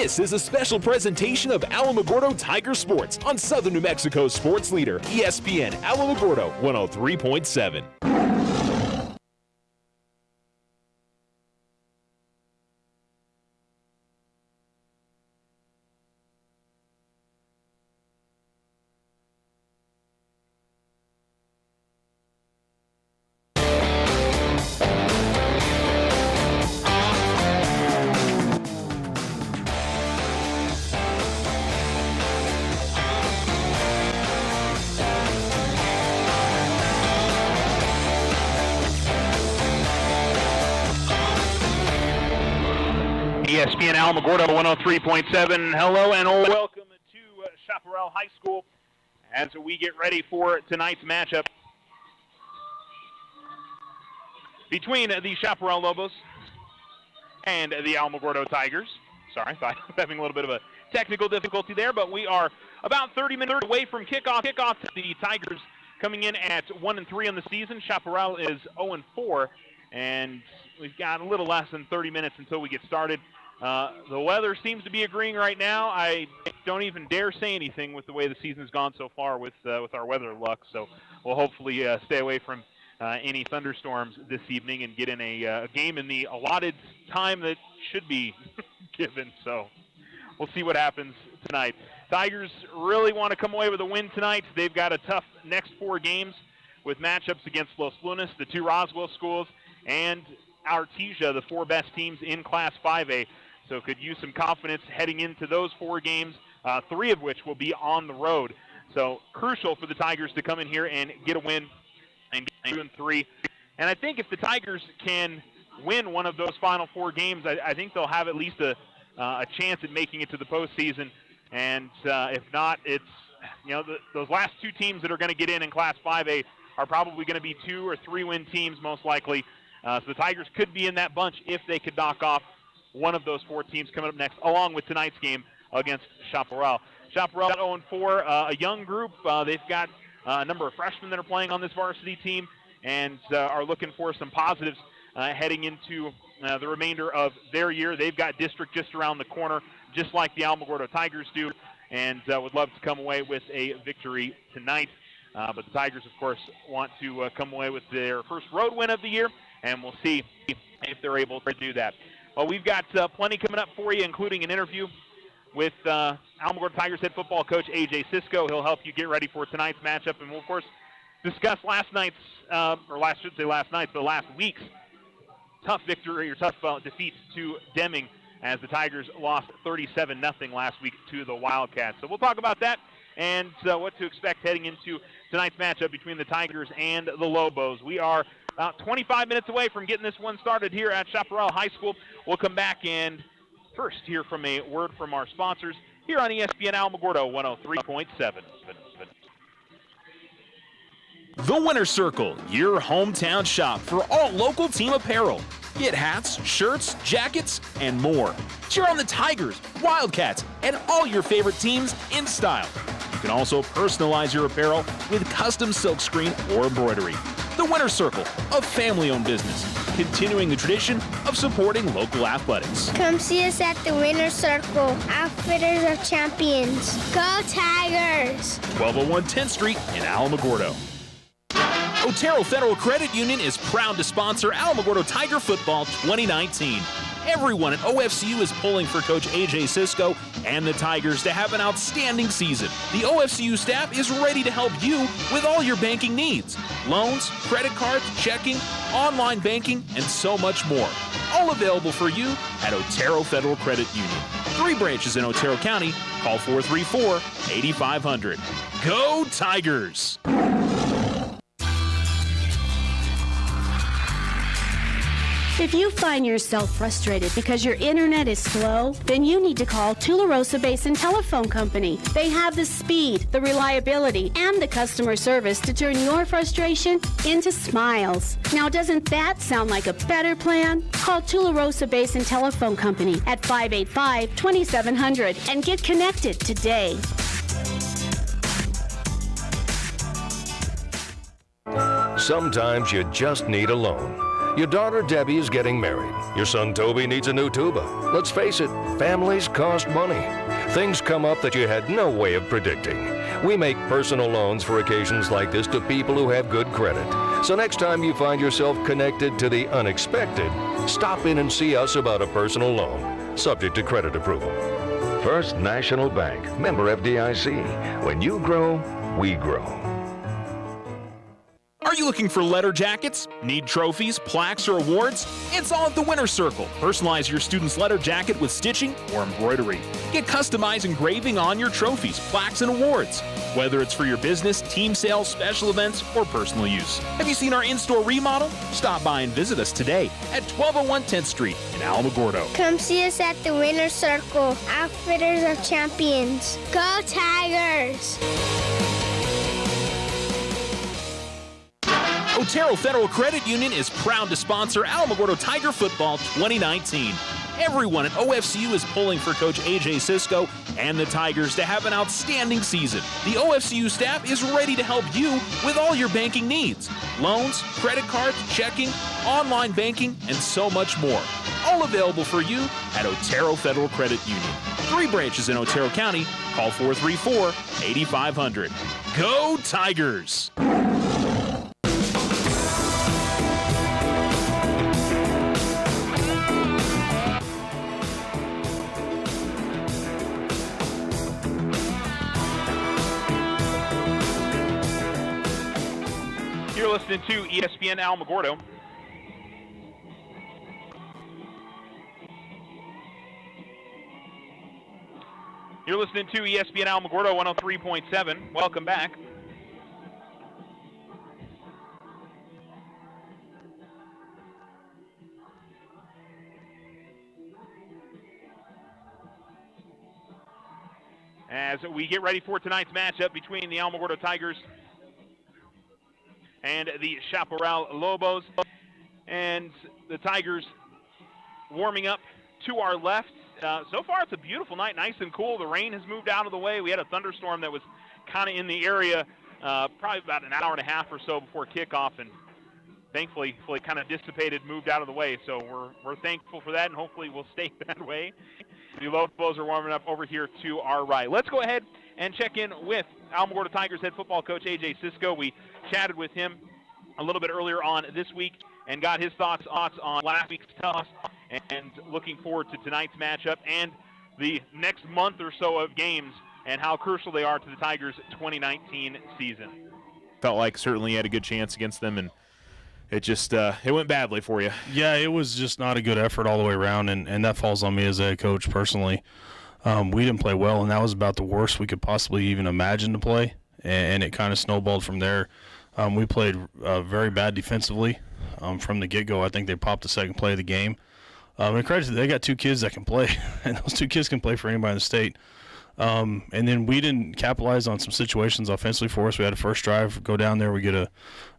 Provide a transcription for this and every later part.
This is a special presentation of Alamogordo Tiger Sports on Southern New Mexico's sports leader, ESPN Alamogordo 103.7. ESPN Alamogordo 103.7. Hello and welcome to Chaparral High School as we get ready for tonight's matchup between the Chaparral Lobos and the Alamogordo Tigers. Sorry, I was having a little bit of a technical difficulty there, but we are about 30 minutes away from kickoff. The Tigers coming in at 1-3 on the season. Chaparral is 0-4, and we've got a little less than 30 minutes until we get started. The weather seems to be agreeing right now. I don't even dare say anything with the way the season's gone so far with our weather luck. So we'll hopefully stay away from any thunderstorms this evening and get in a game in the allotted time that should be given. So we'll see what happens tonight. Tigers really want to come away with a win tonight. They've got a tough next 4 games with matchups against Los Lunas, the 2 Roswell schools, and Artesia, the 4 best teams in Class 5A. So could use some confidence heading into those 4 games, 3 of which will be on the road. So crucial for the Tigers to come in here and get a win and get 2-3. And I think if the Tigers can win one of those final 4 games, I think they'll have at least a chance at making it to the postseason. And if not, it's, those last 2 teams that are going to get in Class 5A are probably going to be 2 or 3 win teams most likely. So the Tigers could be in that bunch if they could knock off one of those 4 teams coming up next, along with tonight's game against Chaparral. Chaparral 0-4, a young group. They've got a number of freshmen that are playing on this varsity team and are looking for some positives heading into the remainder of their year. They've got district just around the corner, just like the Alamogordo Tigers do, and would love to come away with a victory tonight. But the Tigers, of course, want to come away with their first road win of the year, and we'll see if they're able to do that. Well, we've got plenty coming up for you, including an interview with Alamogordo Tigers head football coach A.J. Sisko. He'll help you get ready for tonight's matchup, and we'll, of course, discuss last week's tough victory or tough defeat to Deming as the Tigers lost 37-0 last week to the Wildcats. So we'll talk about that and what to expect heading into tonight's matchup between the Tigers and the Lobos. We are about 25 minutes away from getting this one started here at Chaparral High School. We'll come back and first hear from a word from our sponsors here on ESPN Alamogordo 103.7. The Winter Circle, your hometown shop for all local team apparel. Get hats, shirts, jackets, and more. Cheer on the Tigers, Wildcats, and all your favorite teams in style. You can also personalize your apparel with custom silkscreen or embroidery. The Winter Circle, a family-owned business, continuing the tradition of supporting local athletics. Come see us at the Winter Circle, Outfitters of Champions. Go Tigers! 1201 10th Street in Alamogordo. Otero Federal Credit Union is proud to sponsor Alamogordo Tiger Football 2019. Everyone at OFCU is pulling for Coach A.J. Sisko and the Tigers to have an outstanding season. The OFCU staff is ready to help you with all your banking needs. Loans, credit cards, checking, online banking, and so much more. All available for you at Otero Federal Credit Union. 3 branches in Otero County. Call 434-8500. Go Tigers! If you find yourself frustrated because your internet is slow, then you need to call Tularosa Basin Telephone Company. They have the speed, the reliability, and the customer service to turn your frustration into smiles. Now, doesn't that sound like a better plan? Call Tularosa Basin Telephone Company at 585-2700 and get connected today. Sometimes you just need a loan. Your daughter Debbie is getting married. Your son Toby needs a new tuba. Let's face it, families cost money. Things come up that you had no way of predicting. We make personal loans for occasions like this to people who have good credit. So next time you find yourself connected to the unexpected, stop in and see us about a personal loan, subject to credit approval. First National Bank, member FDIC. When you grow, we grow. Are you looking for letter jackets? Need trophies, plaques, or awards? It's all at the Winner's Circle. Personalize your student's letter jacket with stitching or embroidery. Get customized engraving on your trophies, plaques, and awards. Whether it's for your business, team sales, special events, or personal use. Have you seen our in-store remodel? Stop by and visit us today at 1201 10th Street in Alamogordo. Come see us at the Winner's Circle, Outfitters of Champions. Go Tigers! Otero Federal Credit Union is proud to sponsor Alamogordo Tiger Football 2019. Everyone at OFCU is pulling for Coach A.J. Sisko and the Tigers to have an outstanding season. The OFCU staff is ready to help you with all your banking needs. Loans, credit cards, checking, online banking, and so much more. All available for you at Otero Federal Credit Union. 3 branches in Otero County. Call 434-8500. Go Tigers! You're listening to ESPN Alamogordo. You're listening to ESPN Alamogordo 103.7. Welcome back. As we get ready for tonight's matchup between the Alamogordo Tigers and the Chaparral Lobos. And the Tigers warming up to our left. So far, it's a beautiful night, nice and cool. The rain has moved out of the way. We had a thunderstorm that was kind of in the area probably about an hour and a half or so before kickoff, and thankfully kind of dissipated, moved out of the way. So we're thankful for that, and hopefully we'll stay that way. The Lobos are warming up over here to our right. Let's go ahead and check in with Alamogordo Tigers head football coach A.J. Sisko. We chatted with him a little bit earlier on this week and got his thoughts on last week's toss, and looking forward to tonight's matchup and the next month or so of games and how crucial they are to the Tigers' 2019 season. Felt like certainly you had a good chance against them, and it just it went badly for you. Yeah, it was just not a good effort all the way around, and that falls on me as a head coach personally. We didn't play well, and that was about the worst we could possibly even imagine to play, and it kind of snowballed from there. We played very bad defensively from the get-go. I think they popped the second play of the game. And credit to them, they got 2 kids that can play, and those 2 kids can play for anybody in the state. And then we didn't capitalize on some situations offensively for us. We had a first drive, go down there, we get a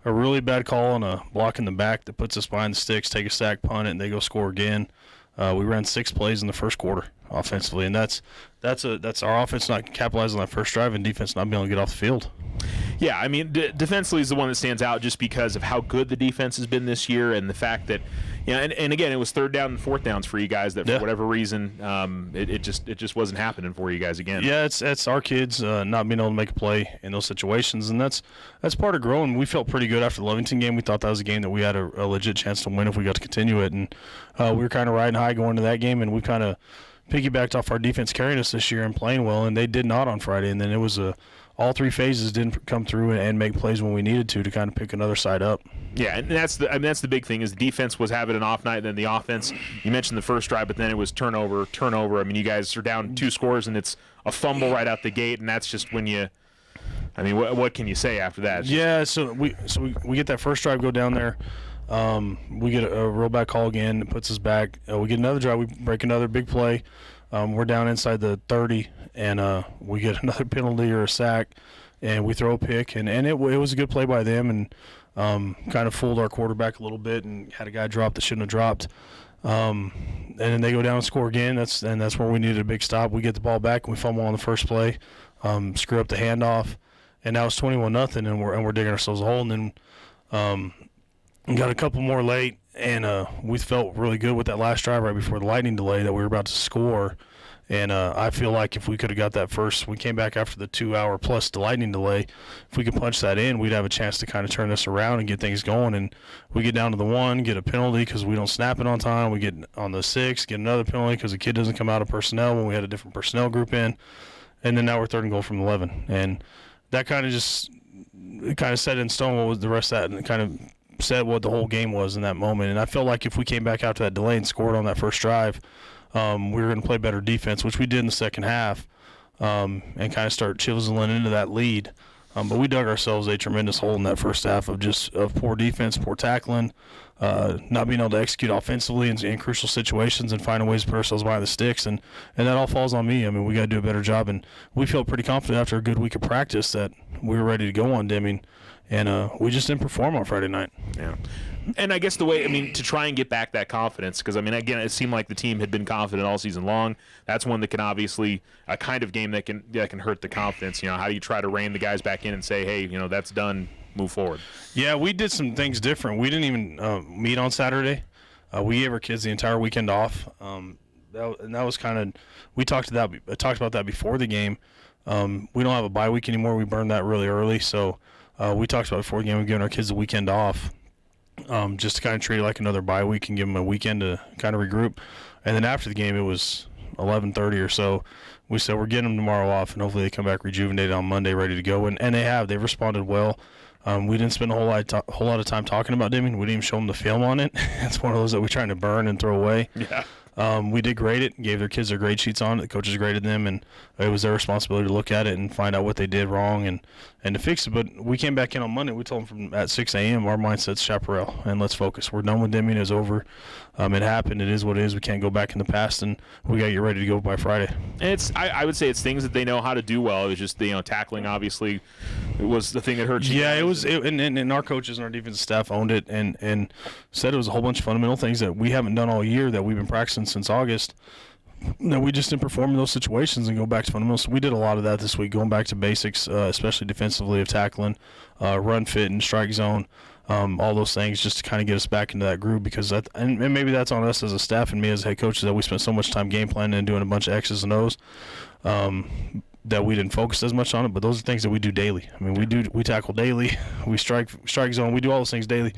really bad call on a block in the back that puts us behind the sticks, take a sack, punt it, and they go score again. We ran 6 plays in the first quarter offensively, and that's our offense not capitalizing on that first drive and defense not being able to get off the field. Yeah, I mean, defensively is the one that stands out just because of how good the defense has been this year, and the fact that, you know, and again, it was 3rd down and 4th downs for you guys that for whatever reason it just wasn't happening for you guys again. Yeah, it's our kids not being able to make a play in those situations, and that's part of growing. We felt pretty good after the Lovington game. We thought that was a game that we had a legit chance to win if we got to continue it, and we were kind of riding high going to that game, and we kind of piggybacked off our defense carrying us this year and playing well, and they did not on Friday, and then it was all 3 phases didn't come through and make plays when we needed to kind of pick another side up. Yeah, and that's the big thing is the defense was having an off night, and then the offense, you mentioned the first drive, but then it was turnover. I mean, you guys are down 2 scores, and it's a fumble right out the gate, and that's just when you – I mean, what can you say after that? Yeah, so we get that first drive, go down there. We get a rollback call again that puts us back. We get another drive. We break another big play. We're down inside the 30, and we get another penalty or a sack, and we throw a pick. And it was a good play by them, and kind of fooled our quarterback a little bit and had a guy drop that shouldn't have dropped. And then they go down and score again. That's where we needed a big stop. We get the ball back, and we fumble on the first play, screw up the handoff, and now it's 21-0, and we're digging ourselves a hole. And then we got a couple more late, we felt really good with that last drive right before the lightning delay that we were about to score. And I feel like if we could have got that first, we came back after the 2 hour plus the lightning delay. If we could punch that in, we'd have a chance to kind of turn this around and get things going. And we get down to the 1, get a penalty because we don't snap it on time. We get on the 6, get another penalty because the kid doesn't come out of personnel when we had a different personnel group in. And then now we're 3rd and goal from 11. And that kind of set in stone what was the rest of that, and it kind of said what the whole game was in that moment. And I feel like if we came back after that delay and scored on that first drive, we were going to play better defense, which we did in the second half, and kind of start chiseling into that lead. But we dug ourselves a tremendous hole in that first half of poor defense, poor tackling, not being able to execute offensively in crucial situations and finding ways to put ourselves behind the sticks. And that all falls on me. I mean, we got to do a better job. And we feel pretty confident after a good week of practice that we were ready to go on Deming. And we just didn't perform on Friday night. Yeah. And I guess to try and get back that confidence, because, again, it seemed like the team had been confident all season long. That's one that can obviously, a kind of game that can hurt the confidence. How do you try to rein the guys back in and say, hey, that's done, move forward? Yeah, we did some things different. We didn't even meet on Saturday. We gave our kids the entire weekend off. That was kind of, we talked about that before the game. We don't have a bye week anymore. We burned that really early, so we talked about before the game, we're giving our kids the weekend off. Just to kind of treat it like another bye week and give them a weekend to kind of regroup. And then after the game, it was 11:30 or so. We said we're getting them tomorrow off, and hopefully they come back rejuvenated on Monday, ready to go. And they have. They've responded well. We didn't spend a whole lot of time talking about Deming. We didn't even show them the film on it. It's one of those that we're trying to burn and throw away. Yeah. We did grade it, gave their kids their grade sheets on it. The coaches graded them, and it was their responsibility to look at it and find out what they did wrong and to fix it. But we came back in on Monday. We told them at 6 a.m. our mindset's Chaparral, and let's focus. We're done with Deming. It's over. It happened. It is what it is. We can't go back in the past, and we got to get ready to go by Friday. And I would say it's things that they know how to do well. It was just tackling. Obviously, it was the thing that hurt you. Yeah, it was. And our coaches and our defensive staff owned it and said it was a whole bunch of fundamental things that we haven't done all year that we've been practicing since August. No, we just didn't perform in those situations and go back to fundamentals. So we did a lot of that this week, going back to basics, especially defensively of tackling, run fit and strike zone, all those things just to kind of get us back into that groove because and maybe that's on us as a staff and me as a head coach that we spent so much time game planning and doing a bunch of X's and O's that we didn't focus as much on it. But those are things that we do daily. I mean, we tackle daily, we strike zone, we do all those things daily.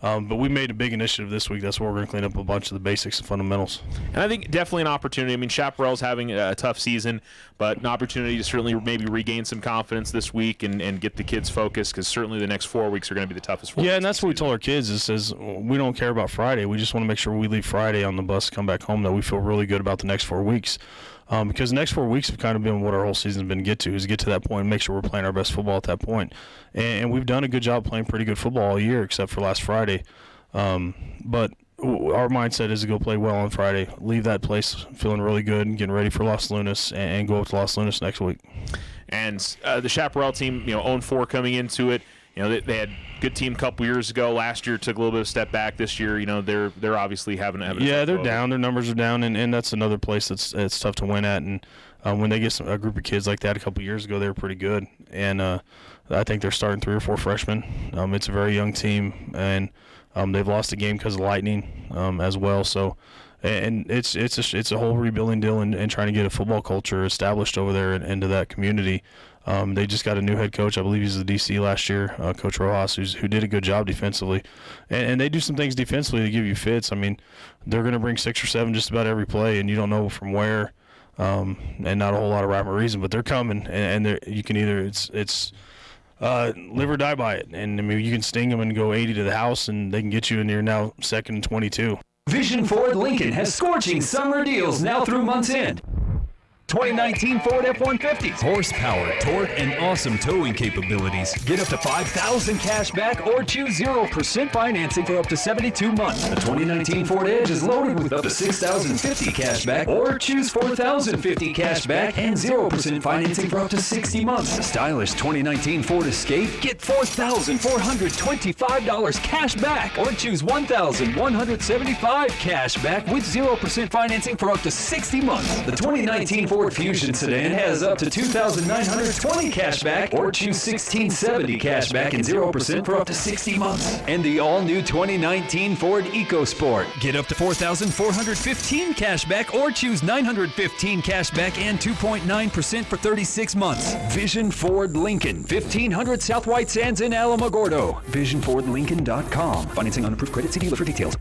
But we made a big initiative this week. That's where we're going to clean up a bunch of the basics and fundamentals. And I think definitely an opportunity. I mean, Chaparral's having a tough season, but an opportunity to certainly maybe regain some confidence this week and get the kids focused because certainly the next 4 weeks are going to be the toughest 4 weeks. Yeah, and that's what we told our kids is we don't care about Friday. We just want to make sure we leave Friday on the bus, come back home, that we feel really good about the next 4 weeks. Because the next 4 weeks have kind of been what our whole season's been get to that point and make sure we're playing our best football at that point. And we've done a good job playing pretty good football all year except for last Friday. But our mindset is to go play well on Friday, leave that place feeling really good and getting ready for Los Lunas and go up to Los Lunas next week. And the Chaparral team, 0-4 coming into it. They had a good team a couple years ago. Last year took a little bit of a step back. This year, they're obviously having yeah, they're down. Their numbers are down, and that's another place it's tough to win at. And when they get a group of kids like that a couple years ago, they were pretty good. And I think they're starting 3 or 4 freshmen. It's a very young team, and they've lost a game because of lightning as well. So, and it's a whole rebuilding deal and trying to get a football culture established over there and into that community. They just got a new head coach. I believe he's the DC last year, Coach Rojas, who did a good job defensively. And they do some things defensively to give you fits. I mean, they're going to bring 6 or 7 just about every play, and you don't know from where, and not a whole lot of rhyme or reason. But they're coming, and you can either it's live or die by it. And I mean, you can sting them and go 80 to the house, and they can get you in your now 2nd and 22. Vision Ford Lincoln has scorching summer deals now through month's end. 2019 Ford F-150s. Horsepower, torque, and awesome towing capabilities. Get up to $5,000 cash back or choose 0% financing for up to 72 months. The 2019 Ford Edge is loaded with up to $6,050 cash back or choose $4,050 cash back and 0% financing for up to 60 months. The stylish 2019 Ford Escape, get $4,425 cash back or choose $1,175 cash back with 0% financing for up to 60 months. The 2019 Ford Ford Fusion sedan has up to $2,920 cash back, or choose $1,670 cash back and 0% for up to 60 months. And the all-new 2019 Ford EcoSport. Get up to $4,415 cash back, or choose $915 cash back and 2.9% for 36 months. Vision Ford Lincoln, 1500 South White Sands in Alamogordo. VisionFordLincoln.com. Financing on approved credit. See dealer for details.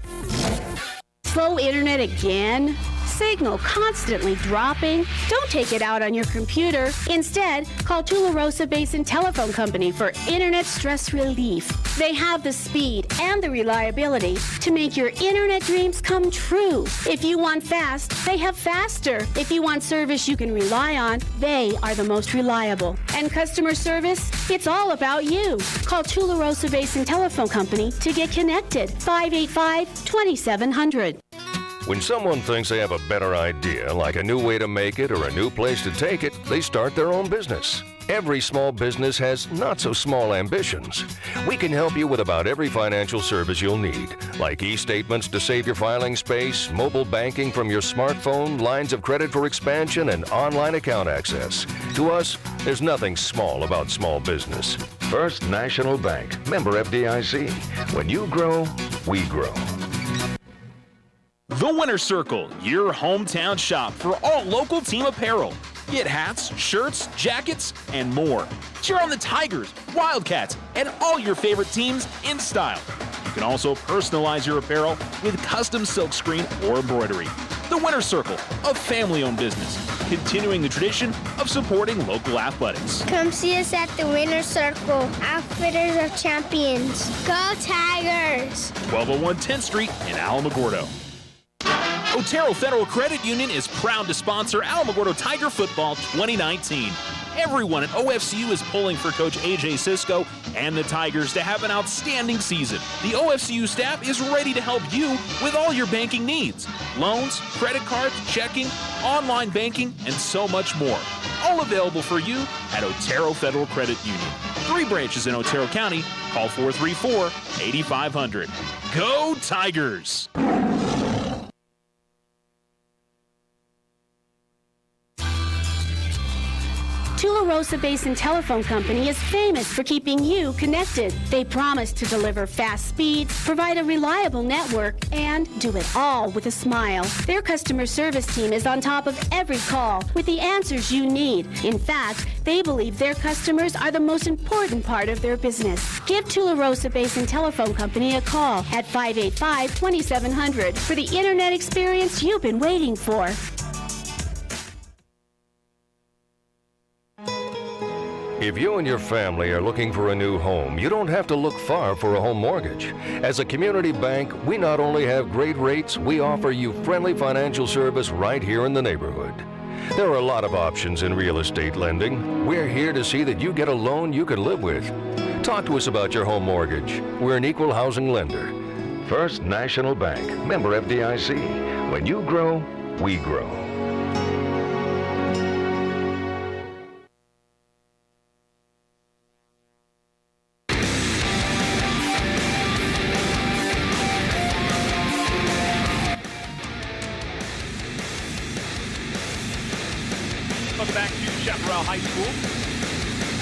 Slow internet again? Signal constantly dropping? Don't take it out on your computer. Instead, call Tularosa Basin Telephone Company for internet stress relief. They have the speed and the reliability to make your internet dreams come true. If you want fast, they have faster. If you want service you can rely on, they are the most reliable. And customer service? It's all about you. Call Tularosa Basin Telephone Company to get connected. 585-2700. When someone thinks they have a better idea, like a new way to make it or a new place to take it, they start their own business. Every small business has not-so-small ambitions. We can help you with about every financial service you'll need, like e-statements to save your filing space, mobile banking from your smartphone, lines of credit for expansion, and online account access. To us, there's nothing small about small business. First National Bank, member FDIC. When you grow, we grow. The Winner's Circle, your hometown shop for all local team apparel. Get hats, shirts, jackets, and more. Cheer on the Tigers, Wildcats, and all your favorite teams in style. You can also personalize your apparel with custom silkscreen or embroidery. The Winner's Circle, a family-owned business, continuing the tradition of supporting local athletics. Come see us at the Winner's Circle, Outfitters of Champions. Go Tigers! 1201 10th Street in Alamogordo. Otero Federal Credit Union is proud to sponsor Alamogordo Tiger Football 2019. Everyone at OFCU is pulling for Coach A.J. Sisko and the Tigers to have an outstanding season. The OFCU staff is ready to help you with all your banking needs. Loans, credit cards, checking, online banking, and so much more. All available for you at Otero Federal Credit Union. 3 branches in Otero County. Call 434-8500. Go Tigers! Tularosa Basin Telephone Company is famous for keeping you connected. They promise to deliver fast speeds, provide a reliable network, and do it all with a smile. Their customer service team is on top of every call with the answers you need. In fact, they believe their customers are the most important part of their business. Give Tularosa Basin Telephone Company a call at 585-2700 for the internet experience you've been waiting for. If you and your family are looking for a new home, you don't have to look far for a home mortgage. As a community bank, we not only have great rates, we offer you friendly financial service right here in the neighborhood. There are a lot of options in real estate lending. We're here to see that you get a loan you can live with. Talk to us about your home mortgage. We're an equal housing lender. First National Bank, member FDIC. When you grow, we grow. Welcome back to Chaparral High School.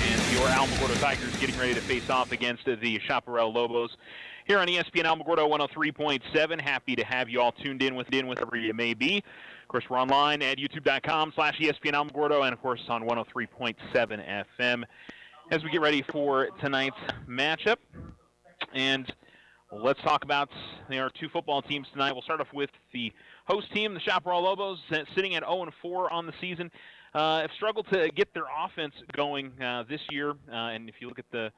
And your Alamogordo Tigers getting ready to face off against the Chaparral Lobos here on ESPN Alamogordo 103.7. Happy to have you all tuned in wherever you may be. Of course, we're online at youtube.com/ESPN Alamogordo and, of course, on 103.7 FM as we get ready for tonight's matchup. And let's talk about our 2 football teams tonight. We'll start off with the host team, the Chaparral Lobos, sitting at 0-4 on the season. Have struggled to get their offense going this year, and if you look at the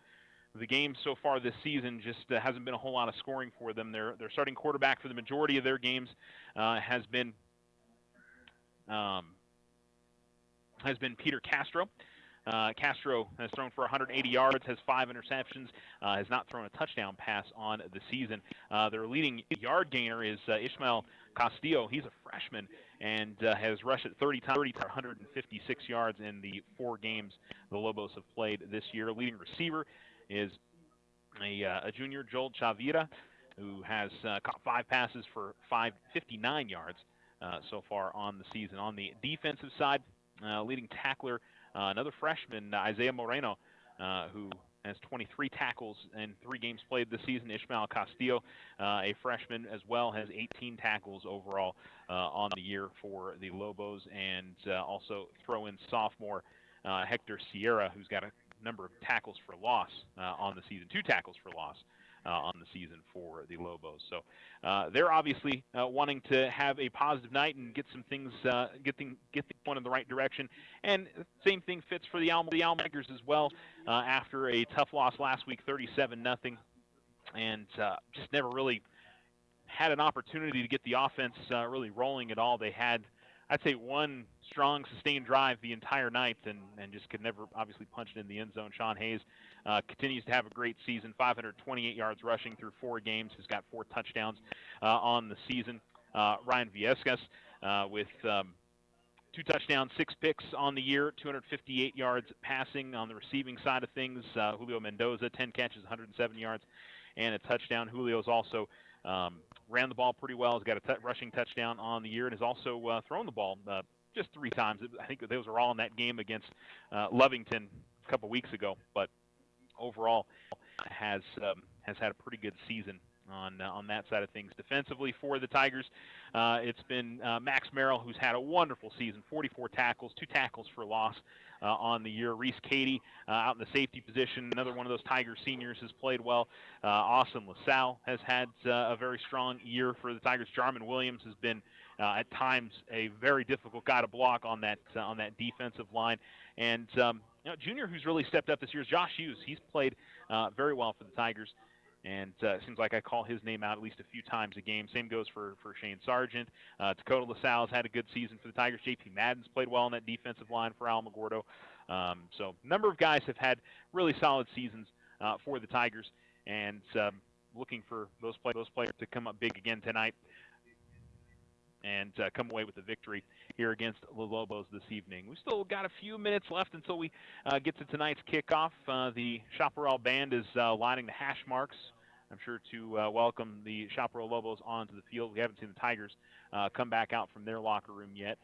games so far this season, just hasn't been a whole lot of scoring for them. Their starting quarterback for the majority of their games has been Peter Castro. Castro has thrown for 180 yards, has 5 interceptions, has not thrown a touchdown pass on the season. Their leading yard gainer is Ishmael Castillo. He's a freshman and has rushed at 30 times, 156 yards in the 4 games the Lobos have played this year. Leading receiver is a junior, Joel Chavira, who has caught 5 passes for 59 yards so far on the season. On the defensive side, leading tackler, another freshman, Isaiah Moreno, who has 23 tackles in 3 games played this season. Ishmael Castillo, a freshman as well, has 18 tackles overall on the year for the Lobos. And also throw in sophomore Hector Sierra, who's got a number of tackles for loss on the season, 2 tackles for loss on the season for the Lobos. So they're obviously wanting to have a positive night and get some things, get the one in the right direction. And same thing fits for the Alamo Tigers as well. After a tough loss last week, 37-0, and just never really had an opportunity to get the offense really rolling at all. They had, I'd say, one strong, sustained drive the entire night, and just could never obviously punch it in the end zone. Sean Hayes continues to have a great season, 528 yards rushing through 4 games. He's got 4 touchdowns on the season. Ryan Viescas with 2 touchdowns, 6 picks on the year, 258 yards passing on the receiving side of things. Julio Mendoza, 10 catches, 107 yards, and a touchdown. Julio's also ran the ball pretty well. He's got a rushing touchdown on the year, and has also thrown the ball just 3 times. I think those were all in that game against Lovington a couple weeks ago. But overall, has had a pretty good season on that side of things. Defensively for the Tigers, it's been Max Merrill, who's had a wonderful season, 44 tackles, 2 tackles for loss on the year. Reese Cady out in the safety position, another one of those Tiger seniors, has played well. Austin LaSalle has had a very strong year for the Tigers. Jarman Williams has been at times a very difficult guy to block on that defensive line. And junior who's really stepped up this year is Josh Hughes. He's played very well for the Tigers. And it seems like I call his name out at least a few times a game. Same goes for Shane Sargent. Dakota LaSalle has had a good season for the Tigers. JP Madden's played well on that defensive line for Alamogordo. So a number of guys have had really solid seasons for the Tigers. And looking for those players to come up big again tonight and come away with the victory here against the Lobos this evening. We still got a few minutes left until we get to tonight's kickoff. The Chaparral Band is lining the hash marks, I'm sure, to welcome the Chaparral Lobos onto the field. We haven't seen the Tigers come back out from their locker room yet.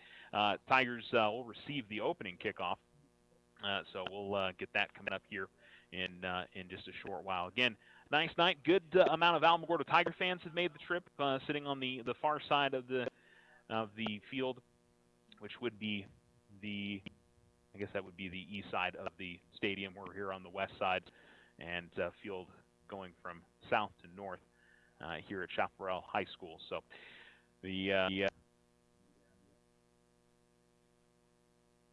Tigers will receive the opening kickoff, so we'll get that coming up here in just a short while. Again, nice night. Good amount of Alamogordo Tiger fans have made the trip, sitting on the far side of the field, which would be I guess that would be the east side of the stadium. We're here on the west side, and field going from south to north here at Chaparral High School. So the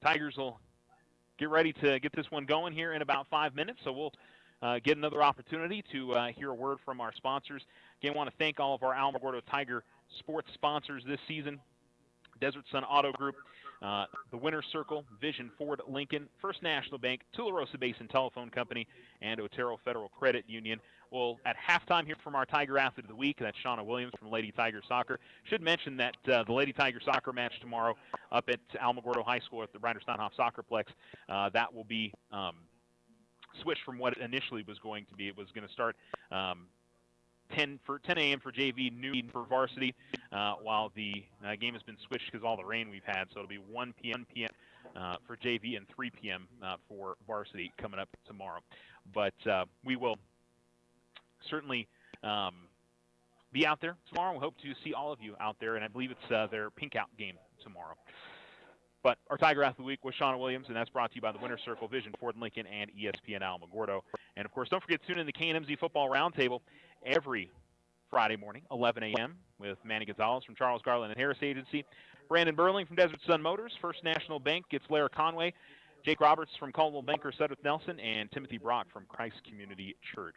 Tigers will get ready to get this one going here in about 5 minutes. So we'll get another opportunity to hear a word from our sponsors. Again, I want to thank all of our Alamogordo Tiger sports sponsors this season: Desert Sun Auto Group, the Winner's Circle, Vision Ford Lincoln, First National Bank, Tularosa Basin Telephone Company, and Otero Federal Credit Union. Well, at halftime here from our Tiger Athlete of the Week, that's Shauna Williams from Lady Tiger Soccer. Should mention that the Lady Tiger Soccer match tomorrow up at Alamogordo High School at the Reiner Steinhoff Soccerplex, that will be switched from what it initially was going to be. It was going to start 10 a.m. for JV, noon for varsity, while the game has been switched because of all the rain we've had. So it'll be 1 p.m. For JV and 3 p.m. For varsity coming up tomorrow. But we will certainly be out there tomorrow. We hope to see all of you out there, and I believe it's their pink out game tomorrow. But our Tiger Athlete of the Week was Shauna Williams, and that's brought to you by the Winner's Circle, Vision Ford Lincoln, and ESPN Alamogordo. And, of course, don't forget to tune in to the K&MZ Football Roundtable every Friday morning, 11 a.m., with Manny Gonzalez from Charles Garland and Harris Agency, Brandon Burling from Desert Sun Motors, First National Bank, it's Lara Conway, Jake Roberts from Caldwell Banker Sudworth Nelson, and Timothy Brock from Christ Community Church.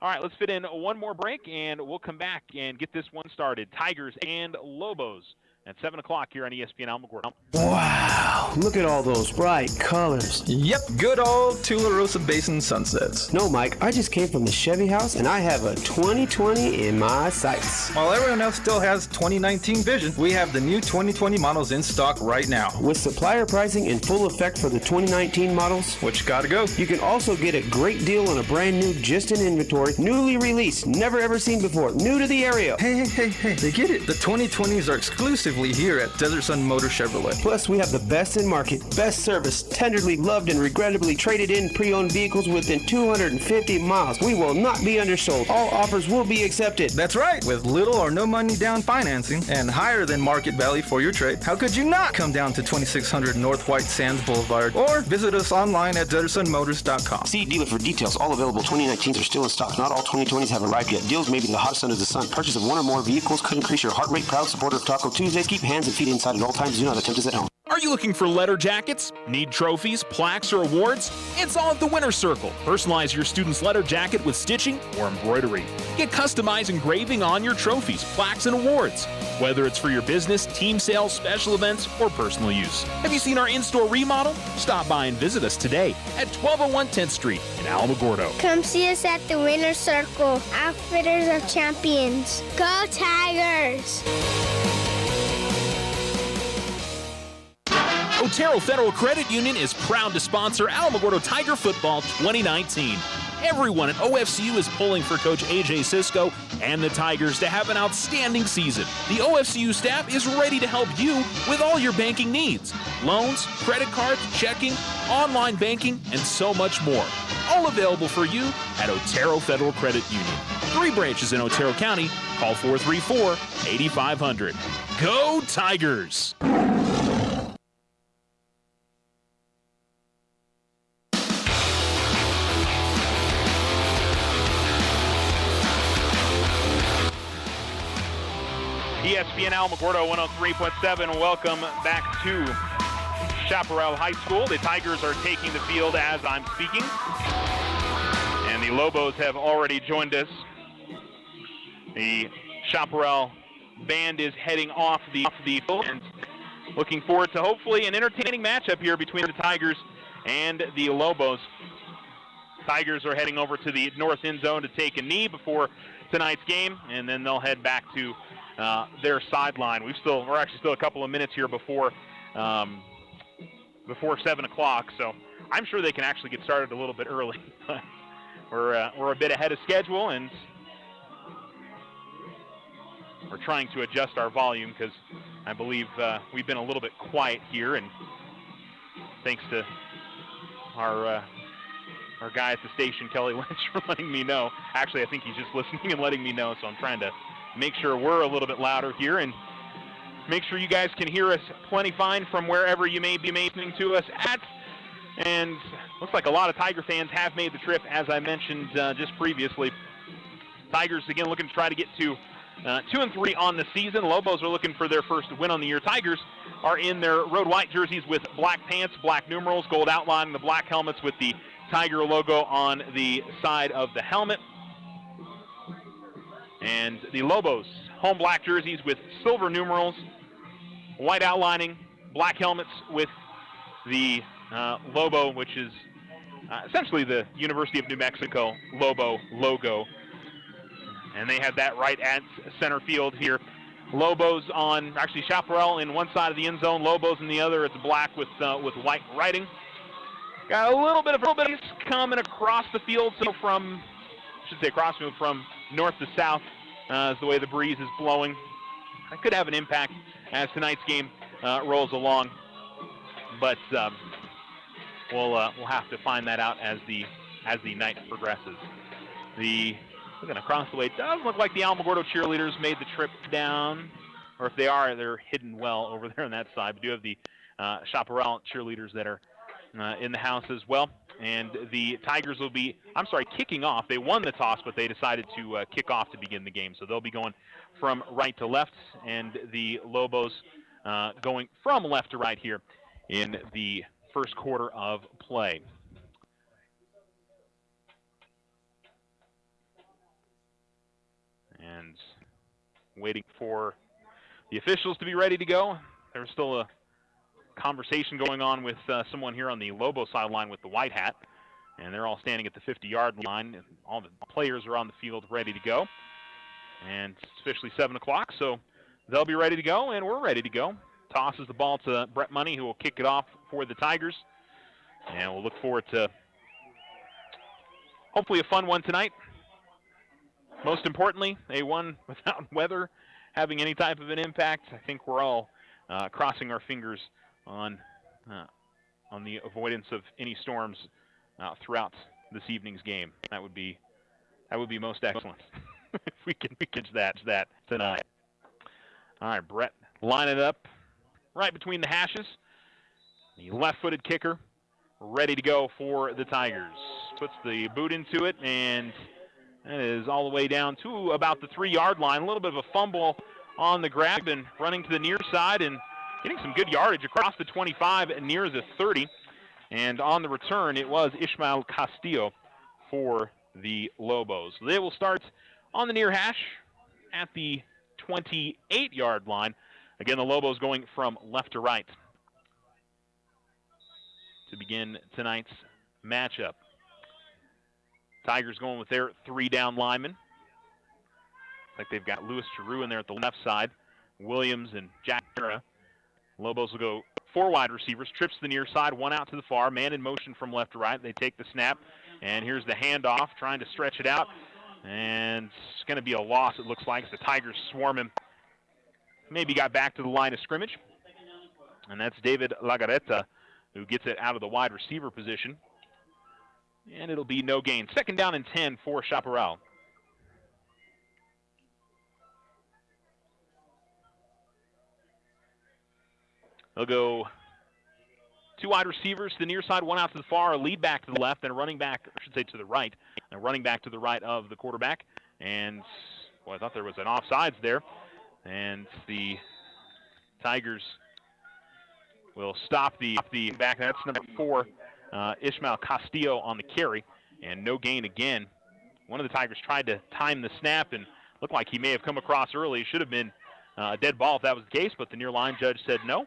All right, let's fit in one more break, and we'll come back and get this one started. Tigers and Lobos at 7 o'clock here on ESPN Alamogordo. Wow, look at all those bright colors. Yep, good old Tularosa Basin sunsets. No, Mike, I just came from the Chevy house, and I have a 2020 in my sights. While everyone else still has 2019 vision, we have the new 2020 models in stock right now. With supplier pricing in full effect for the 2019 models, which gotta go. You can also get a great deal on a brand new, just in inventory, newly released, never ever seen before, new to the area. Hey, they get it. The 2020s are exclusive exclusively here at Desert Sun Motor Chevrolet. Plus, we have the best in market, best service, tenderly loved and regrettably traded in pre-owned vehicles within 250 miles. We will not be undersold. All offers will be accepted. That's right. With little or no money down financing and higher than market value for your trade, how could you not come down to 2600 North White Sands Boulevard or visit us online at DesertSunMotors.com. See dealer for details. All available 2019s are still in stock. Not all 2020s have arrived yet. Deals may be the hottest under the sun. Purchase of one or more vehicles could increase your heart rate. Proud supporter of Taco Tuesdays. Keep hands and feet inside at all times. Do not attempt this at home. Are you looking for letter jackets? Need trophies, plaques, or awards? It's all at the Winter Circle. Personalize your student's letter jacket with stitching or embroidery. Get customized engraving on your trophies, plaques, and awards. Whether it's for your business, team sales, special events, or personal use. Have you seen our in-store remodel? Stop by and visit us today at 1201 10th Street in Alamogordo. Come see us at the Winter Circle, Outfitters of Champions. Go Tigers! Otero Federal Credit Union is proud to sponsor Alamogordo Tiger Football 2019. Everyone at OFCU is pulling for Coach A.J. Cisco and the Tigers to have an outstanding season. The OFCU staff is ready to help you with all your banking needs. Loans, credit cards, checking, online banking, and so much more. All available for you at Otero Federal Credit Union. 3 branches in Otero County. Call 434-8500. Go Tigers! ESPN Alamogordo 103.7. Welcome back to Chaparral High School. The Tigers are taking the field as I'm speaking. And the Lobos have already joined us. The Chaparral band is heading off the field and looking forward to hopefully an entertaining matchup here between the Tigers and the Lobos. Tigers are heading over to the north end zone to take a knee before tonight's game, and then they'll head back to their sideline. We're actually still a couple of minutes here before 7 o'clock, so I'm sure they can actually get started a little bit early. We're a bit ahead of schedule, and we're trying to adjust our volume because I believe we've been a little bit quiet here, and thanks to our guy at the station, Kelly Lynch, for letting me know. Actually, I think he's just listening and letting me know, so I'm trying to make sure we're a little bit louder here and make sure you guys can hear us plenty fine from wherever you may be listening to us at. And looks like a lot of Tiger fans have made the trip, as I mentioned just previously. Tigers, again, looking to try to get to 2-3 on the season. Lobos are looking for their first win on the year. Tigers are in their road white jerseys with black pants, black numerals, gold outline, and the black helmets with the Tiger logo on the side of the helmet. And the Lobos, home black jerseys with silver numerals, white outlining, black helmets with the Lobo, which is essentially the University of New Mexico Lobo logo. And they have that right at center field here. Lobos on, actually Chaparral in one side of the end zone, Lobos in the other. It's black with white writing. Got a little bit of breeze coming across the field, so from north to south is the way the breeze is blowing. That could have an impact as tonight's game rolls along, but we'll have to find that out as the night progresses. Looking across the way, it does look like the Alamogordo cheerleaders made the trip down, or if they are, they're hidden well over there on that side. We do have the Chaparral cheerleaders that are in the house as well. And the Tigers will be, kicking off. They won the toss, but they decided to kick off to begin the game. So they'll be going from right to left, and the Lobos going from left to right here in the first quarter of play. And waiting for the officials to be ready to go. There's still a conversation going on with someone here on the Lobo sideline with the white hat, and they're all standing at the 50-yard line. And all the players are on the field ready to go, and it's officially 7 o'clock, so they'll be ready to go, and we're ready to go. Tosses the ball to Brett Money, who will kick it off for the Tigers, and we'll look forward to hopefully a fun one tonight. Most importantly, a one without weather having any type of an impact. I think we're all crossing our fingers on the avoidance of any storms throughout this evening's game. That would be most excellent if we can catch that tonight. All right, Brett, line it up right between the hashes. The left-footed kicker ready to go for the Tigers. Puts the boot into it, and that is all the way down to about the 3-yard line. A little bit of a fumble on the grab and running to the near side and getting some good yardage across the 25 and near the 30. And on the return, it was Ishmael Castillo for the Lobos. They will start on the near hash at the 28-yard line. Again, the Lobos going from left to right to begin tonight's matchup. Tigers going with their 3-down linemen. Looks like they've got Louis Giroux in there at the left side. Williams and Jack Mira. Lobos will go 4 wide receivers. Trips to the near side, 1 out to the far. Man in motion from left to right. They take the snap. And here's the handoff, trying to stretch it out. And it's going to be a loss, it looks like. The Tigers swarm him. Maybe got back to the line of scrimmage. And that's David Lagaretta, who gets it out of the wide receiver position. And it'll be no gain. 2nd down and 10 for Chaparral. They'll go 2 wide receivers to the near side, 1 out to the far, a lead back to the left, and a running back, I should say to the right, a running back to the right of the quarterback. And, well, I thought there was an offsides there. And the Tigers will stop the back. That's number 4, Ishmael Castillo on the carry, and no gain again. One of the Tigers tried to time the snap and looked like he may have come across early. Should have been a dead ball if that was the case, but the near line judge said no.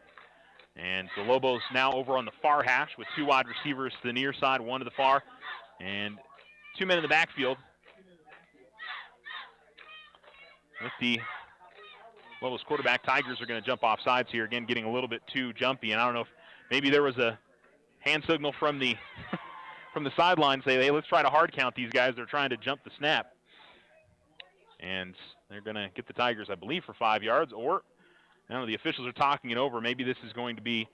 And the Lobos now over on the far hash with 2 wide receivers to the near side, 1 to the far, and 2 men in the backfield. With the Lobos quarterback, Tigers are going to jump off sides here, again getting a little bit too jumpy, and I don't know if maybe there was a hand signal from the from the sideline saying, hey, let's try to hard count these guys. They're trying to jump the snap. And they're going to get the Tigers, I believe, for 5 yards, or I don't know, the officials are talking it over. Maybe this is going to be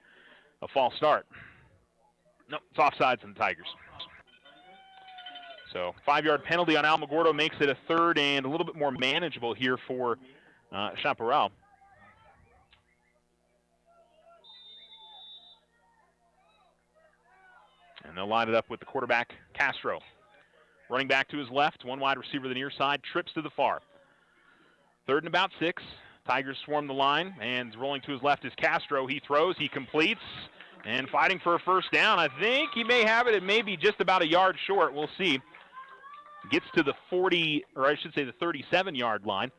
a false start. No, it's offsides on the Tigers. So 5-yard penalty on Alamogordo makes it a 3rd and a little bit more manageable here for Chaparral. And they'll line it up with the quarterback, Castro. Running back to his left, 1 wide receiver to the near side, trips to the far. 3rd and about 6. Tigers swarm the line, and rolling to his left is Castro. He throws, he completes, and fighting for a 1st down. I think he may have it. It may be just about a yard short. We'll see. Gets to the 40, or I should say the 37-yard line,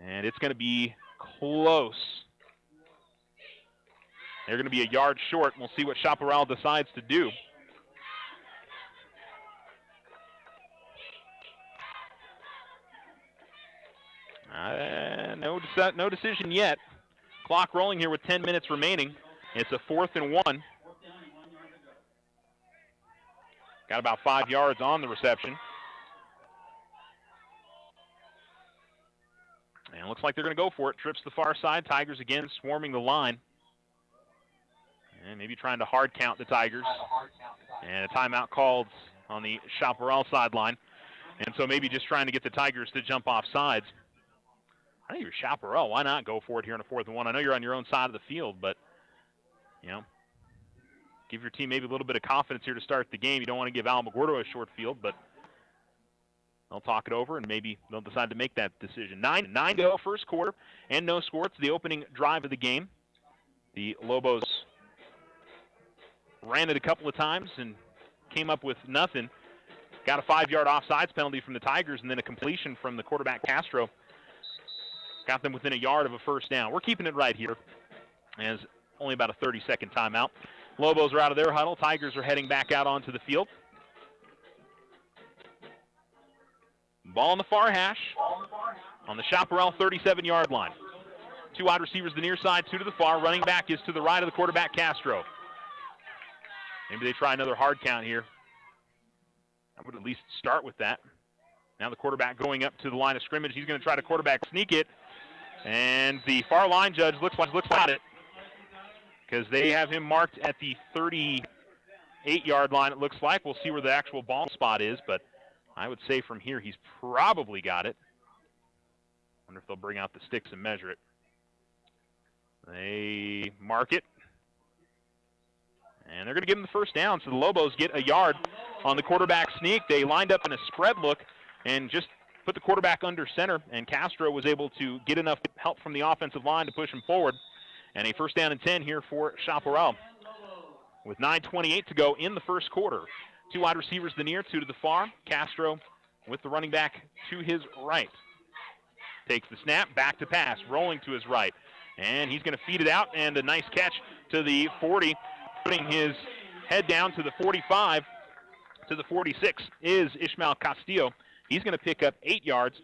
and it's going to be close. They're going to be a yard short, and we'll see what Chaparral decides to do. No decision yet. Clock rolling here with 10 minutes remaining. It's a 4th and 1. Got about 5 yards on the reception. And it looks like they're going to go for it. Trips to the far side. Tigers again swarming the line. And maybe trying to hard count the Tigers. And a timeout called on the Chaparral sideline. And so maybe just trying to get the Tigers to jump off sides. I think you're Chaparral. Why not go for it here in a 4th and 1? I know you're on your own side of the field, but, you know, give your team maybe a little bit of confidence here to start the game. You don't want to give Alamogordo a short field, but they'll talk it over, and maybe they'll decide to make that decision. 9 to go, first quarter, and no score. It's the opening drive of the game. The Lobos ran it a couple of times and came up with nothing. Got a 5-yard offsides penalty from the Tigers, and then a completion from the quarterback, Castro. Got them within a yard of a 1st down. We're keeping it right here, as only about a 30-second timeout. Lobos are out of their huddle. Tigers are heading back out onto the field. Ball on the far hash on the Chaparral 37-yard line. 2 wide receivers to the near side, 2 to the far. Running back is to the right of the quarterback, Castro. Maybe they try another hard count here. I would at least start with that. Now the quarterback going up to the line of scrimmage. He's going to try to quarterback sneak it. And the far line judge looks at it because they have him marked at the 38-yard line, it looks like. We'll see where the actual ball spot is, but I would say from here he's probably got it. Wonder if they'll bring out the sticks and measure it. They mark it. And they're going to give them the first down, so the Lobos get a yard on the quarterback sneak. They lined up in a spread look and just put the quarterback under center, and Castro was able to get enough help from the offensive line to push him forward. And a first down and 10 here for Chaparral. With 9:28 to go in the first quarter. Two wide receivers to the near, two to the far. Castro with the running back to his right. Takes the snap, back to pass, rolling to his right. And he's going to feed it out, and a nice catch to the 40. Putting his head down to the 45, to the 46 is Ishmael Castillo. He's going to pick up 8 yards.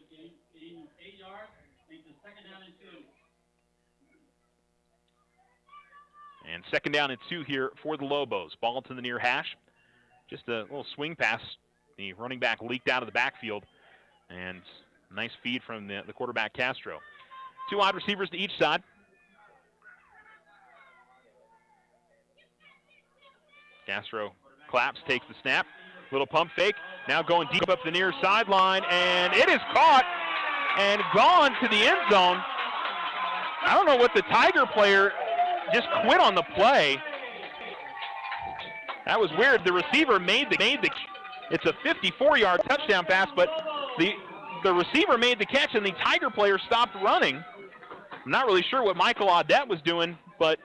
And second down and 2 here for the Lobos. Ball to the near hash. Just a little swing pass. The running back leaked out of the backfield. And nice feed from the quarterback, Castro. Two wide receivers to each side. Castro claps, takes the snap. Little pump fake. Now going deep up the near sideline. And it is caught and gone to the end zone. I don't know what the Tiger player just quit on the play. That was weird. The receiver made the it's a 54-yard touchdown pass, but the receiver made the catch and the Tiger player stopped running. I'm not really sure what Michael Audette was doing, but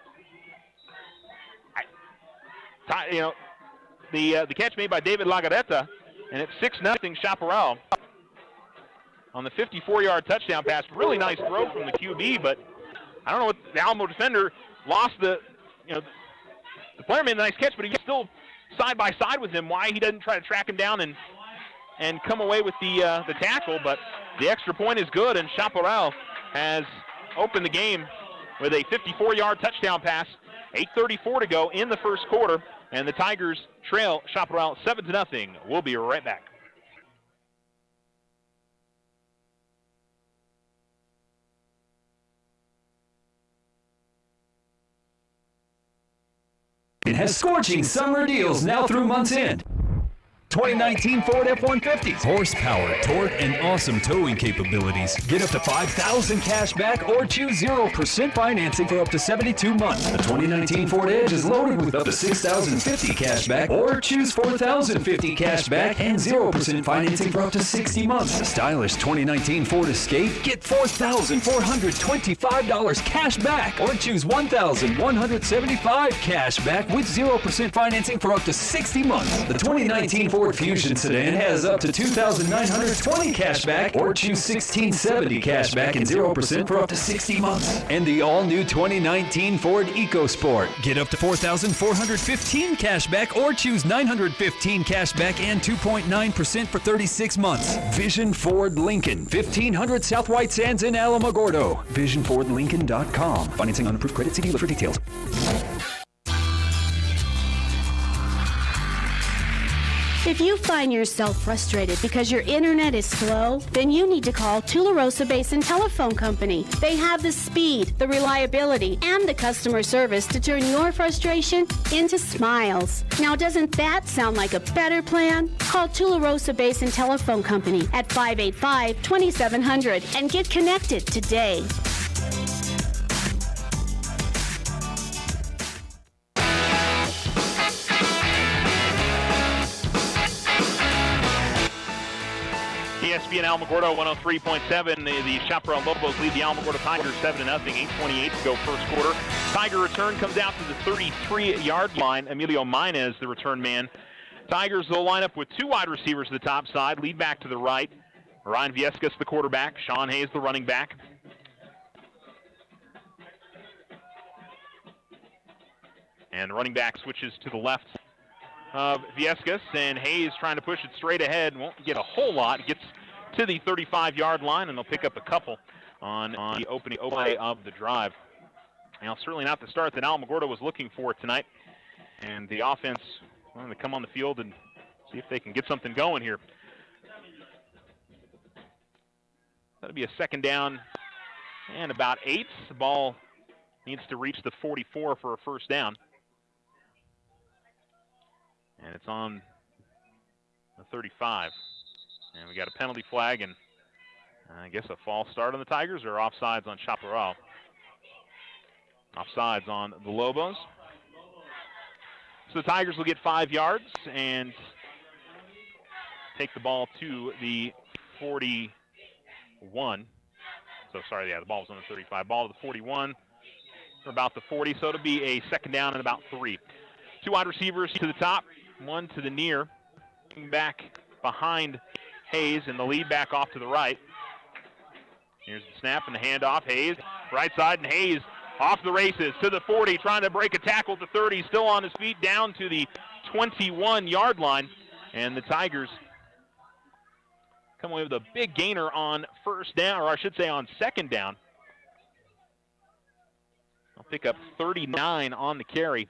the catch made by David Lagaretta, and it's 6-0 Chaparral on the 54-yard touchdown pass. Really nice throw from the QB, but I don't know what the Alamo defender lost the player made a nice catch, but he's still side by side with him. Why he doesn't try to track him down and come away with the tackle, but the extra point is good, and Chaparral has opened the game with a 54-yard touchdown pass. 8:34 to go in the first quarter, and the Tigers trail Chaparral 7-0. We'll be right back. It has scorching summer deals now through month's end. 2019 Ford F-150s. Horsepower, torque, and awesome towing capabilities. Get up to $5,000 cash back or choose 0% financing for up to 72 months. The 2019 Ford Edge is loaded with up to $6,050 cash back or choose $4,050 cash back and 0% financing for up to 60 months. The stylish 2019 Ford Escape, get $4,425 cash back or choose $1,175 cash back with 0% financing for up to 60 months. The 2019 Ford Fusion sedan has up to $2,920 cash back or choose $1,670 cash back and 0% for up to 60 months. And the all-new 2019 Ford EcoSport. Get up to $4,415 cash back or choose $915 cash back and 2.9% for 36 months. Vision Ford Lincoln, 1500 South White Sands in Alamogordo. VisionFordLincoln.com. Financing on approved credit. See dealer for details. If you find yourself frustrated because your internet is slow, then you need to call Tularosa Basin Telephone Company. They have the speed, the reliability, and the customer service to turn your frustration into smiles. Now, doesn't that sound like a better plan? Call Tularosa Basin Telephone Company at 585-2700 and get connected today. ESPN Alamogordo 103.7. The Chaparral Lobos lead the Alamogordo Tigers 7-0. 8:28 to go first quarter. Tiger return comes out to the 33-yard line. Emilio Minez, the return man. Tigers will line up with two wide receivers to the top side. Lead back to the right. Ryan Viescas, the quarterback. Sean Hayes, the running back. And the running back switches to the left of Viescas, and Hayes trying to push it straight ahead. Won't get a whole lot. Gets to the 35-yard line, and they'll pick up a couple on the opening play of the drive. Now, certainly not the start that Alamogordo was looking for tonight. And the offense wanting to come on the field and see if they can get something going here. That'll be a second down and about 8. The ball needs to reach the 44 for a first down. And it's on the 35. And we got a penalty flag and I guess a false start on the Tigers or offsides on Chaparral. Offsides on the Lobos. So the Tigers will get 5 yards and take the ball to the 41. So sorry, the ball was on the 35. Ball to the 41 or about the 40. So it'll be a second down and about 3. 2 wide receivers to the top, 1 to the near. Back behind Hayes and the lead back off to the right. Here's the snap and the handoff. Hayes, right side, and Hayes off the races to the 40, trying to break a tackle at the 30. Still on his feet, down to the 21-yard line. And the Tigers come away with a big gainer on first down, or I should say on second down. I'll pick up 39 on the carry.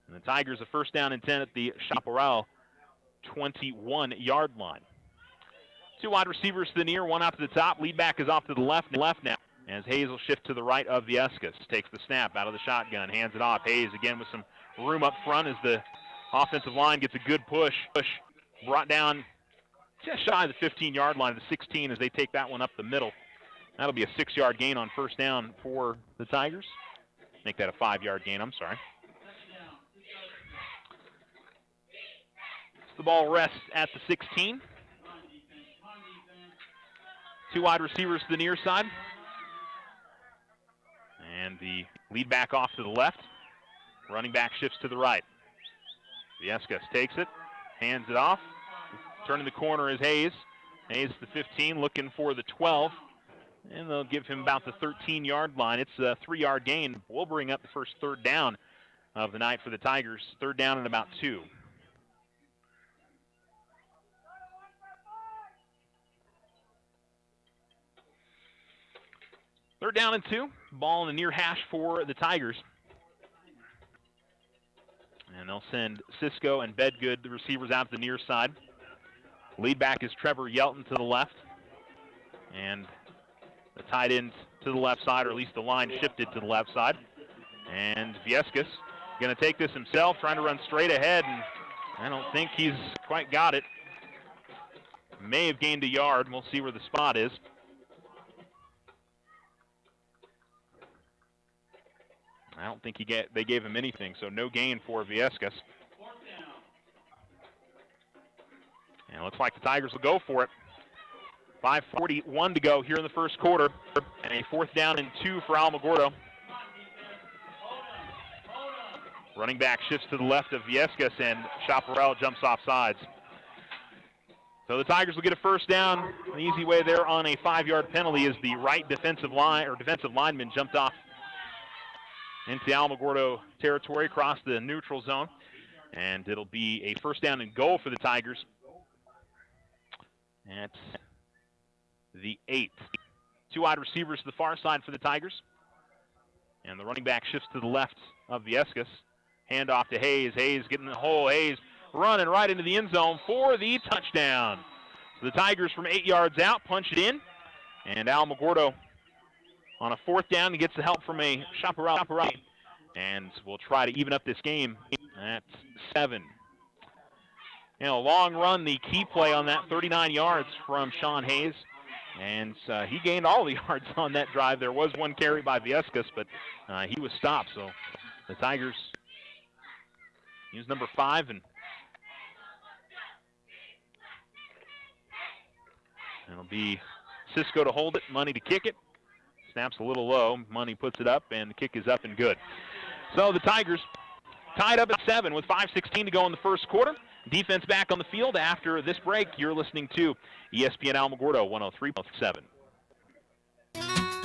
And the Tigers a first down and 10 at the Chaparral 21-yard line. 2 wide receivers to the near, 1 out to the top. Lead back is off to the left now. As Hayes will shift to the right of Viescas. Takes the snap out of the shotgun, hands it off. Hayes again with some room up front as the offensive line gets a good push. Brought down just shy of the 15-yard line, the 16, as they take that one up the middle. That'll be a 6-yard gain on first down for the Tigers. Make that a 5-yard gain, I'm sorry. The ball rests at the 16. 2 wide receivers to the near side. And the lead back off to the left. Running back shifts to the right. Viescas takes it, hands it off. Turning the corner is Hayes. Hayes the 15, looking for the 12. And they'll give him about the 13-yard line. It's a 3-yard gain. We'll bring up the first third down of the night for the Tigers. Third down and about 2. Third down and 2. Ball in the near hash for the Tigers. And they'll send Cisco and Bedgood, the receivers, out to the near side. Lead back is Trevor Yelton to the left. And the tight end to the left side, or at least the line shifted to the left side. And Viescas going to take this himself, trying to run straight ahead, and I don't think he's quite got it. May have gained a yard. We'll see where the spot is. I don't think they gave him anything, so no gain for Viescas. And it looks like the Tigers will go for it. 5:41 to go here in the first quarter, and a 4th down and 2 for Alamogordo. Running back shifts to the left of Viescas, and Chaparral jumps off sides. So the Tigers will get a first down. The easy way there on a 5-yard penalty is the right defensive lineman jumped off into Alamogordo territory across the neutral zone. And it'll be a first down and goal for the Tigers at the 8. 2 wide receivers to the far side for the Tigers. And the running back shifts to the left of Viescas. Hand off to Hayes. Hayes getting the hole. Hayes running right into the end zone for the touchdown. So the Tigers from 8 yards out punch it in. And Alamogordo on a 4th down, he gets the help from a Chaparral. And we'll try to even up this game at 7. You know, long run, the key play on that, 39 yards from Sean Hayes. And he gained all the yards on that drive. There was 1 carry by Viescas, but he was stopped. So the Tigers use number 5, and it'll be Cisco to hold it, Money to kick it. Snaps a little low. Money puts it up, and the kick is up and good. So the Tigers tied up at 7 with 5:16 to go in the first quarter. Defense back on the field after this break. You're listening to ESPN Alamogordo 103.7.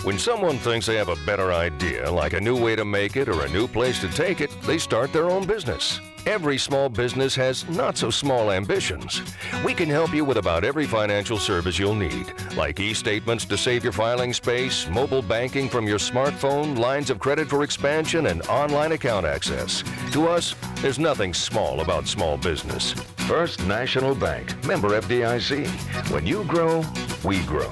When someone thinks they have a better idea, like a new way to make it or a new place to take it, they start their own business. Every small business has not-so-small ambitions. We can help you with about every financial service you'll need, like e-statements to save your filing space, mobile banking from your smartphone, lines of credit for expansion, and online account access. To us, there's nothing small about small business. First National Bank, member FDIC. When you grow, we grow.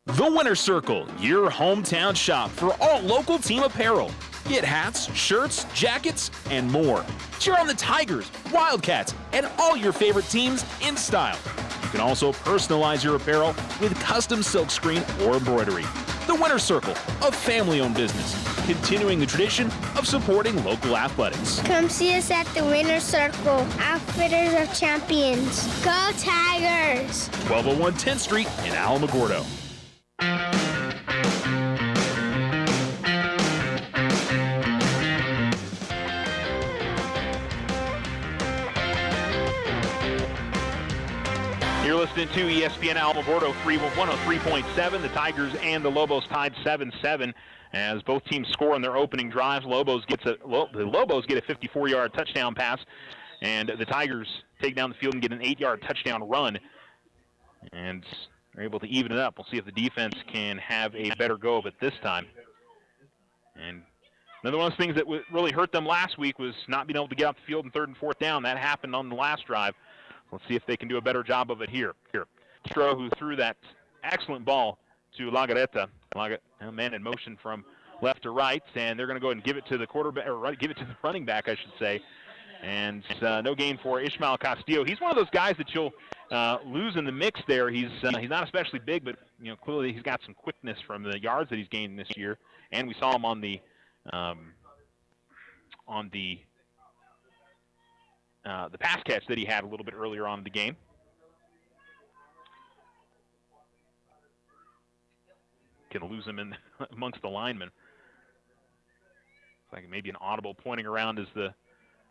The Winter Circle, your hometown shop for all local team apparel. Get hats, shirts, jackets, and more. Cheer on the Tigers, Wildcats, and all your favorite teams in style. You can also personalize your apparel with custom silkscreen or embroidery. The Winter Circle, a family-owned business, continuing the tradition of supporting local athletics. Come see us at the Winter Circle, Outfitters of Champions. Go Tigers! 1201 10th Street in Alamogordo. You're listening to ESPN Alamogordo 103.7. The Tigers and the Lobos tied 7-7 as both teams score on their opening drives. The Lobos get a 54-yard touchdown pass, and the Tigers take down the field and get an 8-yard touchdown run. And they're able to even it up. We'll see if the defense can have a better go of it this time. And another one of those things that really hurt them last week was not being able to get off the field in 3rd and 4th down. That happened on the last drive. Let's see if they can do a better job of it here. Castro, who threw that excellent ball to Lagareta. A man in motion from left to right, and they're going to go ahead and give it to the quarterback, or give it to the running back, I should say. And no gain for Ishmael Castillo. He's one of those guys that you'll lose in the mix there. He's not especially big, but clearly he's got some quickness from the yards that he's gained this year. And we saw him on the pass catch that he had a little bit earlier on in the game. Can lose him in amongst the linemen. It's like maybe an audible pointing around as the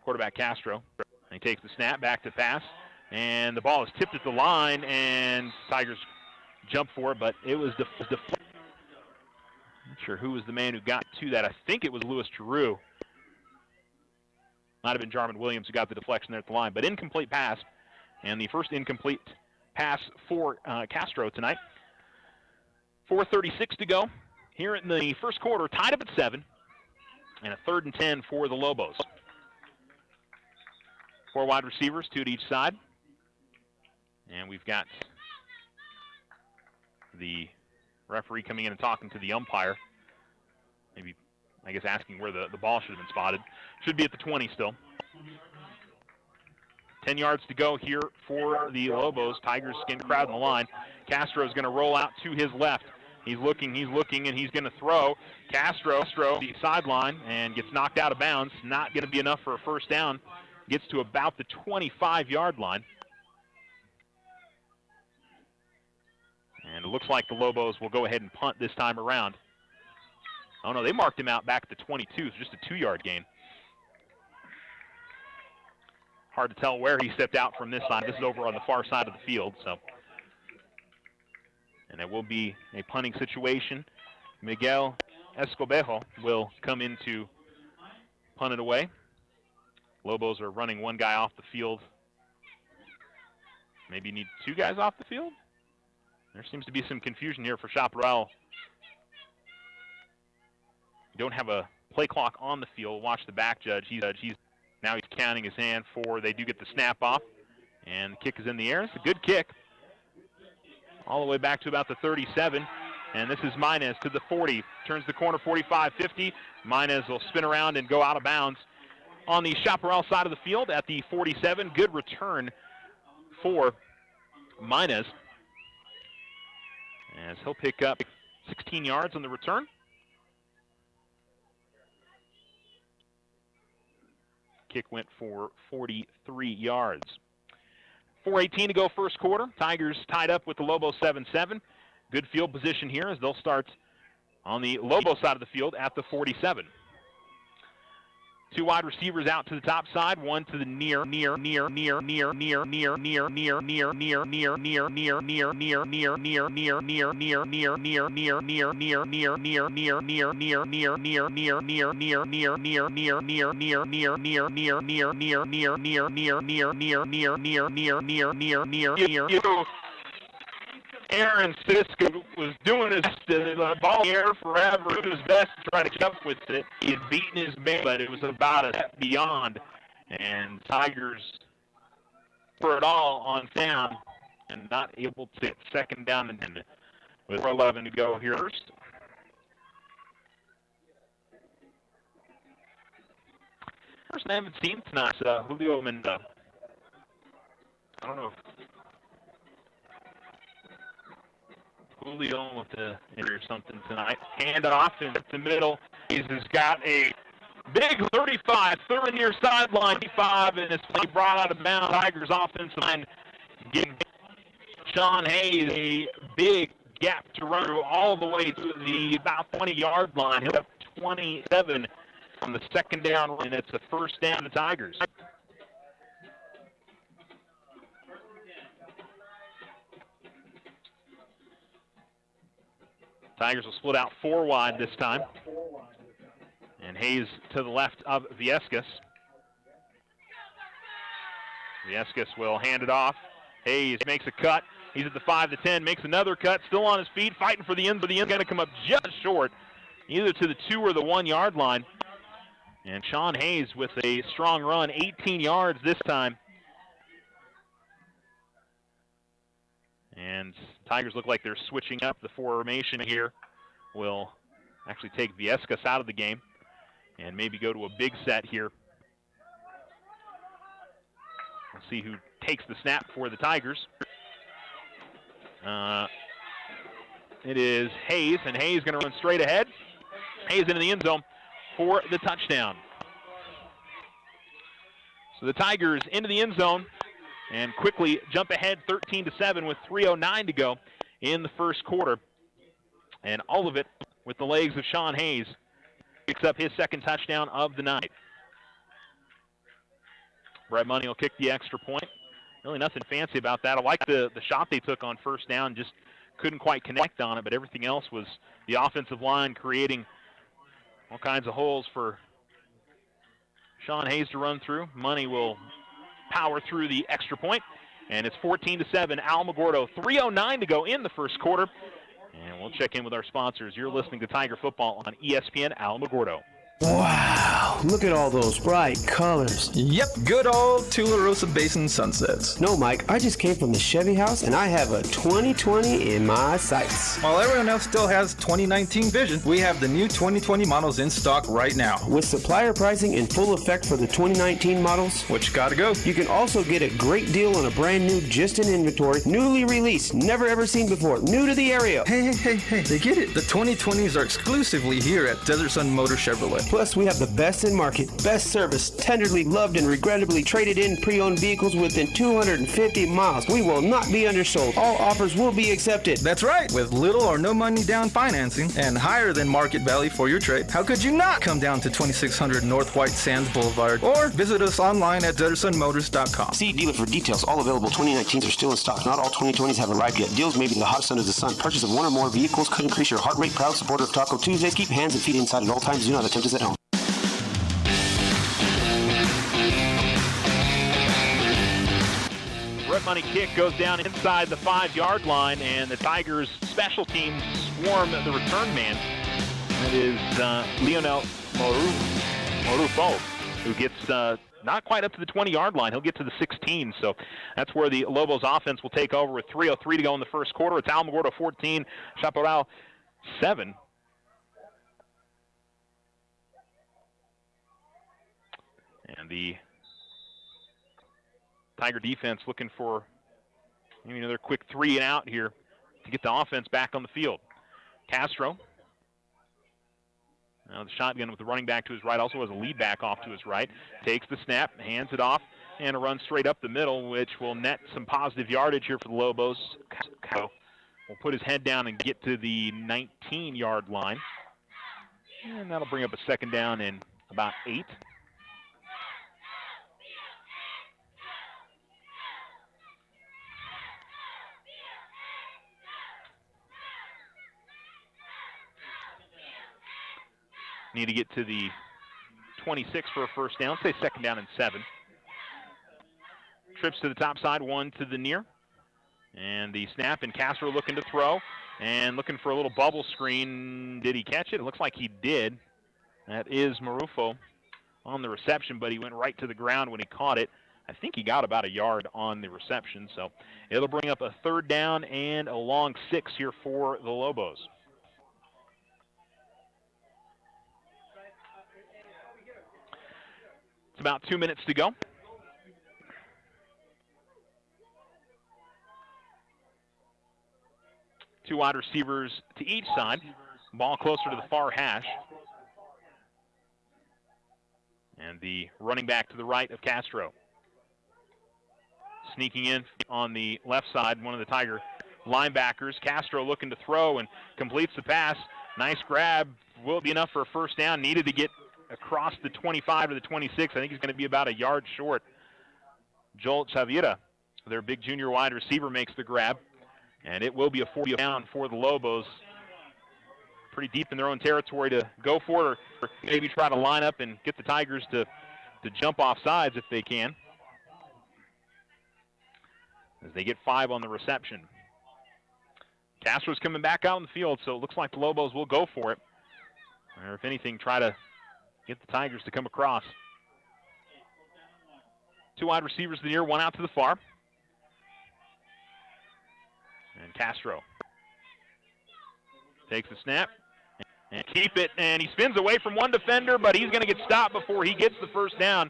quarterback Castro. And he takes the snap back to pass, and the ball is tipped at the line, and Tigers jump for it, but it was deflected. Not sure who was the man who got to that. I think it was Louis Giroux. Might have been Jarman Williams who got the deflection there at the line, but incomplete pass, and the first incomplete pass for Castro tonight. 4:36 to go here in the first quarter, tied up at 7, and a 3rd and 10 for the Lobos. 4 wide receivers, 2 to each side, and we've got the referee coming in and talking to the umpire, maybe, I guess, asking where the ball should have been spotted. Should be at the 20 still. 10 yards to go here for the Lobos. Tigers getting crowd in the line. Castro is going to roll out to his left. He's looking, and he's going to throw. Castro, the sideline, and gets knocked out of bounds. Not going to be enough for a first down. Gets to about the 25-yard line. And it looks like the Lobos will go ahead and punt this time around. Oh, no, they marked him out back at the 22, so just a 2-yard gain. Hard to tell where he stepped out from this side. This is over on the far side of the field, so. And it will be a punting situation. Miguel Escobejo will come in to punt it away. Lobos are running one guy off the field. Maybe need 2 guys off the field? There seems to be some confusion here for Chaparral. Don't have a play clock on the field. Watch the back judge. Now he's counting his hand for, they do get the snap off, and the kick is in the air. It's a good kick. All the way back to about the 37, and this is Minez to the 40. Turns the corner, 45-50. Minez will spin around and go out of bounds on the Chaparral side of the field at the 47. Good return for Minez, as he'll pick up 16 yards on the return. Kick went for 43 yards. 4:18 to go first quarter. Tigers tied up with the Lobos 7-7. Good field position here as they'll start on the Lobos side of the field at the 47. 2 wide receivers out to the top side, one to the near Aaron Siska was doing his best, the ball in the air forever, doing his best to try to keep up with it. He had beaten his man, but it was about a step beyond. And Tigers, for it all on down, and not able to get second down and 10 with 4:11 to go here first. First I haven't seen tonight, Julio Mendez. I don't know if Julio with the injury or something tonight. Hand off in the middle. He's got a big 35, third near sideline, 55, and it's play brought out of bounds. Tigers offensive line getting Sean Hayes a big gap to run through all the way to the about 20-yard line. He'll have 27 on the second down, and it's a first down to the Tigers. Tigers will split out 4 wide this time. And Hayes to the left of Viescas. Viescas will hand it off. Hayes makes a cut. He's at the 5 to 10, makes another cut, still on his feet, fighting for the end, but the end's going to come up just short, either to the 2 or the 1 yard line. And Sean Hayes with a strong run, 18 yards this time. And Tigers look like they're switching up the formation here. Will actually take Viescas out of the game and maybe go to a big set here. We'll see who takes the snap for the Tigers. It is Hayes, and Hayes going to run straight ahead. Hayes into the end zone for the touchdown. So the Tigers into the end zone and quickly jump ahead 13-7 with 3:09 to go in the first quarter. And all of it with the legs of Sean Hayes. Picks up his second touchdown of the night. Brett Money will kick the extra point. Really nothing fancy about that. I like the shot they took on first down. Just couldn't quite connect on it, but everything else was the offensive line creating all kinds of holes for Sean Hayes to run through. Money will power through the extra point, and it's 14-7. Alamogordo, 3:09 to go in the first quarter. And we'll check in with our sponsors. You're listening to Tiger Football on ESPN Alamogordo. Wow, look at all those bright colors. Yep, good old Tularosa Basin sunsets. No, Mike, I just came from the Chevy house and I have a 2020 in my sights. While everyone else still has 2019 vision, we have the new 2020 models in stock right now. With supplier pricing in full effect for the 2019 models, Which gotta go. you can also get a great deal on a brand new, just in inventory, newly released, never ever seen before, new to the area. Hey, they get it. The 2020s are exclusively here at Desert Sun Motor Chevrolet. Plus, we have the best in market, best service, tenderly loved and regrettably traded in pre-owned vehicles within 250 miles. We will not be undersold. All offers will be accepted. That's right. With little or no money down financing and higher than market value for your trade, how could you not come down to 2600 North White Sands Boulevard or visit us online at DesertSunMotors.com. See dealer for details. All available 2019s are still in stock. Not all 2020s have arrived yet. Deals may be the hottest under the sun. Purchase of 1 or more vehicles could increase your heart rate. Proud supporter of Taco Tuesdays. Keep hands and feet inside at all times. Do not attempt this at home. Money kick goes down inside the 5-yard line, and the Tigers' special teams swarm the return man. That is Leonel Morufo, who gets not quite up to the 20-yard line. He'll get to the 16, so that's where the Lobos offense will take over with 3:03 to go in the first quarter. It's Alamogordo 14, Chaparral 7. And the Tiger defense looking for maybe another quick 3 and out here to get the offense back on the field. Castro. Now the shotgun with the running back to his right, also has a lead back off to his right. Takes the snap, hands it off, and a run straight up the middle, which will net some positive yardage here for the Lobos. Castro will put his head down and get to the 19-yard line. And that'll bring up a second down and about 8. Need to get to the 26 for a first down. Say second down and 7. Trips to the top side, 1 to the near. And the snap, and Castro looking to throw. And looking for a little bubble screen. Did he catch it? It looks like he did. That is Marufo on the reception, but he went right to the ground when he caught it. I think he got about a yard on the reception, so it'll bring up a 3rd down and a long 6 here for the Lobos. It's about 2 minutes to go. Two wide receivers to each side. Ball closer to the far hash. And the running back to the right of Castro. Sneaking in on the left side, one of the Tiger linebackers. Castro looking to throw and completes the pass. Nice grab. Will it be enough for a 1st down? Needed to get across the 25 to the 26. I think he's going to be about a yard short. Joel Chavira, their big junior wide receiver, makes the grab. And it will be a 4 down for the Lobos. Pretty deep in their own territory to go for it, or maybe try to line up and get the Tigers to jump off sides if they can, as they get 5 on the reception. Castro's coming back out in the field, so it looks like the Lobos will go for it. Or if anything, try to get the Tigers to come across. 2 wide receivers to the near, 1 out to the far. And Castro takes the snap and keep it, and he spins away from one defender, but he's going to get stopped before he gets the 1st down.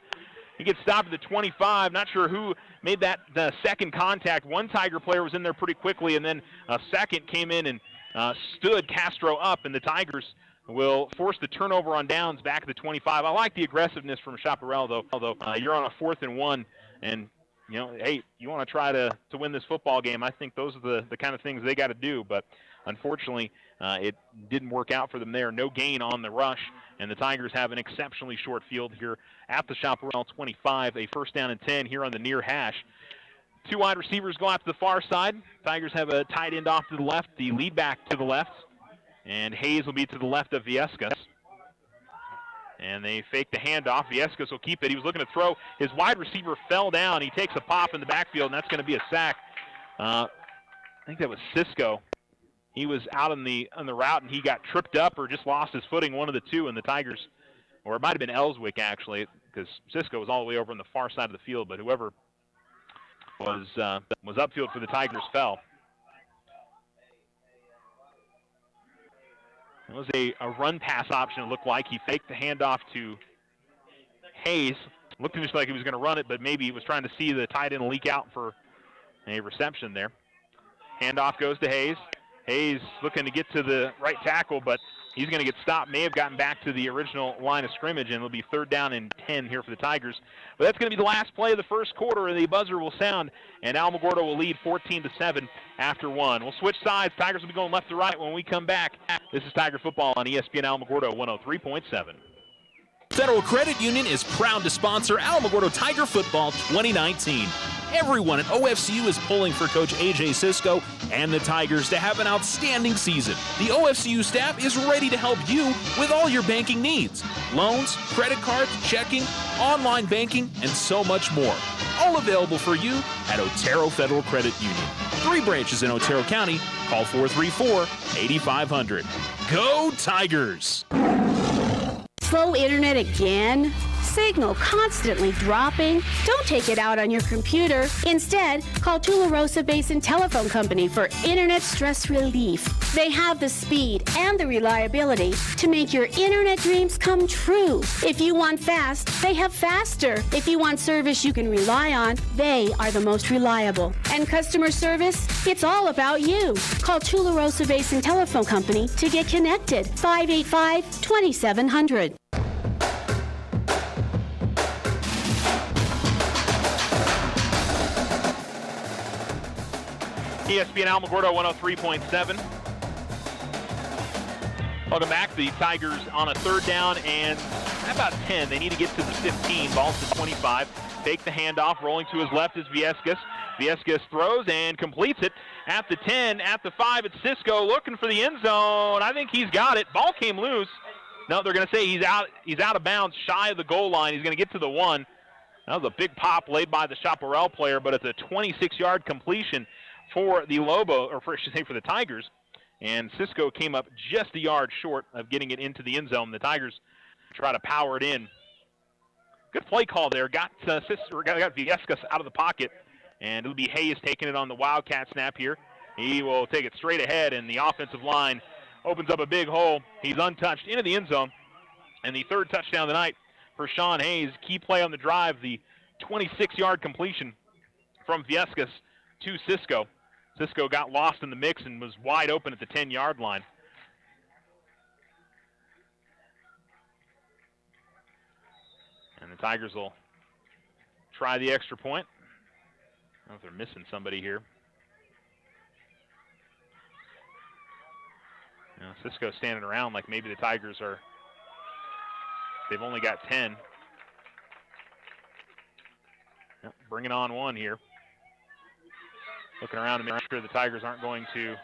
He gets stopped at the 25. Not sure who made that second contact. One Tiger player was in there pretty quickly, and then a second came in and stood Castro up, and the Tigers will force the turnover on downs back at the 25. I like the aggressiveness from Chaparral, though. Although you're on a 4th and 1, and you know, hey, you want to try to win this football game. I think those are the kind of things they got to do, but unfortunately, it didn't work out for them there. No gain on the rush, and the Tigers have an exceptionally short field here at the Chaparral 25, a 1st down and 10 here on the near hash. 2 wide receivers go out to the far side. Tigers have a tight end off to the left, the lead back to the left, and Hayes will be to the left of Viescas. And they fake the handoff. Viescas will keep it. He was looking to throw. His wide receiver fell down. He takes a pop in the backfield, and that's going to be a sack. I think that was Cisco. He was out on the route, and he got tripped up or just lost his footing, one of the two, and the Tigers, or it might have been Ellswick, actually, because Cisco was all the way over on the far side of the field, but whoever was upfield for the Tigers fell. It was a run-pass option, it looked like. He faked the handoff to Hayes. Looked just like he was going to run it, but maybe he was trying to see the tight end leak out for a reception there. Handoff goes to Hayes. Hayes looking to get to the right tackle, but he's going to get stopped. May have gotten back to the original line of scrimmage, and it'll be 3rd down and 10 here for the Tigers. But that's going to be the last play of the first quarter, and the buzzer will sound, and Alamogordo will lead 14-7 after 1. We'll switch sides. Tigers will be going left to right when we come back. This is Tiger Football on ESPN Alamogordo 103.7. Federal Credit Union is proud to sponsor Alamogordo Tiger Football 2019. Everyone at OFCU is pulling for Coach A.J. Cisco and the Tigers to have an outstanding season. The OFCU staff is ready to help you with all your banking needs. Loans, credit cards, checking, online banking, and so much more. All available for you at Otero Federal Credit Union. 3 branches in Otero County. Call 434-8500. Go Tigers! Slow internet again? Signal constantly dropping? Don't take it out on your computer. Instead, call Tularosa Basin Telephone Company for internet stress relief. They have the speed and the reliability to make your internet dreams come true. If you want fast, they have faster. If you want service you can rely on, they are the most reliable. And customer service? It's all about you. Call Tularosa Basin Telephone Company to get connected. 585-2700. ESPN Alamogordo 103.7. Welcome back. The Tigers on a 3rd down and about 10. They need to get to the 15. Ball to 25. Fake the handoff. Rolling to his left is Viescas. Viescas throws and completes it at the 10. At the 5, it's Cisco looking for the end zone. I think he's got it. Ball came loose. No, they're going to say he's out of bounds, shy of the goal line. He's going to get to the 1. That was a big pop laid by the Chaparral player, but it's a 26-yard completion for the for the Tigers, and Cisco came up just a yard short of getting it into the end zone. The Tigers try to power it in. Good play call there. Got Viescas out of the pocket, and it'll be Hayes taking it on the Wildcat snap here. He will take it straight ahead, and the offensive line opens up a big hole. He's untouched into the end zone, and the third touchdown of the night for Sean Hayes. Key play on the drive, the 26-yard completion from Viescas to Cisco. Cisco got lost in the mix and was wide open at the 10-yard line. And the Tigers will try the extra point. I don't know if they're missing somebody here. You know, Cisco standing around like maybe the Tigers are, they've only got 10. Yep, bringing on one here. Looking around to make sure the Tigers aren't going to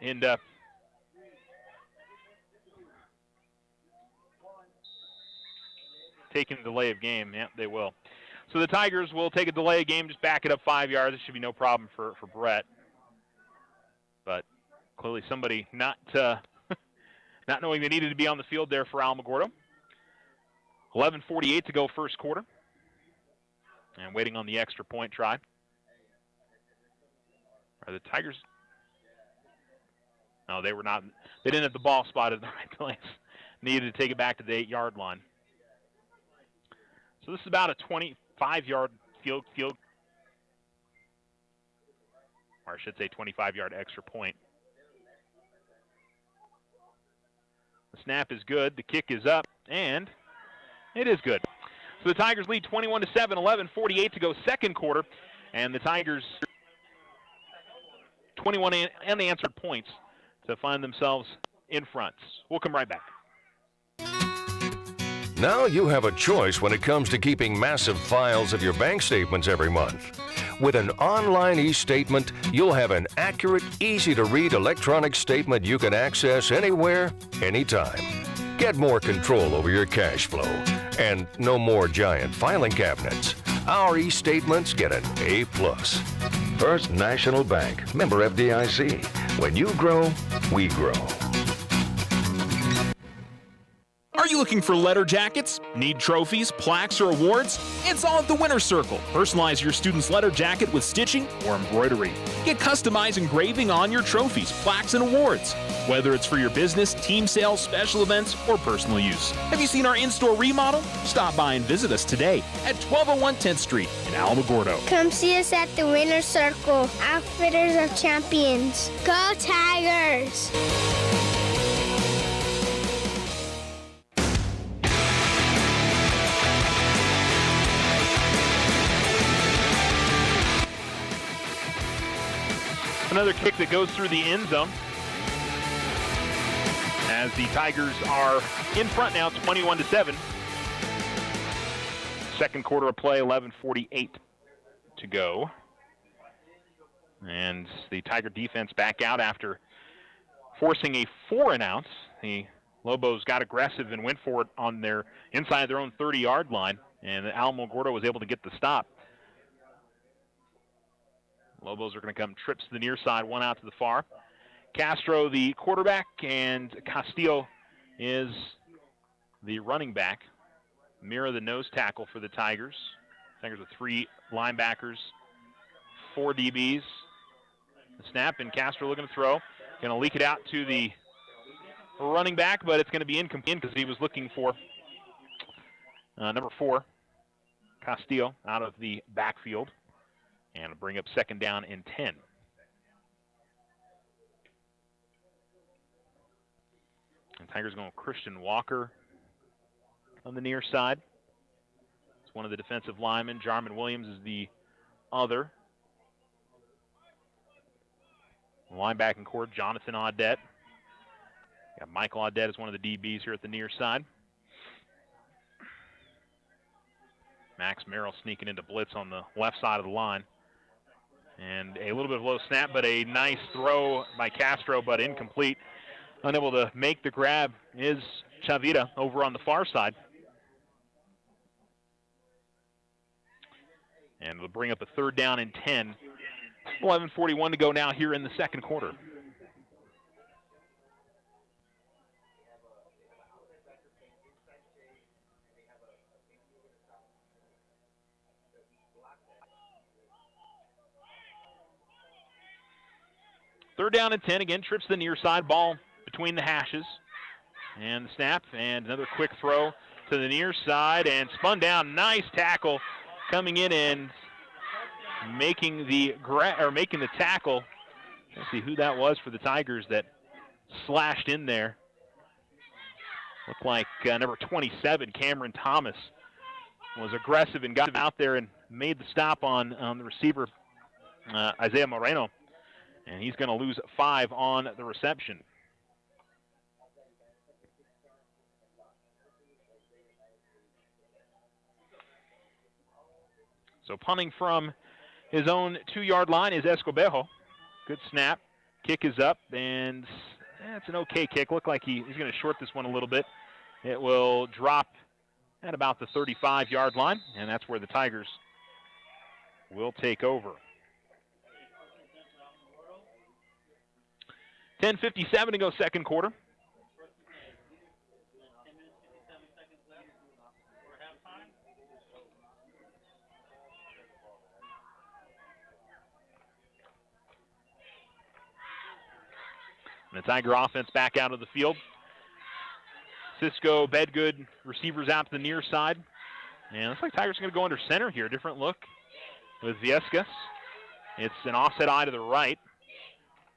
end up taking a delay of game. Yep, they will. So the Tigers will take a delay of game, just back it up 5 yards. It should be no problem for Brett. But clearly somebody not not knowing they needed to be on the field there for Alamogordo. 11:48 to go first quarter. And waiting on the extra point try. Are the Tigers? No, they were not. They didn't have the ball spotted in the right place. Needed to take it back to the 8-yard line. So this is about a 25-yard field, or I should say 25-yard extra point. The snap is good. The kick is up, and it is good. So the Tigers lead 21-7, 11:48 to go second quarter, and the Tigers 21 unanswered points to find themselves in front. We'll come right back. Now you have a choice when it comes to keeping massive files of your bank statements every month. With an online e-statement, you'll have an accurate, easy-to-read electronic statement you can access anywhere, anytime. Get more control over your cash flow. And no more giant filing cabinets. Our e-statements get an A+. First National Bank, member FDIC. When you grow, we grow. Are you looking for letter jackets? Need trophies, plaques, or awards? It's all at the Winner's Circle. Personalize your student's letter jacket with stitching or embroidery. Get customized engraving on your trophies, plaques, and awards. Whether it's for your business, team sales, special events, or personal use. Have you seen our in-store remodel? Stop by and visit us today at 1201 10th Street in Alamogordo. Come see us at the Winner's Circle, Outfitters of Champions. Go Tigers! Another kick that goes through the end zone as the Tigers are in front now, 21-7. Second quarter of play, 11:48 to go. And the Tiger defense back out after forcing a 4-and-out. The Lobos got aggressive and went for it on their inside their own 30-yard line, and Alamogordo was able to get the stop. Lobos are going to come trips to the near side, one out to the far. Castro, the quarterback, and Castillo is the running back. Mira, the nose tackle for the Tigers. Tigers with 3 linebackers, 4 DBs. The snap, and Castro looking to throw. Going to leak it out to the running back, but it's going to be incomplete because he was looking for number 4, Castillo, out of the backfield. And bring up second down and 10. And Tigers going with Christian Walker on the near side. It's one of the defensive linemen. Jarman Williams is the other. Linebacking core, Jonathan Audette. Got Michael Audette as one of the DBs here at the near side. Max Merrill sneaking into blitz on the left side of the line. And a little bit of low snap, but a nice throw by Castro, but incomplete. Unable to make the grab is Chavita over on the far side. And we'll bring up a third down and 10. 11:41 to go now here in the second quarter. Third down and 10. Again, trips to the near side. Ball between the hashes. And the snap. And another quick throw to the near side. And spun down. Nice tackle coming in and making the tackle. Let's see who that was for the Tigers that slashed in there. Looked like number 27, Cameron Thomas, was aggressive and got him out there and made the stop on the receiver, Isaiah Moreno. And he's going to lose 5 on the reception. So punting from his own 2-yard line is Escobejo. Good snap. Kick is up, and it's an okay kick. Looked like he's going to short this one a little bit. It will drop at about the 35-yard line, and that's where the Tigers will take over. 10:57 to go second quarter. And the Tiger offense back out of the field. Cisco, Bedgood, receivers out to the near side. And it looks like Tigers are going to go under center here. Different look with Viescas. It's an offset eye to the right.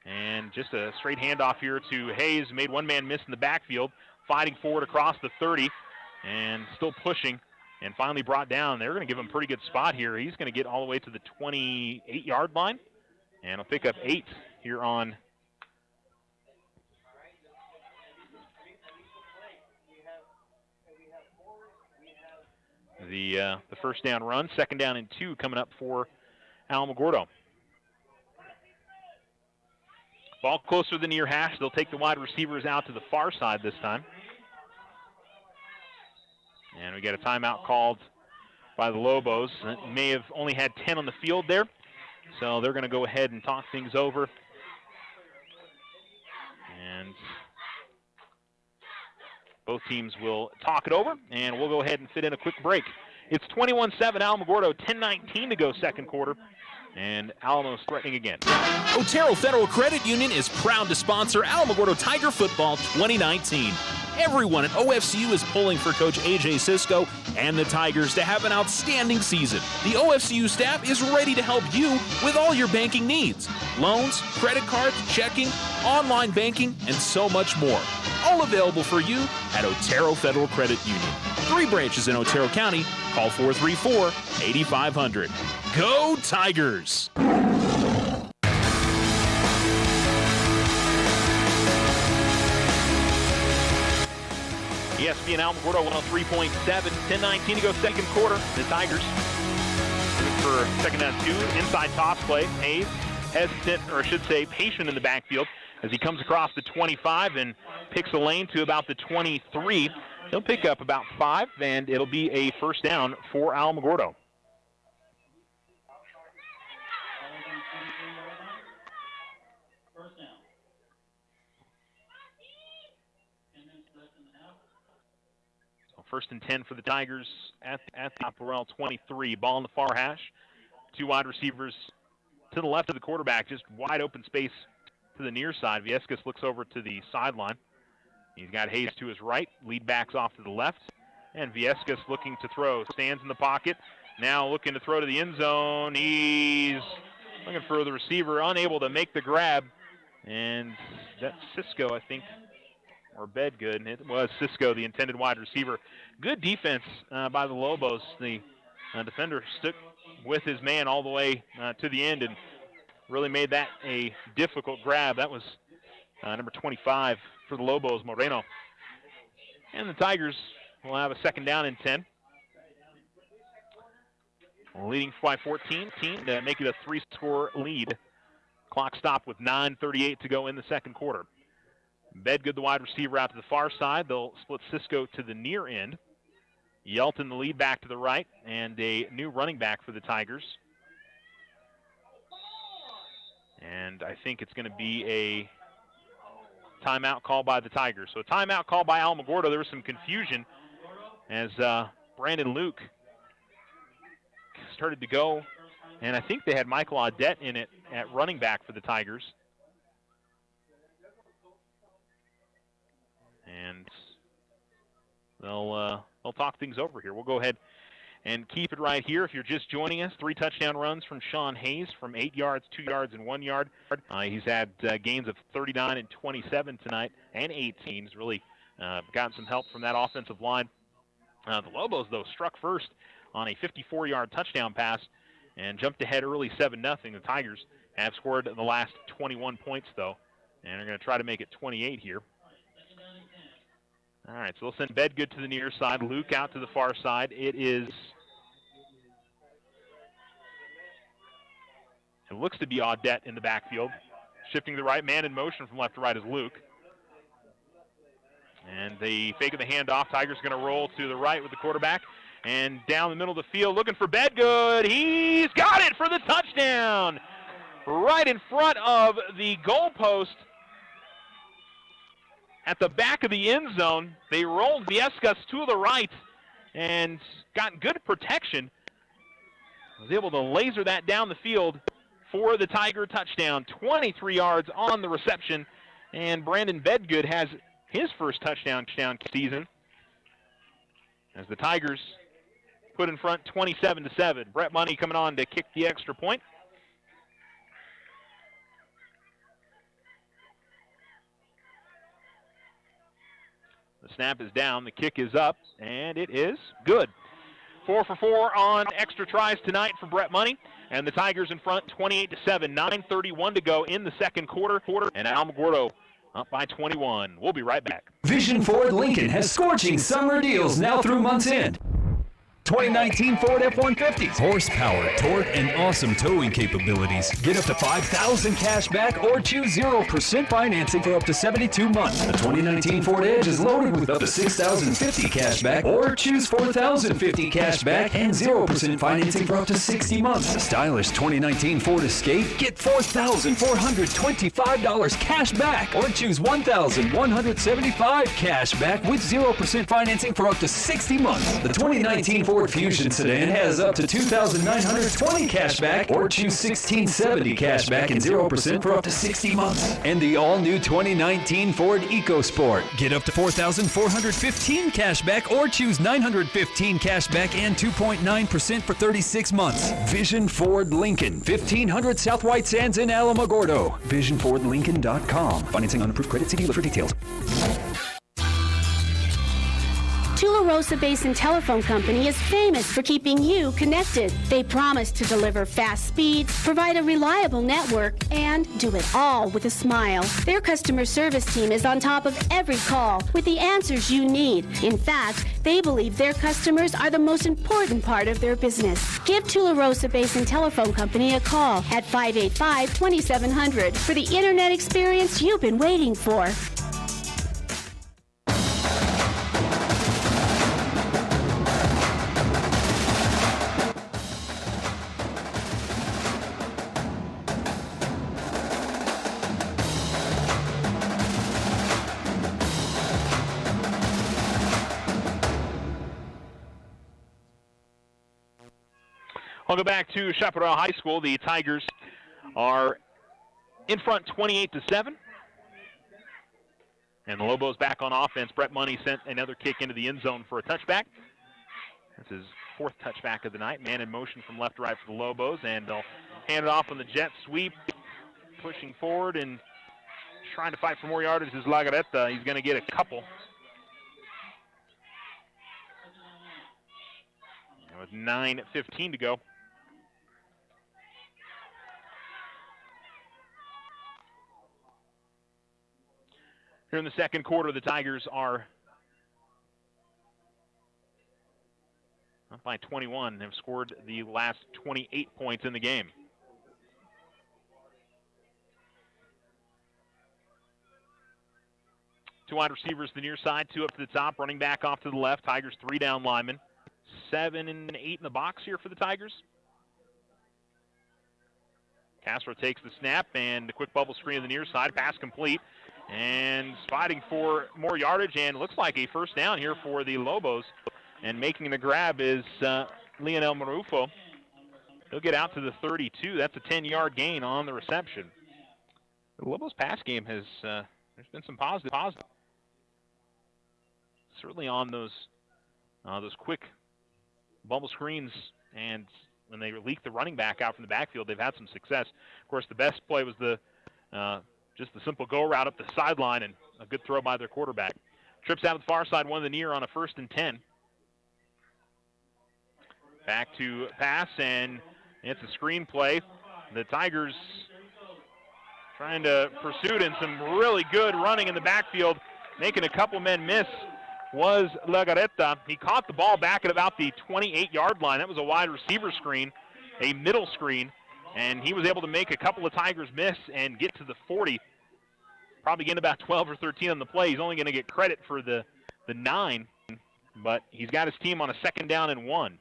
And just a straight handoff here to Hayes. Made one man miss in the backfield. Fighting forward across the 30. And still pushing. And finally brought down. They're going to give him a pretty good spot here. He's going to get all the way to the 28-yard line. And he'll pick up 8 here on the first down run. Second down and 2 coming up for Alamogordo. Ball closer to the near hash. They'll take the wide receivers out to the far side this time. And we get a timeout called by the Lobos. May have only had 10 on the field there. So they're going to go ahead and talk things over. And both teams will talk it over, and we'll go ahead and fit in a quick break. It's 21-7 Alamogordo, 10:19 to go second quarter, and Alamo's threatening again. Otero Federal Credit Union is proud to sponsor Alamogordo Tiger Football 2019. Everyone at OFCU is pulling for Coach A.J. Cisco and the Tigers to have an outstanding season. The OFCU staff is ready to help you with all your banking needs. Loans, credit cards, checking, online banking, and so much more. All available for you at Otero Federal Credit Union. 3 branches in Otero County. Call 434-8500. Go Tigers! ESPN Alamogordo 103.7, 10:19 to go second quarter. The Tigers looking for second down 2, inside toss play. Hayes hesitant, or I should say patient in the backfield as he comes across the 25 and picks a lane to about the 23. He'll pick up about 5, and it'll be a first down for Alamogordo. First and 10 for the Tigers at the Chaparral 23. Ball in the far hash. 2 wide receivers to the left of the quarterback. Just wide open space to the near side. Viescas looks over to the sideline. He's got Hayes to his right. Lead backs off to the left. And Viescas looking to throw. Stands in the pocket. Now looking to throw to the end zone. He's looking for the receiver. Unable to make the grab. And that's Cisco, I think. Or Bedgood, and it was Cisco, the intended wide receiver. Good defense by the Lobos. The defender stuck with his man all the way to the end and really made that a difficult grab. That was number 25 for the Lobos, Moreno. And the Tigers will have a second down and 10. Leading by 14 to make it a 3-score lead. Clock stopped with 9:38 to go in the second quarter. Bedgood, the wide receiver, out to the far side. They'll split Cisco to the near end. Yelton, the lead back to the right, and a new running back for the Tigers. And I think it's going to be a timeout call by the Tigers. So a timeout call by Alamogordo. There was some confusion as Brandon Luke started to go, and I think they had Michael Audette in it at running back for the Tigers. And they'll talk things over here. We'll go ahead and keep it right here. If you're just joining us, 3 touchdown runs from Sean Hayes from 8 yards, 2 yards, and 1 yard. He's had gains of 39 and 27 tonight, and 18. He's really gotten some help from that offensive line. The Lobos, though, struck first on a 54-yard touchdown pass and jumped ahead early 7-0. The Tigers have scored the last 21 points, though, and are going to try to make it 28 here. All right, so they'll send Bedgood to the near side, Luke out to the far side. It looks to be Audette in the backfield. Shifting the right, man in motion from left to right is Luke. And they fake the handoff. Tigers going to roll to the right with the quarterback. And down the middle of the field looking for Bedgood. He's got it for the touchdown. Right in front of the goalpost at the back of the end zone. They rolled Viescas to the right and got good protection. Was able to laser that down the field for the Tiger touchdown. 23 yards on the reception. And Brandon Bedgood has his first touchdown season as the Tigers put in front 27-7. Brett Money coming on to kick the extra point. The snap is down, the kick is up, and it is good. 4 for 4 on extra tries tonight for Brett Money, and the Tigers in front 28-7. 9:31 to go in the second quarter, and Alamogordo up by 21. We'll be right back. Vision Ford Lincoln has scorching summer deals now through month's end. 2019 Ford F-150s. Horsepower, torque, and awesome towing capabilities. Get up to $5,000 cash back or choose 0% financing for up to 72 months. The 2019 Ford Edge is loaded with up to $6,050 cash back or choose $4,050 cash back and 0% financing for up to 60 months. The stylish 2019 Ford Escape, get $4,425 cash back or choose $1,175 cash back with 0% financing for up to 60 months. The 2019 Ford Fusion sedan has up to $2,920 cash back or choose $1,670 cash back and 0% for up to 60 months. And the all-new 2019 Ford EcoSport. Get up to $4,415 cash back or choose $915 cash back and 2.9% for 36 months. Vision Ford Lincoln, 1500 South White Sands in Alamogordo. VisionFordLincoln.com. Financing on approved credit. See dealer for details. Tularosa Basin Telephone Company is famous for keeping you connected. They promise to deliver fast speeds, provide a reliable network, and do it all with a smile. Their customer service team is on top of every call with the answers you need. In fact, they believe their customers are the most important part of their business. Give Tularosa Basin Telephone Company a call at 585-2700 for the internet experience you've been waiting for. I'll go back to Chaparral High School. The Tigers are in front 28-7. And the Lobos back on offense. Brett Money sent another kick into the end zone for a touchback. That's his 4th touchback of the night. Man in motion from left to right for the Lobos. And they'll hand it off on the jet sweep. Pushing forward and trying to fight for more yardage is Lagaretta. He's going to get a couple. With 9:15 to go. Here in the second quarter, the Tigers are up by 21 and have scored the last 28 points in the game. Two wide receivers to the near side, 2 up to the top, running back off to the left. Tigers 3 down linemen. 7 and 8 in the box here for the Tigers. Castro takes the snap and the quick bubble screen to the near side. Pass complete. And fighting for more yardage, and looks like a first down here for the Lobos. And making the grab is Leonel Marufo. He'll get out to the 32. That's a 10-yard gain on the reception. The Lobos pass game has, there's been some positive. certainly on those quick bubble screens, and when they leak the running back out from the backfield, they've had some success. Of course, the best play was just the simple go route up the sideline and a good throw by their quarterback. Trips out to the far side, one of the near on a 1st and 10. Back to pass, and it's a screen play. The Tigers trying to pursue it, and some really good running in the backfield, making a couple men miss was Legarreta. He caught the ball back at about the 28-yard line. That was a wide receiver screen, a middle screen, and he was able to make a couple of Tigers miss and get to the 40. Probably getting about 12 or 13 on the play. He's only going to get credit for the 9, but he's got his team on a 2nd down and 1.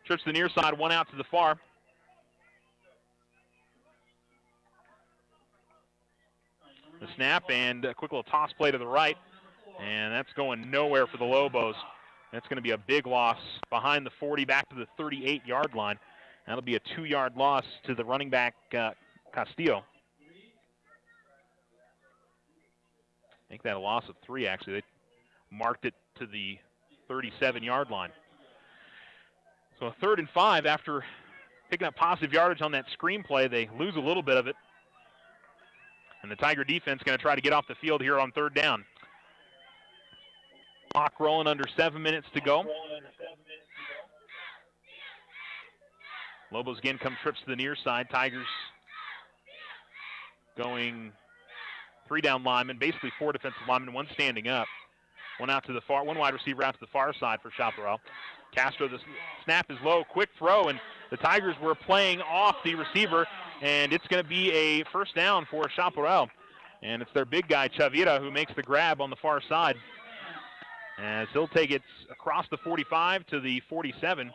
Trips to the near side, one out to the far. The snap and a quick little toss play to the right, and that's going nowhere for the Lobos. That's going to be a big loss behind the 40 back to the 38-yard line. That'll be a 2-yard loss to the running back, Castillo. Make that a loss of 3, actually. They marked it to the 37-yard line. So a 3rd and 5 after picking up positive yardage on that screen play. They lose a little bit of it. And the Tiger defense going to try to get off the field here on 3rd down. Clock rolling, under 7 minutes to go. Lobos again come trips to the near side. Tigers going 3 down linemen, basically 4 defensive linemen, 1 standing up. One wide receiver out to the far side for Chaparral. Castro, the snap is low, quick throw, and the Tigers were playing off the receiver, and it's going to be a 1st down for Chaparral. And it's their big guy, Chavira, who makes the grab on the far side, as he'll take it across the 45 to the 47,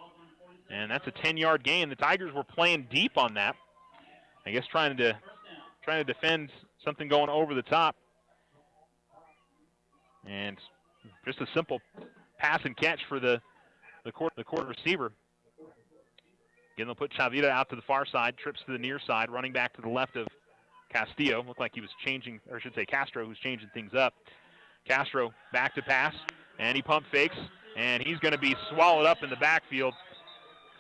and that's a 10-yard gain. The Tigers were playing deep on that, I guess trying to defend something going over the top. And just a simple pass and catch for the quarter receiver. Again, they'll put Chavira out to the far side, trips to the near side, running back to the left of Castillo. Looked like he was changing, or I should say Castro, who's changing things up. Castro back to pass, and he pump fakes, and he's going to be swallowed up in the backfield.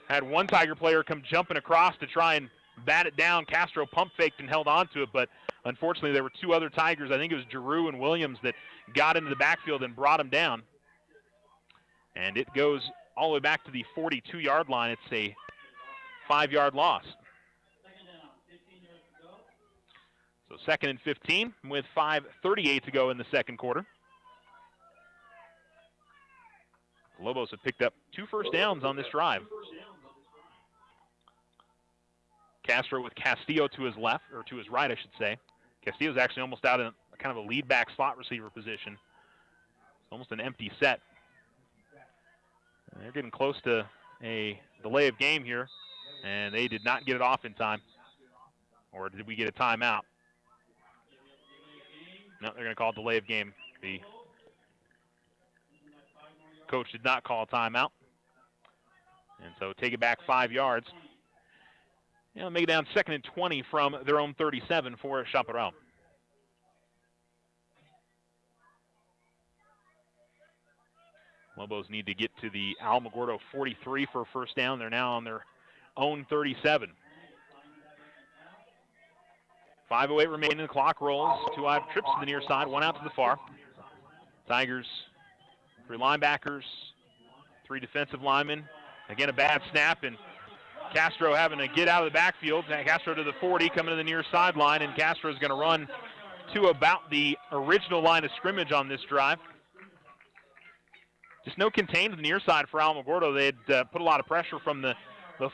Had one Tiger player come jumping across to try and bat it down. Castro pump faked and held on to it, but unfortunately there were 2 other Tigers, I think it was Giroux and Williams, that got into the backfield and brought him down. And it goes all the way back to the 42-yard line. It's a 5-yard loss. So 2nd and 15 with 5:38 to go in the 2nd quarter. The Lobos have picked up 2 first downs on this drive. Castro with Castillo to his left, or to his right, I should say. Castillo's actually almost out in a kind of a lead back slot receiver position. It's almost an empty set. They're getting close to a delay of game here, and they did not get it off in time. Or did we get a timeout? No, they're going to call a delay of game. The coach did not call a timeout. And so take it back 5 yards. Make it down 2nd and 20 from their own 37 for Chaparral. Lobos need to get to the Alamogordo 43 for a 1st down. They're now on their own 37. 5:08 remaining. The clock rolls. 2 odd trips to the near side, 1 out to the far. Tigers, 3 linebackers, 3 defensive linemen. Again, a bad snap, and Castro having to get out of the backfield. Castro to the 40, coming to the near sideline, and Castro's going to run to about the original line of scrimmage on this drive. Just no contain to the near side for Alamogordo. They had put a lot of pressure from the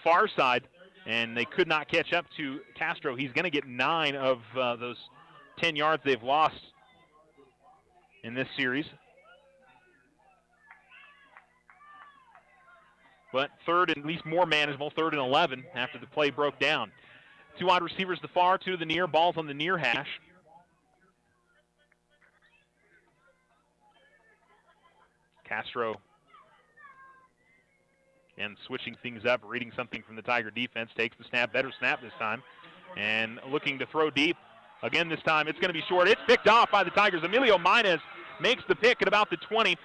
far side, and they could not catch up to Castro. He's going to get 9 of those 10 yards they've lost in this series. But 3rd and at least more manageable, 3rd and 11 after the play broke down. 2 wide receivers to the far, 2 to the near. Ball's on the near hash. Castro, and switching things up, reading something from the Tiger defense, takes the snap, better snap this time, and looking to throw deep Again, this time it's going to be short. It's picked off by the Tigers. Emilio Minez makes the pick at about the 20.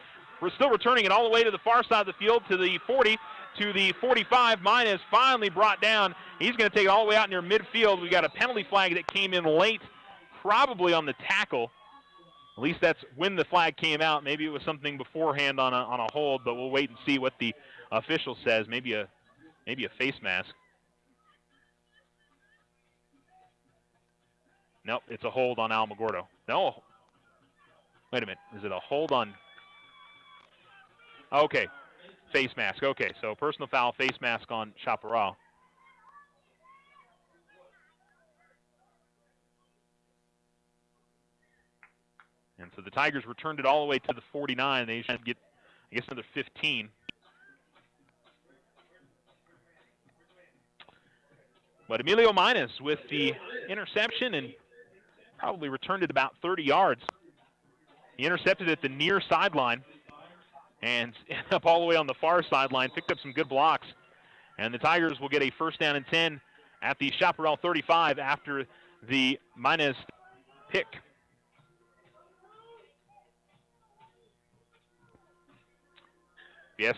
We're still returning it all the way to the far side of the field, to the 40, to the 45. Minez finally brought down. He's going to take it all the way out near midfield. We got a penalty flag that came in late, probably on the tackle. At least that's when the flag came out. Maybe it was something beforehand on a hold, but we'll wait and see what the official says. Maybe a face mask. Nope, it's a hold on Alamogordo. No. Wait a minute. Is it a hold on? Okay. Face mask. Okay, so personal foul, face mask on Chaparral. And so the Tigers returned it all the way to the 49. They should get, I guess, another 15. But Emilio Minez with the interception and probably returned it about 30 yards. He intercepted at the near sideline and ended up all the way on the far sideline, picked up some good blocks. And the Tigers will get a first down and 10 at the Chaparral 35 after the Minez pick. Yes,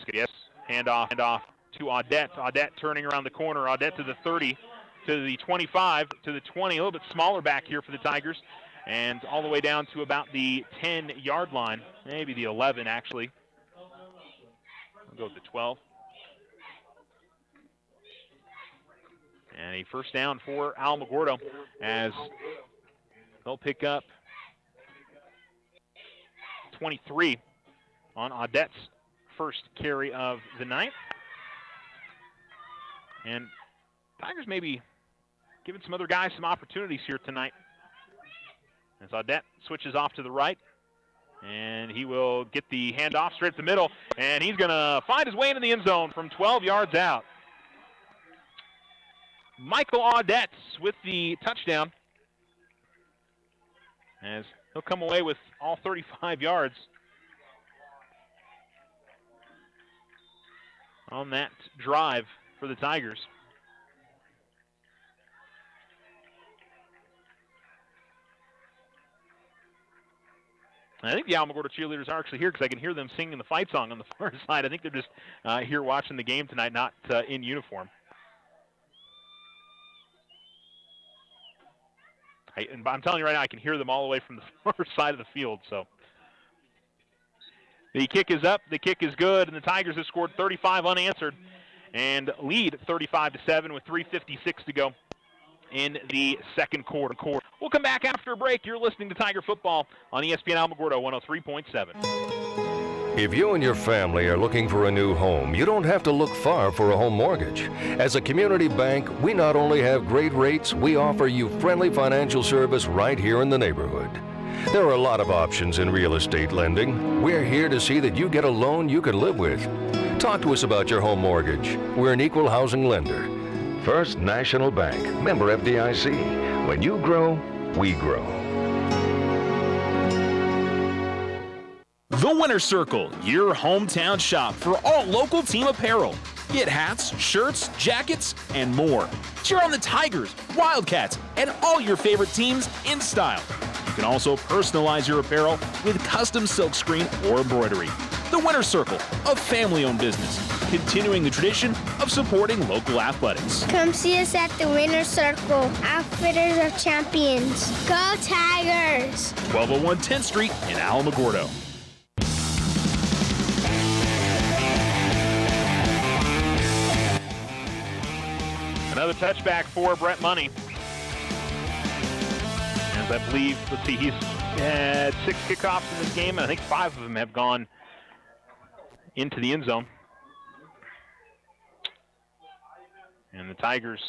handoff to Audette. Audette turning around the corner. Audette to the 30, to the 25, to the 20. A little bit smaller back here for the Tigers. And all the way down to about the 10-yard line. Maybe the 11, actually. We'll go with the 12. And a first down for Alamogordo as they'll pick up 23 on Audette's first carry of the night. And Tigers maybe giving some other guys some opportunities here tonight. As Audette switches off to the right. And he will get the handoff straight to the middle. And he's going to find his way into the end zone from 12 yards out. Michael Audette with the touchdown. As he'll come away with all 35 yards on that drive for the Tigers. I think the Alamogordo cheerleaders are actually here because I can hear them singing the fight song on the far side. I think they're just here watching the game tonight, not in uniform. But I'm telling you right now, I can hear them all the way from the far side of the field. So the kick is up, the kick is good, and the Tigers have scored 35 unanswered and lead 35-7 with 3:56 to go in the second quarter. We'll come back after a break. You're listening to Tiger Football on ESPN Alamogordo 103.7. If you and your family are looking for a new home, you don't have to look far for a home mortgage. As a community bank, we not only have great rates, we offer you friendly financial service right here in the neighborhood. There are a lot of options in real estate lending. We're here to see that you get a loan you can live with. Talk to us about your home mortgage. We're an equal housing lender. First National Bank, member FDIC. When you grow, we grow. The Winter Circle, your hometown shop for all local team apparel. Get hats, shirts, jackets, and more. Cheer on the Tigers, Wildcats, and all your favorite teams in style. You can also personalize your apparel with custom silkscreen or embroidery. The Winter Circle, a family-owned business, continuing the tradition of supporting local athletics. Come see us at the Winter Circle, Outfitters of Champions. Go Tigers! 1201 10th Street in Alamogordo. Another touchback for Brett Money. As I believe, let's see, he's had 6 kickoffs in this game, and I think 5 of them have gone into the end zone. And the Tigers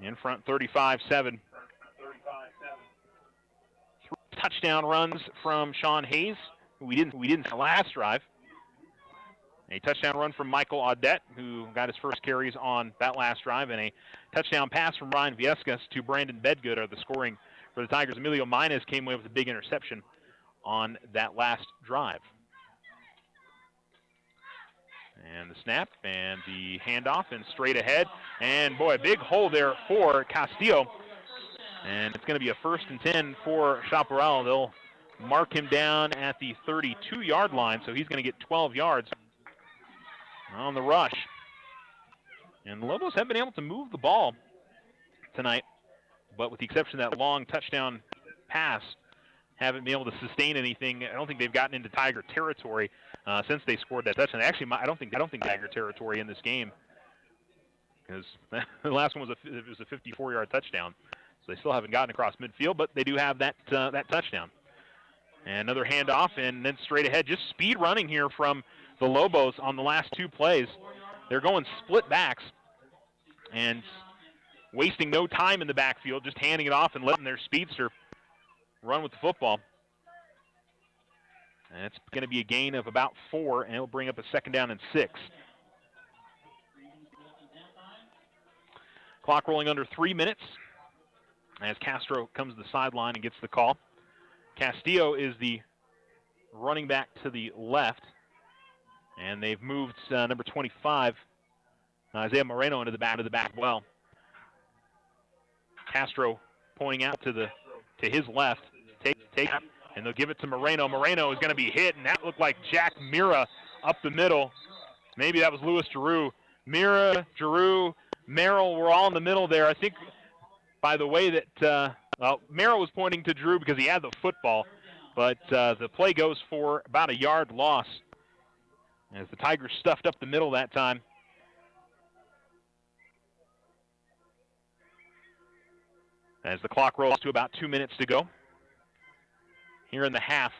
in front 35-7. 3 touchdown runs from Sean Hayes, who we didn't last drive. A touchdown run from Michael Audette, who got his first carries on that last drive, and a touchdown pass from Ryan Viescas to Brandon Bedgood are the scoring for the Tigers. Emilio Minez came away with a big interception on that last drive. And the snap and the handoff and straight ahead. And boy, a big hole there for Castillo. And it's going to be a 1st and 10 for Chaparral. They'll mark him down at the 32-yard line, so he's going to get 12 yards on the rush. And the Lobos have been able to move the ball tonight, but with the exception of that long touchdown pass, haven't been able to sustain anything. I don't think they've gotten into Tiger territory since they scored that touchdown. Actually, I don't think Tiger territory in this game, because the last one was a 54-yard touchdown. So they still haven't gotten across midfield, but they do have that touchdown. And another handoff, and then straight ahead, just speed running here from the Lobos on the last 2 plays. They're going split backs and wasting no time in the backfield, just handing it off and letting their speedster run with the football. And it's going to be a gain of about 4, and it'll bring up a 2nd down and 6. Clock rolling under 3 minutes as Castro comes to the sideline and gets the call. Castillo is the running back to the left, and they've moved number 25, Isaiah Moreno, into the back well. Castro pointing out to his left, take and they'll give it to Moreno. Moreno is going to be hit, and that looked like Jack Mira up the middle. Maybe that was Louis Giroux. Mira, Giroux, Merrill were all in the middle there. I think by the way that Merrill was pointing to Giroux because he had the football, but the play goes for about a yard loss as the Tigers stuffed up the middle that time. As the clock rolls to about 2 minutes to go here in the half,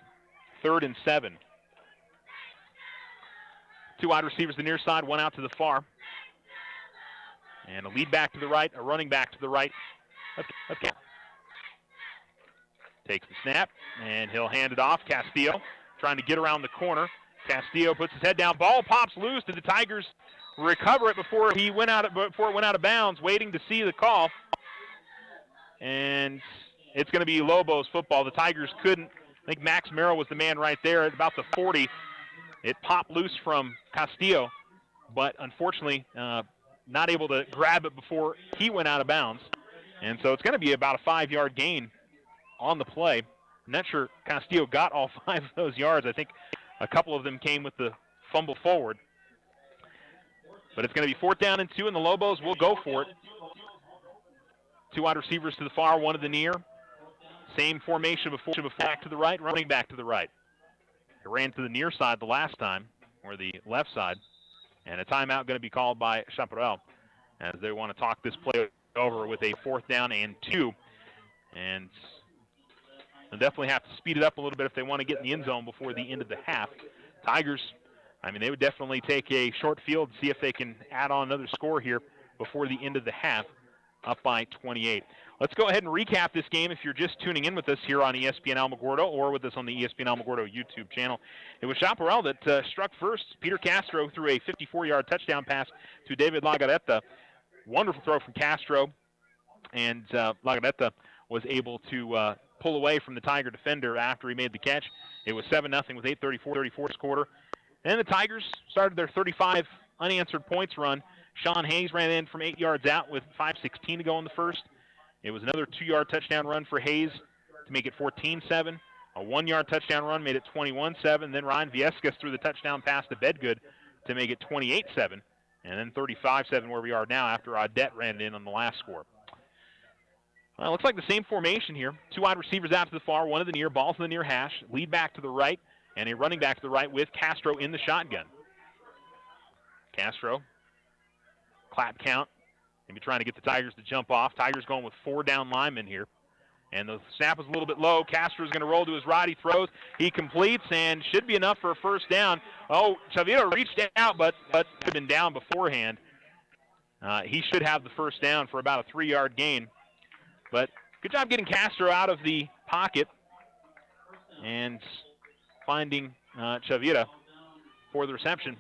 3rd and 7. 2 wide receivers to the near side, 1 out to the far. And a lead back to the right, a running back to the right. Okay. Takes the snap, and he'll hand it off. Castillo trying to get around the corner. Castillo puts his head down. Ball pops loose. Did the Tigers recover it before it went out of bounds, waiting to see the call? And it's going to be Lobos football. The Tigers couldn't. I think Max Merrill was the man right there at about the 40. It popped loose from Castillo, but unfortunately not able to grab it before he went out of bounds. And so it's going to be about a 5-yard gain on the play. I'm not sure Castillo got all 5 of those yards. I think a couple of them came with the fumble forward. But it's going to be 4th down and 2, and the Lobos will go for it. 2 wide receivers to the far, 1 to the near. Same formation before, back to the right, running back to the right. It ran to the near side the last time, or the left side, and a timeout going to be called by Chaparral as they want to talk this play over with a 4th down and 2. And they'll definitely have to speed it up a little bit if they want to get in the end zone before the end of the half. Tigers, they would definitely take a short field, see if they can add on another score here before the end of the half, up by 28. Let's go ahead and recap this game if you're just tuning in with us here on ESPN Alamogordo or with us on the ESPN Alamogordo YouTube channel. It was Chaparral that struck first. Peter Castro threw a 54-yard touchdown pass to David Lagaretta. Wonderful throw from Castro, and Lagaretta was able to pull away from the Tiger defender after he made the catch. It was 7-0 with 8:34 quarter. And the Tigers started their 35 unanswered points run. Sean Hayes ran in from 8 yards out with 5:16 to go in the first. It was another 2-yard touchdown run for Hayes to make it 14-7. A 1-yard touchdown run made it 21-7. Then Ryan Viescas threw the touchdown pass to Bedgood to make it 28-7. And then 35-7 where we are now after Audette ran it in on the last score. Well, it looks like the same formation here. 2 wide receivers out to the far, 1 to the near, ball to the near hash, lead back to the right, and a running back to the right with Castro in the shotgun. Castro, clap count, maybe trying to get the Tigers to jump off. Tigers going with 4 down linemen here. And the snap is a little bit low. Castro's going to roll to his right. He throws. He completes and should be enough for a 1st down. Oh, Chavira reached out, but had been down beforehand. He should have the 1st down for about a 3-yard gain. But good job getting Castro out of the pocket and finding Chavira for the reception.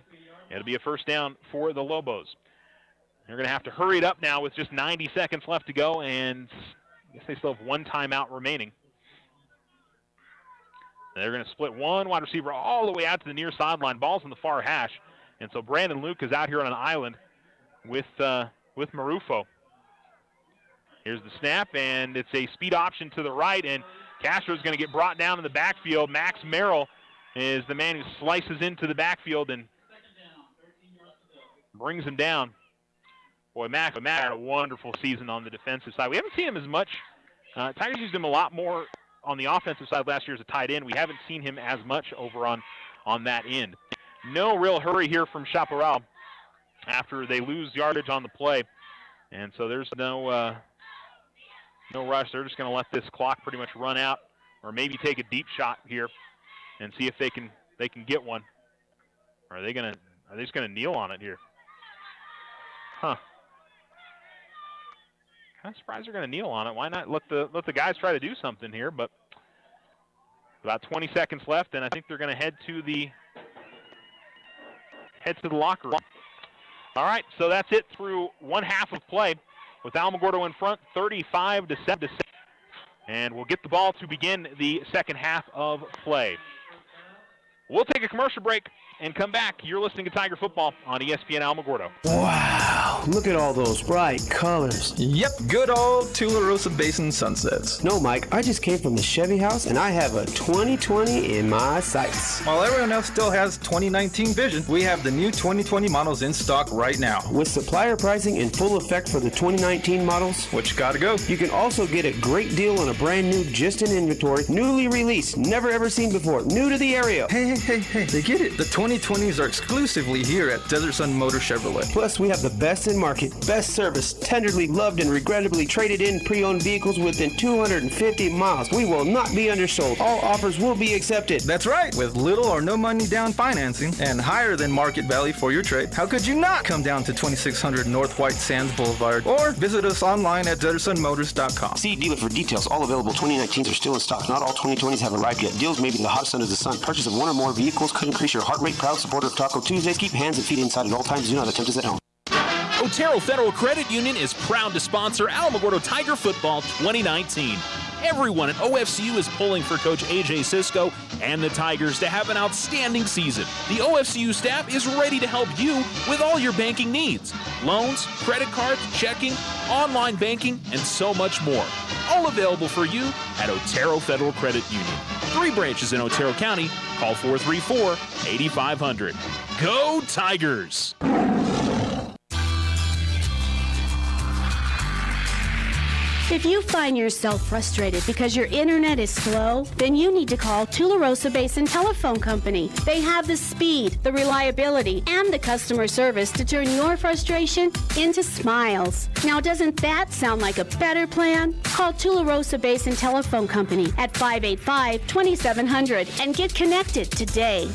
It'll be a 1st down for the Lobos. They're going to have to hurry it up now with just 90 seconds left to go, and I guess they still have 1 timeout remaining. They're going to split 1 wide receiver all the way out to the near sideline. Ball's in the far hash, and so Brandon Luke is out here on an island with Marufo. Here's the snap, and it's a speed option to the right, and Castro's going to get brought down in the backfield. Max Merrill is the man who slices into the backfield and brings him down. Boy, Max had a wonderful season on the defensive side. We haven't seen him as much. Tigers used him a lot more on the offensive side last year as a tight end. We haven't seen him as much over on that end. No real hurry here from Chaparral after they lose yardage on the play. And so there's no rush. They're just going to let this clock pretty much run out, or maybe take a deep shot here and see if they can get one. Or are they just going to kneel on it here? Huh. Kind of surprised they're going to kneel on it. Why not let the guys try to do something here? But about 20 seconds left, and I think they're going to head to the locker room. All right, so that's it through one half of play with Alamogordo in front, 35-7. And we'll get the ball to begin the second half of play. We'll take a commercial break and come back. You're listening to Tiger Football on ESPN Alamogordo. Wow, look at all those bright colors. Yep, good old Tularosa Basin sunsets. No, Mike, I just came from the Chevy house, and I have a 2020 in my sights. While everyone else still has 2019 vision, we have the new 2020 models in stock right now. With supplier pricing in full effect for the 2019 models, which gotta go. You can also get a great deal on a brand new, just in inventory, newly released, never ever seen before, new to the area. Hey, they get it. The 2020s are exclusively here at Desert Sun Motor Chevrolet. Plus, we have the best in market, best service, tenderly loved and regrettably traded in pre-owned vehicles within 250 miles. We will not be undersold. All offers will be accepted. That's right. With little or no money down financing and higher than market value for your trade, how could you not come down to 2600 North White Sands Boulevard or visit us online at DesertSunMotors.com. See dealer for details. All available 2019s are still in stock. Not all 2020s have arrived yet. Deals may be the hottest under the sun. Purchase of one or more vehicles could increase your heart rate. Proud supporter of Taco Tuesdays. Keep hands and feet inside at all times. Do not attempt this at home. Otero Federal Credit Union is proud to sponsor Alamogordo Tiger Football 2019. Everyone at OFCU is pulling for Coach A.J. Sisko and the Tigers to have an outstanding season. The OFCU staff is ready to help you with all your banking needs. Loans, credit cards, checking, online banking, and so much more. All available for you at Otero Federal Credit Union. 3 branches in Otero County. Call 434-8500. Go Tigers! If you find yourself frustrated because your internet is slow, then you need to call Tularosa Basin Telephone Company. They have the speed, the reliability, and the customer service to turn your frustration into smiles. Now, doesn't that sound like a better plan? Call Tularosa Basin Telephone Company at 585-2700 and get connected today.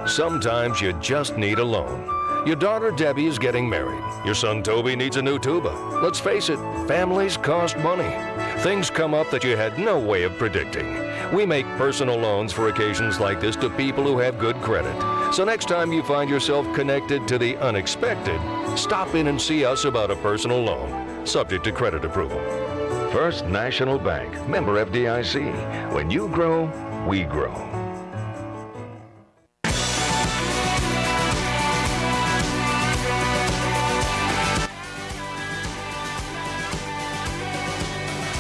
Sometimes you just need a loan. Your daughter Debbie is getting married. Your son Toby needs a new tuba. Let's face it, families cost money. Things come up that you had no way of predicting. We make personal loans for occasions like this to people who have good credit. So next time you find yourself connected to the unexpected, stop in and see us about a personal loan, subject to credit approval. First National Bank, member FDIC. When you grow, we grow.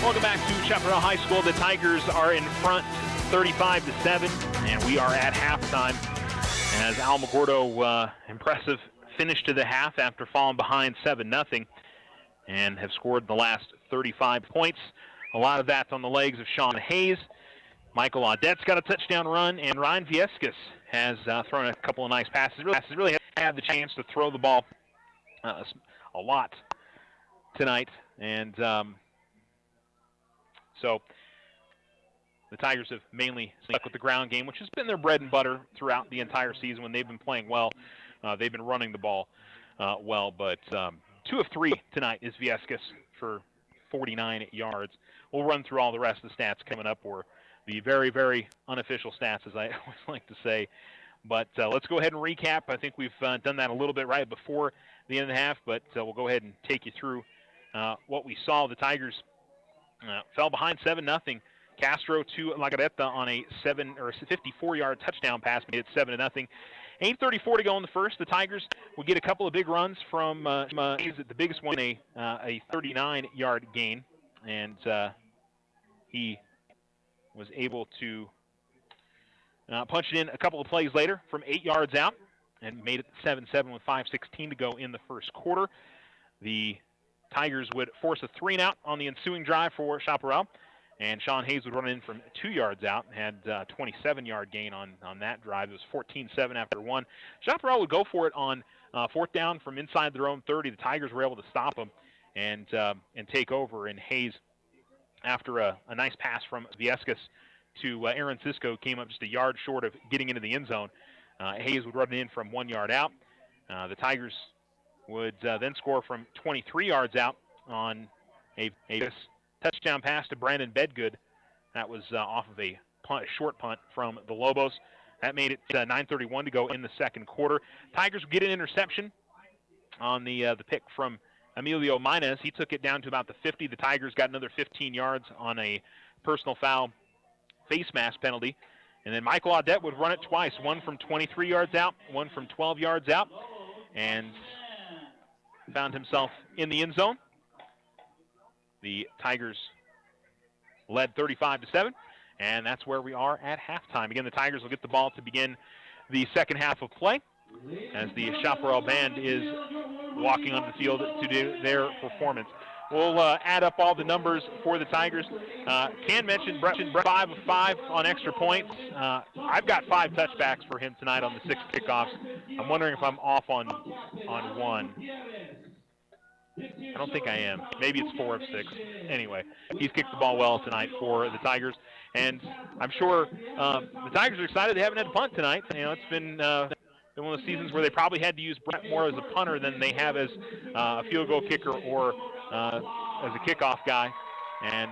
Welcome back to Chaparral High School. The Tigers are in front 35-7, and we are at halftime as Alamogordo, impressive finish to the half after falling behind 7-0 and have scored the last 35 points. A lot of that on the legs of Sean Hayes. Michael Audette's got a touchdown run, and Ryan Viescas has thrown a couple of nice passes. Really had the chance to throw the ball a lot tonight, and so the Tigers have mainly stuck with the ground game, which has been their bread and butter throughout the entire season when they've been playing well. They've been running the ball well, but 2 of 3 tonight is Viescas for 49 yards. We'll run through all the rest of the stats coming up, or the very, very unofficial stats, as I always like to say. But let's go ahead and recap. I think we've done that a little bit right before the end of the half, but we'll go ahead and take you through what we saw. The Tigers fell behind 7-0. Castro to Lagaretta on a 54-yard touchdown pass, made it 7-0. 8:34 to go in the first. The Tigers will get a couple of big runs from Hayes. The biggest one, a 39-yard gain, and he was able to punch it in a couple of plays later from 8 yards out and made it 7-7 with 5:16 to go in the first quarter. The Tigers would force a 3-and-out on the ensuing drive for Chaparral, and Sean Hayes would run in from 2 yards out and had a 27-yard gain on that drive. It was 14-7 after one. Chaparral would go for it on fourth down from inside their own 30. The Tigers were able to stop them and take over, and Hayes, after a nice pass from Viescas to Aaron Sisko, came up just a yard short of getting into the end zone. Hayes would run it in from 1 yard out. The Tigers would then score from 23 yards out on a touchdown pass to Brandon Bedgood. That was off of a short punt from the Lobos. That made it 9:31 to go in the second quarter. Tigers would get an interception on the pick from Emilio Minez. He took it down to about the 50. The Tigers got another 15 yards on a personal foul face mask penalty. And then Michael Audette would run it twice, one from 23 yards out, one from 12 yards out, and found himself in the end zone. The Tigers led 35-7, and that's where we are at halftime. Again, the Tigers will get the ball to begin the second half of play as the Chaparral Band is walking on the field to do their performance. We'll add up all the numbers for the Tigers. Can mention 5 of 5 on extra points. I've got 5 touchbacks for him tonight on the 6 kickoffs. I'm wondering if I'm off on one. I don't think I am. Maybe it's 4 of 6. Anyway, he's kicked the ball well tonight for the Tigers, and I'm sure the Tigers are excited they haven't had to punt tonight. You know, it's been one of the seasons where they probably had to use Brett more as a punter than they have as a field goal kicker or as a kickoff guy, and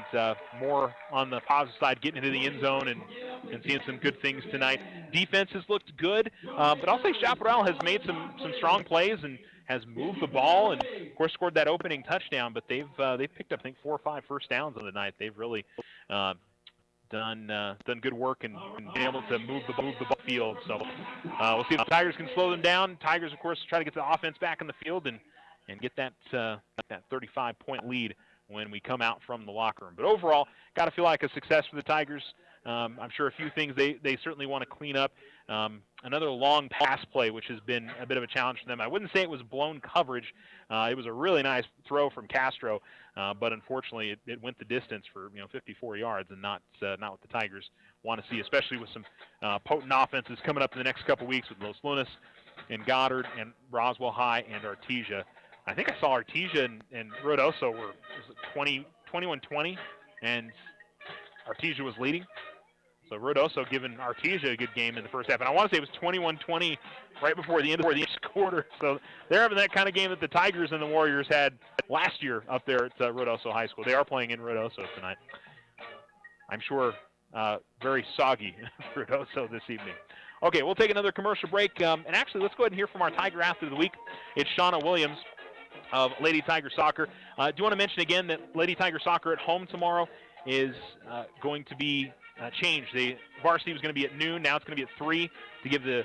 more on the positive side, getting into the end zone and seeing some good things tonight. Defense has looked good, but I'll say Chaparral has made some strong plays and has moved the ball and, of course, scored that opening touchdown. But they've picked up, I think, 4 or 5 first downs on the night. They've really done good work and been able to move the ball field. So we'll see if the Tigers can slow them down. Tigers, of course, try to get the offense back in the field and get that 35-point lead when we come out from the locker room. But overall, got to feel like a success for the Tigers. I'm sure a few things they certainly want to clean up. Another long pass play, which has been a bit of a challenge for them. I wouldn't say it was blown coverage. It was a really nice throw from Castro, but unfortunately it went the distance for 54 yards, and not what the Tigers want to see, especially with some potent offenses coming up in the next couple weeks with Los Lunas and Goddard and Roswell High and Artesia. I think I saw Artesia and Ruidoso were 21-20, and Artesia was leading. So Ruidoso giving Artesia a good game in the first half. And I want to say it was 21-20 right before the end of the first quarter. So they're having that kind of game that the Tigers and the Warriors had last year up there at Ruidoso High School. They are playing in Ruidoso tonight. I'm sure very soggy Ruidoso this evening. Okay, we'll take another commercial break. And actually, let's go ahead and hear from our Tiger Athlete of the Week. It's Shauna Williams of Lady Tiger Soccer. Do you want to mention again that Lady Tiger Soccer at home tomorrow is going to be changed? The varsity was going to be at noon. Now it's going to be at 3 to give the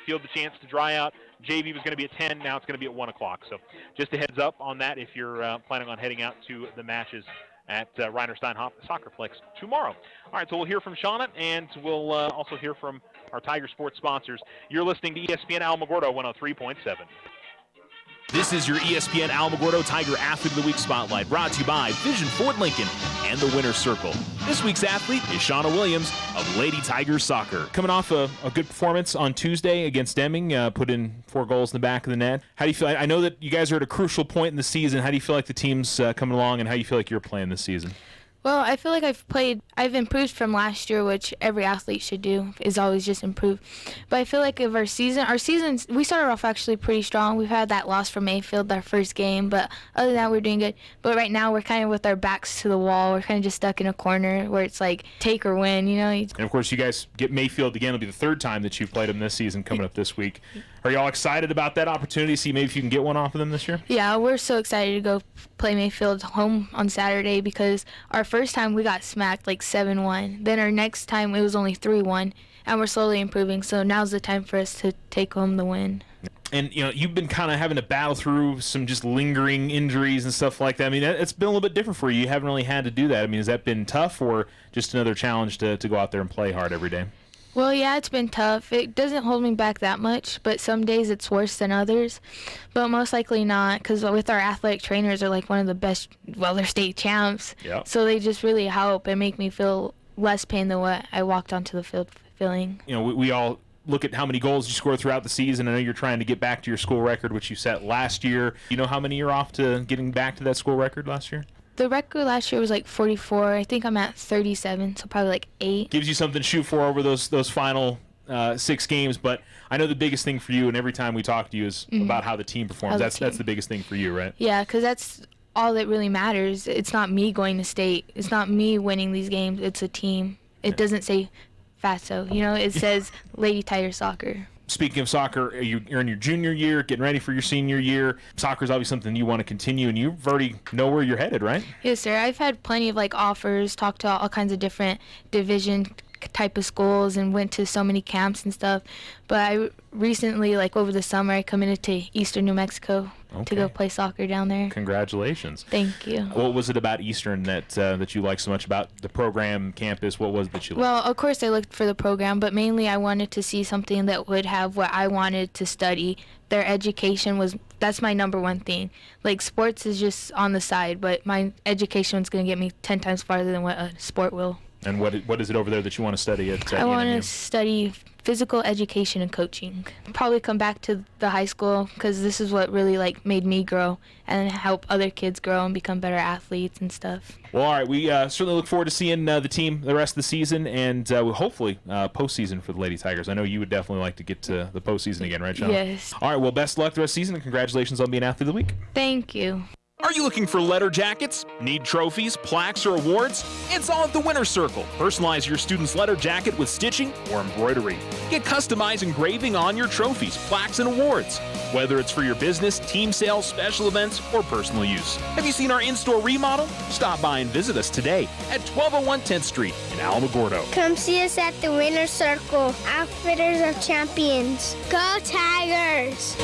field the chance to dry out. JV was going to be at 10. Now it's going to be at 1 o'clock. So just a heads up on that if you're planning on heading out to the matches at Reiner Steinhoff Soccerplex tomorrow. All right, so we'll hear from Shauna, and we'll also hear from our Tiger Sports sponsors. You're listening to ESPN Alamogordo 103.7. This is your ESPN Alamogordo Tiger Athlete of the Week Spotlight, brought to you by Vision Ford Lincoln and the Winner's Circle. This week's athlete is Shauna Williams of Lady Tiger Soccer. Coming off a good performance on Tuesday against Deming, put in 4 goals in the back of the net. How do you feel? I know that you guys are at a crucial point in the season. How do you feel like the team's coming along, and how do you feel like you're playing this season? Well, I feel like I've improved from last year, which every athlete should do, is always just improve. But I feel like of our season, we started off actually pretty strong. We've had that loss from Mayfield, our first game, but other than that, we're doing good. But right now, we're kind of with our backs to the wall. We're kind of just stuck in a corner where it's like take or win, And of course, you guys get Mayfield again. It'll be the 3rd time that you've played them this season coming up this week. Are you all excited about that opportunity? See maybe if you can get one off of them this year? Yeah, we're so excited to go play Mayfield home on Saturday because our first time we got smacked like 7-1. Then our next time it was only 3-1. and we're slowly improving. So now's the time for us to take home the win. And, you've been kind of having to battle through some just lingering injuries and stuff like that. I mean, it's been a little bit different for you. You haven't really had to do that. I mean, has that been tough or just another challenge to go out there and play hard every day? Well, yeah, it's been tough. It doesn't hold me back that much, but some days it's worse than others. But most likely not, because with our athletic trainers are like one of the best, well, they're state champs. Yep. So they just really help and make me feel less pain than what I walked onto the field feeling. We all look at how many goals you score throughout the season. I know you're trying to get back to your school record, which you set last year. You know how many you're off to getting back to that school record last year? The record last year was like 44. I think I'm at 37, so probably like 8. Gives you something to shoot for over those final 6 games. But I know the biggest thing for you, and every time we talk to you, is about how the team performs. That's the biggest thing for you, right? Yeah, because that's all that really matters. It's not me going to state. It's not me winning these games. It's a team. It doesn't say FASO. It says Lady Tiger Soccer. Speaking of soccer, you're in your junior year, getting ready for your senior year. Soccer is obviously something you want to continue, and you already know where you're headed, right? Yes, sir. I've had plenty of offers, talked to all kinds of different division type of schools, and went to so many camps and stuff. But I recently, over the summer, I committed to Eastern New Mexico to go play soccer down there. Congratulations. Thank you. What was it about Eastern that you liked so much about the program, campus? What was it that you liked? Well, of course I looked for the program, but mainly I wanted to see something that would have what I wanted to study. Their education that's my number one thing. Sports is just on the side, but my education is going to get me 10 times farther than what a sport will. And what is it over there that you want to study at I want to study physical education and coaching. Probably come back to the high school, because this is what really made me grow and help other kids grow and become better athletes and stuff. Well, all right. We certainly look forward to seeing the team the rest of the season, and hopefully postseason for the Lady Tigers. I know you would definitely like to get to the postseason again, right, Sean? Yes. All right. Well, best luck the rest of the season, and congratulations on being Athlete of the Week. Thank you. Are you looking for letter jackets? Need trophies, plaques, or awards? It's all at the Winner's Circle. Personalize your student's letter jacket with stitching or embroidery. Get customized engraving on your trophies, plaques, and awards. Whether it's for your business, team sales, special events, or personal use. Have you seen our in-store remodel? Stop by and visit us today at 1201 10th Street in Alamogordo. Come see us at the Winner's Circle, Outfitters of Champions. Go Tigers!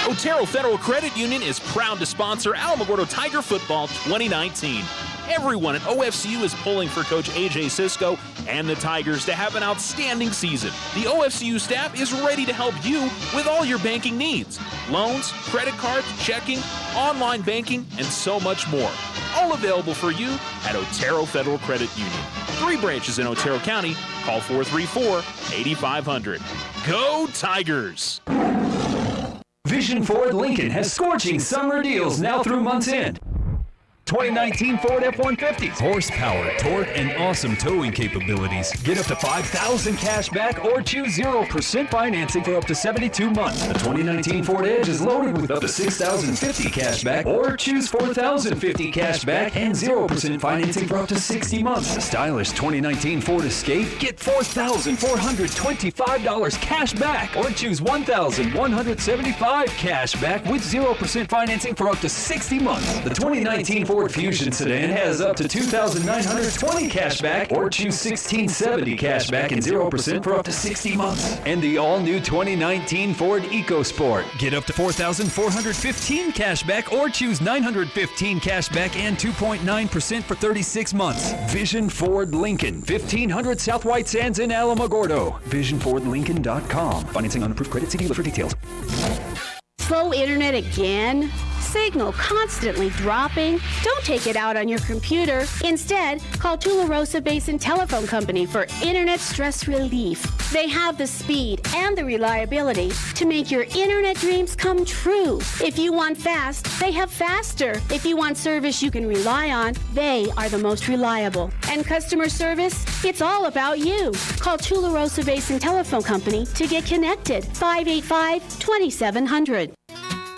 Otero Federal Credit Union is proud to sponsor Alamogordo Tiger Football 2019. Everyone at OFCU is pulling for Coach A.J. Sisko and the Tigers to have an outstanding season. The OFCU staff is ready to help you with all your banking needs. Loans, credit cards, checking, online banking, and so much more. All available for you at Otero Federal Credit Union. 3 branches in Otero County. Call 434-8500. Go Tigers! Vision Ford Lincoln has scorching summer deals now through month's end. 2019 Ford F-150s. Horsepower, torque, and awesome towing capabilities. Get up to $5,000 cash back or choose 0% financing for up to 72 months. The 2019 Ford Edge is loaded with up to $6,050 cash back or choose $4,050 cash back and 0% financing for up to 60 months. The stylish 2019 Ford Escape, get $4,425 cash back or choose $1,175 cash back with 0% financing for up to 60 months. The 2019 Ford Fusion sedan has up to $2,920 cash back or choose $1,670 cash back and 0% for up to 60 months. And the all-new 2019 Ford EcoSport. Get up to $4,415 cash back or choose $915 cash back and 2.9% for 36 months. Vision Ford Lincoln, 1500 South White Sands in Alamogordo. VisionFordLincoln.com. Financing on approved credit. See dealer for details. Slow internet again? Signal constantly dropping? Don't take it out on your computer. Instead, call Tularosa Basin Telephone Company for internet stress relief. They have the speed and the reliability to make your internet dreams come true. If you want fast, they have faster. If you want service you can rely on, they are the most reliable. And customer service? It's all about you. Call Tularosa Basin Telephone Company to get connected. 585-2700.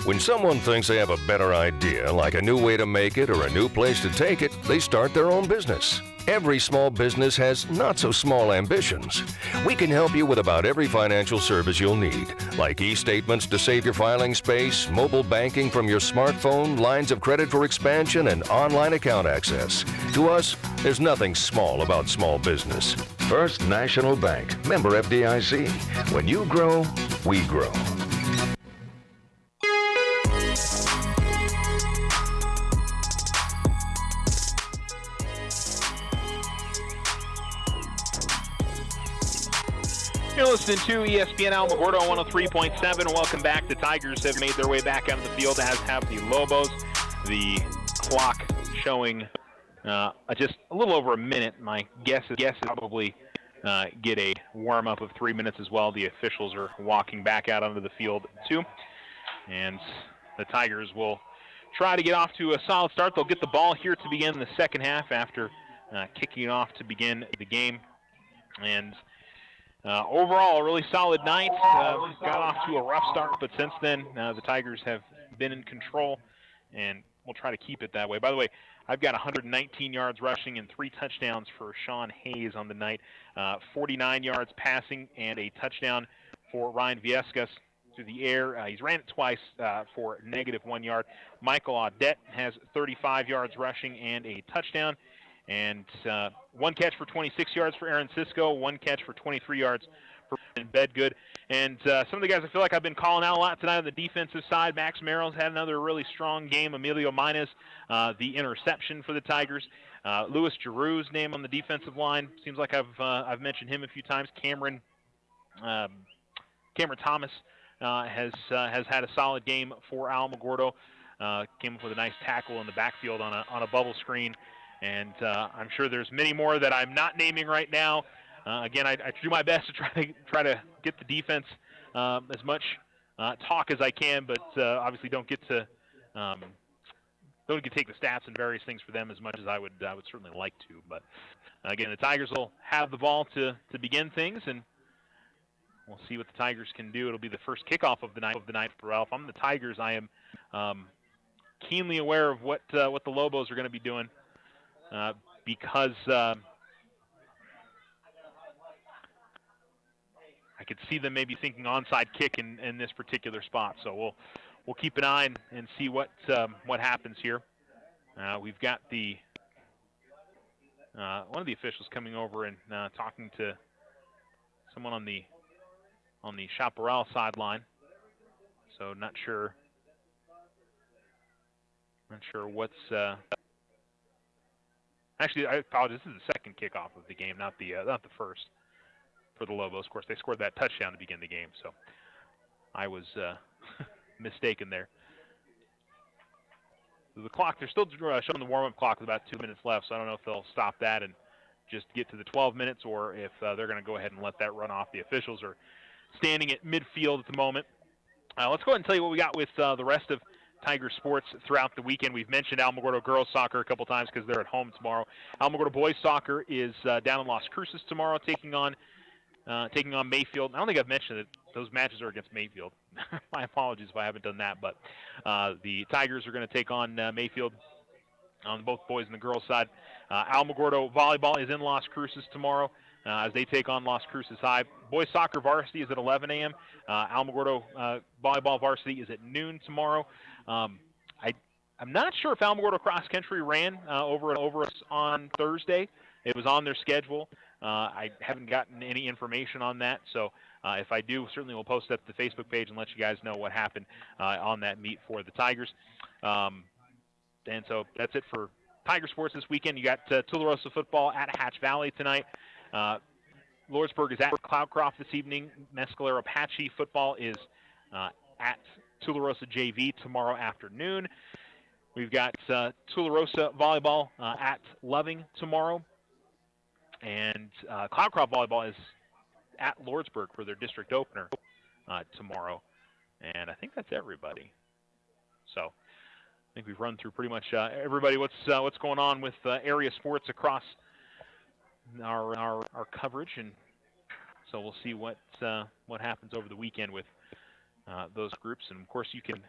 When someone thinks they have a better idea, like a new way to make it or a new place to take it, they start their own business. Every small business has not-so-small ambitions. We can help you with about every financial service you'll need, like e-statements to save your filing space, mobile banking from your smartphone, lines of credit for expansion, and online account access. To us, there's nothing small about small business. First National Bank, member FDIC. When you grow, we grow. You're listening to ESPN Alamogordo 103.7. Welcome back. The Tigers have made their way back out of the field, as have the Lobos. The clock showing just a little over a minute. My guess is probably get a warm-up of 3 minutes as well. The officials are walking back out onto the field, too. And the Tigers will try to get off to a solid start. They'll get the ball here to begin the second half after kicking it off to begin the game. And overall, a really solid night. Got off to a rough start, but since then, the Tigers have been in control, and we'll try to keep it that way. By the way, I've got 119 yards rushing and 3 touchdowns for Sean Hayes on the night, 49 yards passing, and a touchdown for Ryan Viescas through the air. He's ran it twice for -1 yard. Michael Audette has 35 yards rushing and a touchdown. And 1 catch for 26 yards for Aaron Cisco, 1 catch for 23 yards for Bedgood. And some of the guys I feel like I've been calling out a lot tonight on the defensive side. Max Merrill's had another really strong game. Emilio Minez, the interception for the Tigers. Louis Giroux's name on the defensive line. Seems like I've mentioned him a few times. Cameron Thomas has had a solid game for Alamogordo. Came up with a nice tackle in the backfield on a bubble screen. And I'm sure there's many more that I'm not naming right now. Again, I do my best to try to get the defense as much talk as I can, but obviously don't get to take the stats and various things for them as much as I would certainly like to. But again, the Tigers will have the ball to begin things, and we'll see what the Tigers can do. It'll be the first kickoff of the night for Ralph. I'm the Tigers. I am keenly aware of what the Lobos are going to be doing. Because I could see them maybe thinking onside kick in this particular spot. So we'll keep an eye and see what happens here. We've got one of the officials coming over and talking to someone on the Chaparral sideline. So not sure what's. Actually, I apologize. This is the second kickoff of the game, not the first for the Lobos. Of course, they scored that touchdown to begin the game, so I was mistaken there. The clock, they're still showing the warm-up clock with about 2 minutes left, so I don't know if they'll stop that and just get to the 12 minutes or if they're going to go ahead and let that run off. The officials are standing at midfield at the moment. Let's go ahead and tell you what we got with the rest of Tiger sports throughout the weekend. We've mentioned Alamogordo girls soccer a couple times because they're at home tomorrow. Alamogordo boys soccer is down in Las Cruces tomorrow, taking on Mayfield. I don't think I've mentioned that those matches are against Mayfield. My apologies if I haven't done that, but the Tigers are going to take on Mayfield on both boys and the girls side. Alamogordo volleyball is in Las Cruces tomorrow as they take on Las Cruces High. Boys soccer varsity is at 11 a.m. Alamogordo volleyball varsity is at noon tomorrow. I'm not sure if Alamogordo cross country ran over us on Thursday. It was on their schedule. I haven't gotten any information on that, so if I do, certainly we'll post that to the Facebook page and let you guys know what happened on that meet for the Tigers. And so that's it for Tiger sports this weekend. You got Tularosa football at Hatch Valley tonight. Lordsburg is at Cloudcroft this evening. Mescalero Apache football is at Tularosa JV tomorrow afternoon. We've got Tularosa volleyball at Loving tomorrow. And Cloudcroft volleyball is at Lordsburg for their district opener tomorrow. And I think that's everybody. So I think we've run through pretty much everybody. What's going on with area sports across our coverage, and so we'll see what happens over the weekend with those groups. And of course, you can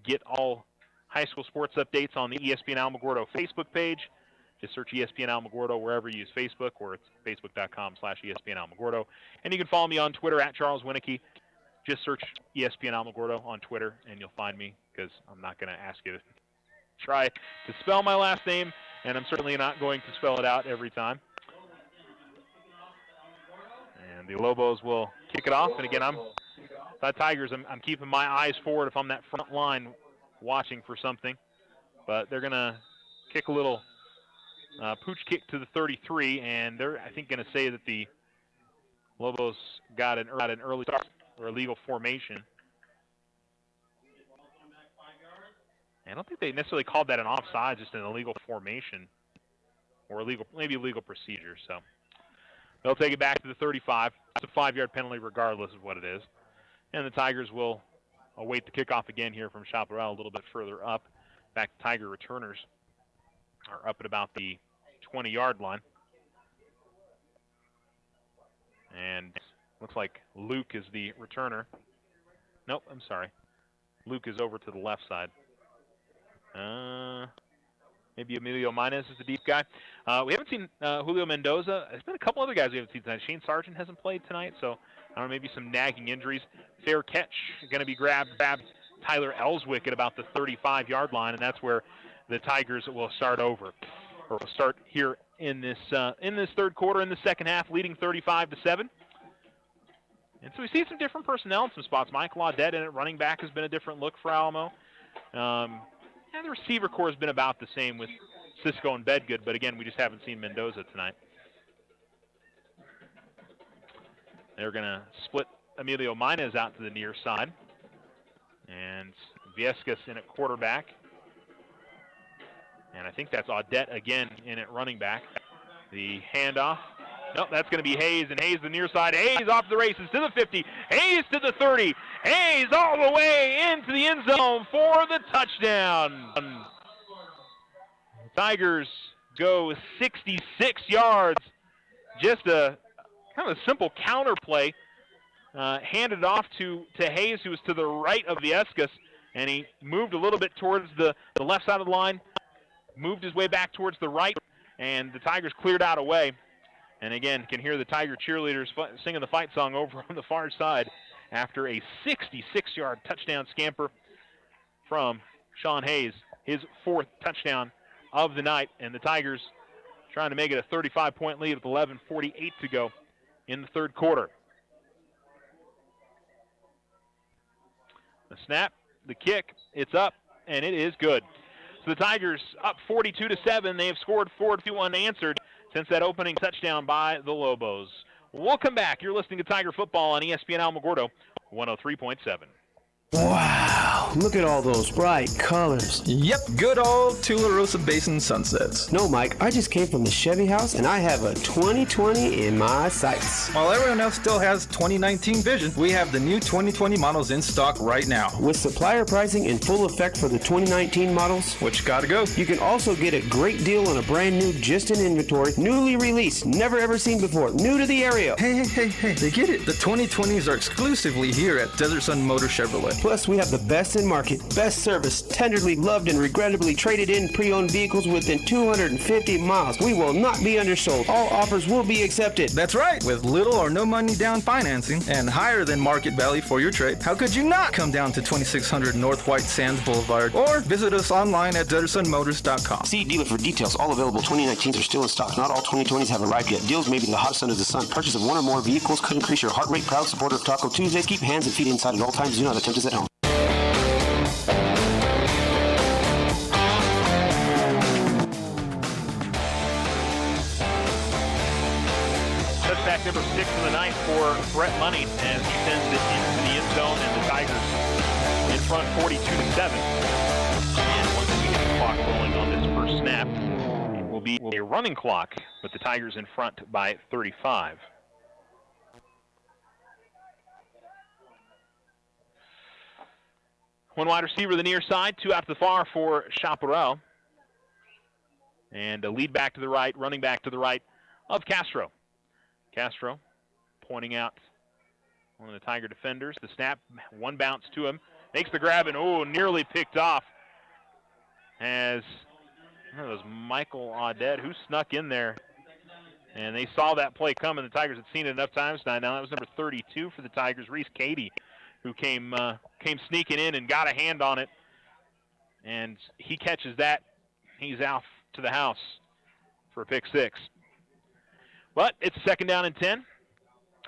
get all high school sports updates on the ESPN Alamogordo Facebook page. Just search ESPN Alamogordo wherever you use Facebook, or it's facebook.com/ESPN Alamogordo. And you can follow me on Twitter at Charles Winicky. Just search ESPN Alamogordo on Twitter, and you'll find me, because I'm not going to ask you to try to spell my last name, and I'm certainly not going to spell it out every time. And the Lobos will kick it off. And again, Tigers, I'm keeping my eyes forward if I'm that front line watching for something. But they're going to kick a little pooch kick to the 33, and they're, I think, going to say that the Lobos got an early start or illegal formation. And I don't think they necessarily called that an offside, just an illegal formation or maybe illegal procedure. So they'll take it back to the 35. It's a 5-yard penalty regardless of what it is. And the Tigers will await the kickoff again here from Chaparral a little bit further up. In fact, Tiger returners are up at about the 20-yard line. And looks like Luke is the returner. Nope, I'm sorry. Luke is over to the left side. Maybe Emilio Minez is the deep guy. We haven't seen Julio Mendoza. There's been a couple other guys we haven't seen tonight. Shane Sargent hasn't played tonight, so I don't know, maybe some nagging injuries. Fair catch going to be grabbed Tyler Ellswick at about the 35-yard line, and that's where the Tigers will start over, or will start here in this third quarter, in the second half, leading 35-7. And so we see some different personnel in some spots. Mike Laudette in at running back has been a different look for Alamo. And the receiver core has been about the same with Cisco and Bedgood, but again, we just haven't seen Mendoza tonight. They're going to split Emilio Minez out to the near side. And Viescas in at quarterback. And I think that's Audette again in at running back. The handoff. Nope, that's going to be Hayes, and Hayes the near side. Hayes off the races to the 50. Hayes to the 30. Hayes all the way into the end zone for the touchdown. Tigers go 66 yards. Just a kind of a simple counter play. Handed off to Hayes, who was to the right of Viescas, and he moved a little bit towards the left side of the line, moved his way back towards the right, and the Tigers cleared out away. And again, can hear the Tiger cheerleaders singing the fight song over on the far side after a 66-yard touchdown scamper from Sean Hayes, his 4th touchdown of the night. And the Tigers trying to make it a 35-point lead with 11:48 to go in the third quarter. The snap, the kick, it's up, and it is good. So the Tigers up 42-7. They have scored 4 unanswered since that opening touchdown by the Lobos. We'll come back. You're listening to Tiger Football on ESPN Alamogordo, 103.7. Wow, look at all those bright colors. Yep, good old Tularosa Basin sunsets. No, Mike, I just came from the Chevy house, and I have a 2020 in my sights. While everyone else still has 2019 vision, we have the new 2020 models in stock right now. With supplier pricing in full effect for the 2019 models, which gotta go. You can also get a great deal on a brand new, just in inventory, newly released, never ever seen before, new to the area. Hey, they get it. The 2020s are exclusively here at Desert Sun Motor Chevrolet. Plus, we have the best in market, best service, tenderly loved and regrettably traded in pre-owned vehicles within 250 miles. We will not be undersold. All offers will be accepted. That's right. With little or no money down financing and higher than market value for your trade, how could you not come down to 2600 North White Sands Boulevard or visit us online at DesertSunMotors.com. See dealer for details. All available 2019s are still in stock. Not all 2020s have arrived yet. Deals may be the hottest under the sun. Purchase of 1 or more vehicles could increase your heart rate. Proud supporter of Taco Tuesdays. Keep hands and feet inside at all times. Do not attempt this at home. Touchback number 6 of the night for Brett Money as he sends it into the end zone, and the Tigers in front 42-7. And once we get the clock rolling on this first snap, it will be a running clock with the Tigers in front by 35. One wide receiver to the near side, 2 out to the far for Chaparral. And a lead back to the right, running back to the right of Castro. Castro pointing out one of the Tiger defenders. The snap, one bounce to him. Makes the grab and, nearly picked off as That was Michael Audet who snuck in there. And they saw that play coming. The Tigers had seen it enough times now. That was number 32 for the Tigers, Reese Cady, who came sneaking in and got a hand on it. And he catches that. He's out to the house for a pick 6. But it's 2nd down and 10.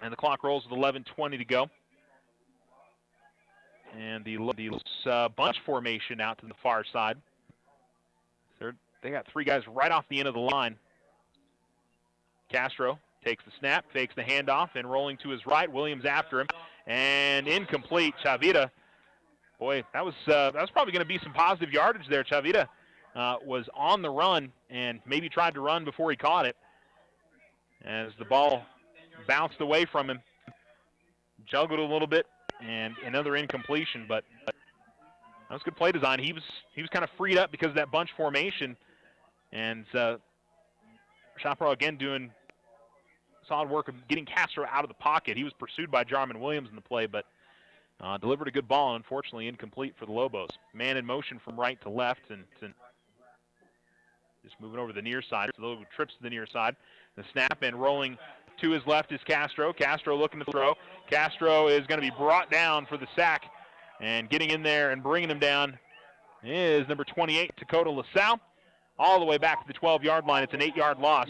And the clock rolls with 11:20 to go. And the bunch formation out to the far side. They got 3 guys right off the end of the line. Castro takes the snap, fakes the handoff, and rolling to his right. Williams after him, and incomplete. Chavita, boy, that was probably going to be some positive yardage there. Chavita was on the run and maybe tried to run before he caught it. As the ball bounced away from him, juggled a little bit, and another incompletion. But that was good play design. He was kind of freed up because of that bunch formation, and Chaparral again doing solid work of getting Castro out of the pocket. He was pursued by Jarman Williams in the play, but delivered a good ball, and unfortunately incomplete for the Lobos. Man in motion from right to left, and just moving over the near side. So Lobo trips to the near side. The snap and rolling to his left is Castro. Castro looking to throw. Castro is going to be brought down for the sack, and getting in there and bringing him down is number 28, Dakota LaSalle, all the way back to the 12-yard line. It's an 8-yard loss.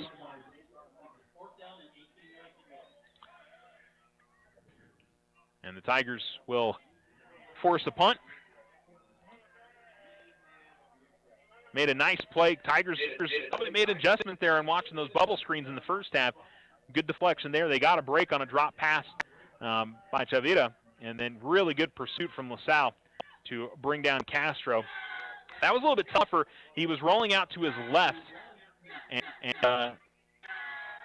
And the Tigers will force a punt. Made a nice play. Tigers probably made an adjustment there and watching those bubble screens in the first half. Good deflection there. They got a break on a drop pass by Chavita, and then really good pursuit from LaSalle to bring down Castro. That was a little bit tougher. He was rolling out to his left and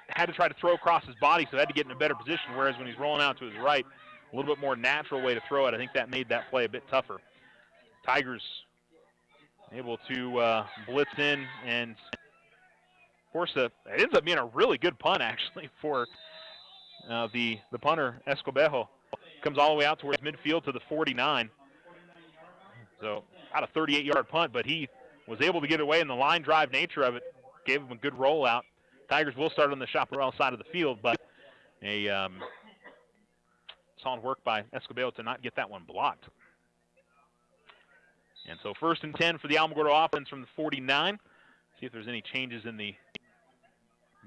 had to try to throw across his body, so had to get in a better position, whereas when he's rolling out to his right, a little bit more natural way to throw it. I think that made that play a bit tougher. Tigers able to blitz in and force it ends up being a really good punt, actually, for the punter, Escobejo. Comes all the way out towards midfield to the 49. So out a 38-yard punt, but he was able to get away in the line drive nature of it. Gave him a good rollout. Tigers will start on the Chaparral side of the field, but a solid work by Escobedo to not get that one blocked. And so 1st and 10 for the Alamogordo offense from the 49. See if there's any changes in the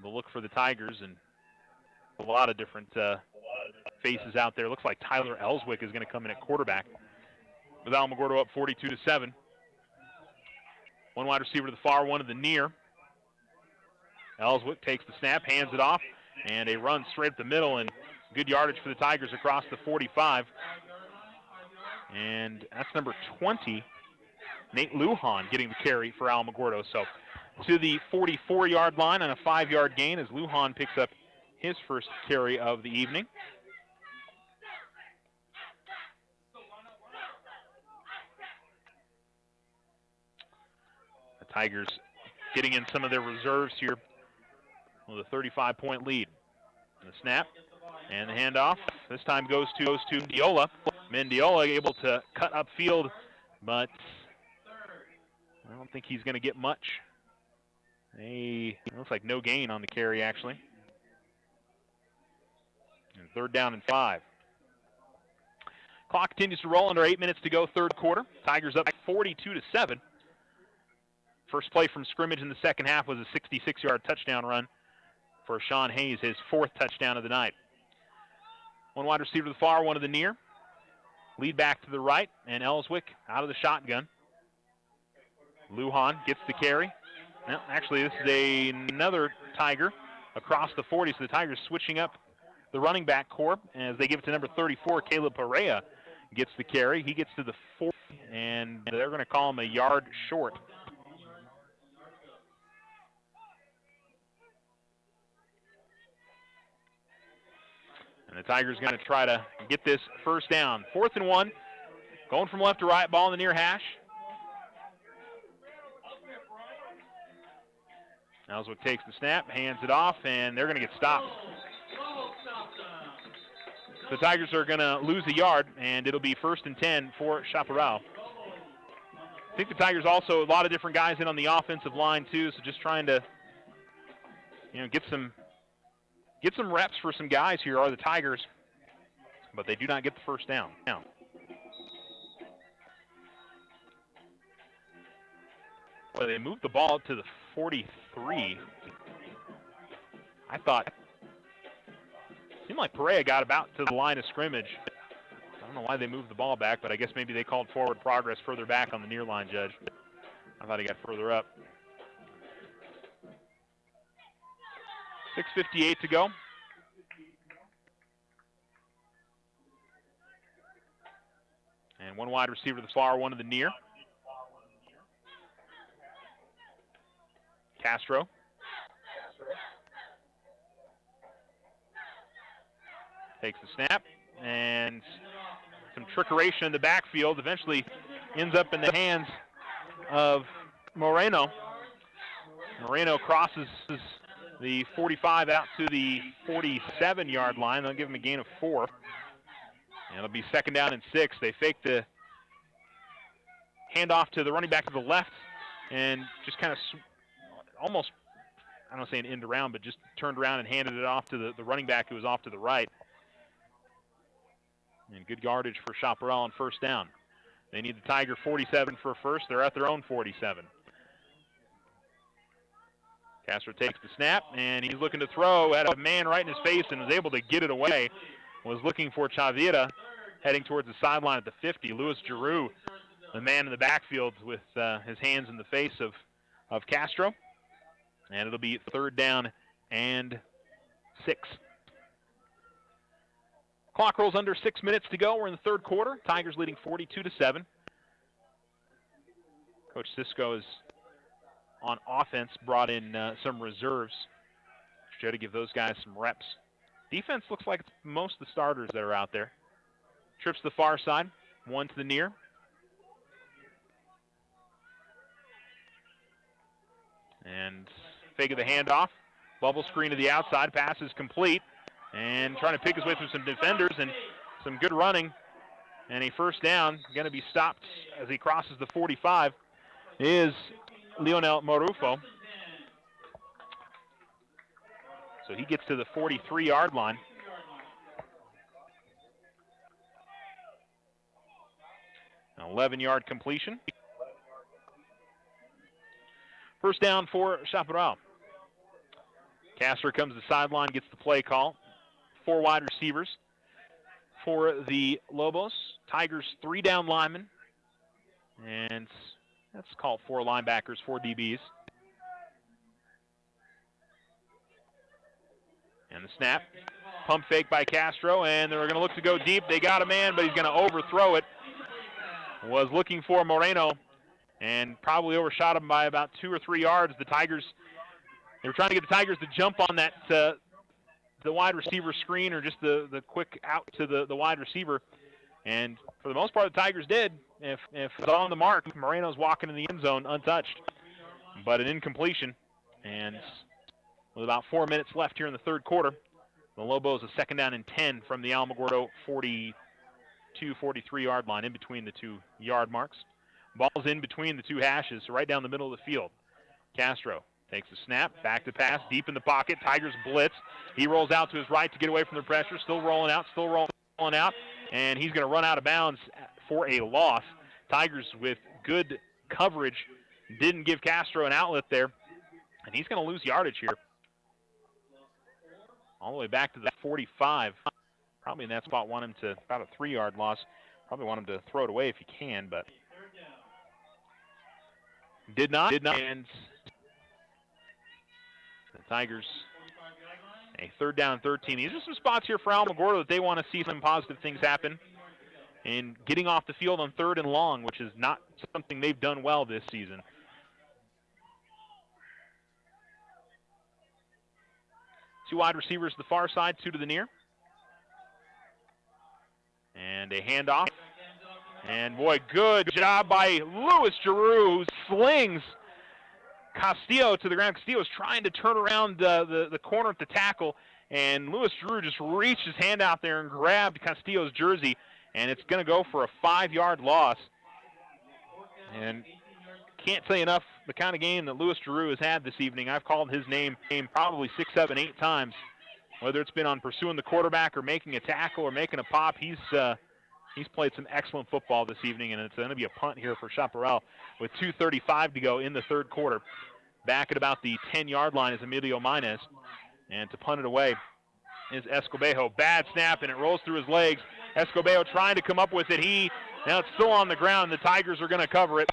look for the Tigers, and a lot of different faces out there. Looks like Tyler Ellswick is going to come in at quarterback with Alamogordo up 42-7. One wide receiver to the far, one to the near. Ellswick takes the snap, hands it off, and a run straight up the middle, and good yardage for the Tigers across the 45. And that's number 20, Nate Lujan, getting the carry for Alamogordo. So to the 44-yard line on a 5-yard gain as Lujan picks up his first carry of the evening. The Tigers getting in some of their reserves here with a 35-point lead. And the snap and the handoff this time goes to Mendiola. Mendiola able to cut upfield, but I don't think he's going to get much. Looks like no gain on the carry, actually. And 3rd down and 5. Clock continues to roll under 8 minutes to go, 3rd quarter. Tigers up 42-7. First play from scrimmage in the second half was a 66-yard touchdown run for Sean Hayes, his 4th touchdown of the night. One wide receiver to the far, one to the near. Lead back to the right, and Ellswick out of the shotgun. Lujan gets the carry. No, actually, this is another Tiger across the 40, so the Tigers switching up the running back core as they give it to number 34, Caleb Perea gets the carry. He gets to the 40, and they're going to call him a yard short. And the Tigers going to try to get this first down. 4th and 1, going from left to right, ball in the near hash. Ellswick takes the snap, hands it off, and they're going to get stopped. The Tigers are going to lose a yard, and it'll be 1st and 10 for Chaparral. think the Tigers also, a lot of different guys in on the offensive line too, so just trying to, get some reps for some guys here are the Tigers, but they do not get the first down. Well, they moved the ball to the 43. I thought, it seemed like Perea got about to the line of scrimmage. I don't know why they moved the ball back, but I guess maybe they called forward progress further back on the near line, Judge. I thought he got further up. 6:58 to go. And one wide receiver to the far, one to the near. Castro. Takes the snap, and some trickeration in the backfield. Eventually ends up in the hands of Moreno. Moreno crosses the 45 out to the 47-yard line. They'll give him a gain of 4. And it'll be 2nd down and 6. They fake the handoff to the running back to the left and just kind of almost, I don't want to say an end around, but just turned around and handed it off to the running back who was off to the right. And good yardage for Chaparral on 1st down. They need the Tiger 47 for first. They're at their own 47. Castro takes the snap, and he's looking to throw. Had a man right in his face and was able to get it away. Was looking for Chavira, heading towards the sideline at the 50. Louis Giroux, the man in the backfield with his hands in the face of Castro. And it'll be 3rd down and 6. Clock rolls under 6 minutes to go. We're in the 3rd quarter. Tigers leading 42-7. Coach Cisco is on offense, brought in some reserves. Try to give those guys some reps. Defense looks like it's most of the starters that are out there. Trips to the far side, one to the near. And fake of the handoff. Bubble screen to the outside. Pass is complete. And trying to pick his way through some defenders and some good running. And a 1st down. Going to be stopped as he crosses the 45 is Leonel Marufo. So he gets to the 43-yard line. An 11-yard completion. 1st down for Chaparral. Castro comes to the sideline, gets the play call. 4 wide receivers for the Lobos. Tigers 3 down linemen. And that's called 4 linebackers, 4 DBs. And the snap. Pump fake by Castro, and they're going to look to go deep. They got a man, but he's going to overthrow it. Was looking for Moreno and probably overshot him by about 2 or 3 yards. The Tigers, they were trying to get the Tigers to jump on that the wide receiver screen or just the quick out to the wide receiver. And for the most part, the Tigers did. If it's on the mark, Moreno's walking in the end zone untouched. But an incompletion. And with about 4 minutes left here in the 3rd quarter, the Lobos a 2nd down and 10 from the Alamogordo 42, 43-yard line, in between the 2 yard marks. Ball's in between the 2 hashes, right down the middle of the field. Castro takes the snap, back to pass, deep in the pocket. Tigers blitz. He rolls out to his right to get away from the pressure. Still rolling out, and he's going to run out of bounds for a loss. Tigers with good coverage didn't give Castro an outlet there, and he's going to lose yardage here. All the way back to the 45. Probably in that spot want him to, about a 3-yard loss. Probably want him to throw it away if he can, but did not. And the Tigers, a 3rd down and 13. These are some spots here for Alamogordo that they want to see some positive things happen. And getting off the field on 3rd and long, which is not something they've done well this season. Two wide receivers to the far side, 2 to the near. And a handoff. And boy, good job by Louis Giroux, who slings Castillo to the ground. Castillo is trying to turn around the corner at the tackle, and Louis Giroux just reached his hand out there and grabbed Castillo's jersey, and it's going to go for a 5-yard loss. And can't say enough the kind of game that Louis Giroux has had this evening. I've called his name probably 6, 7, 8 times, whether it's been on pursuing the quarterback or making a tackle or making a pop. He's played some excellent football this evening, and it's going to be a punt here for Chaparral with 2:35 to go in the third quarter. Back at about the 10-yard line is Emilio Minez, and to punt it away is Escobejo. Bad snap, and it rolls through his legs. Escobejo trying to come up with it. Now it's still on the ground. The Tigers are going to cover it.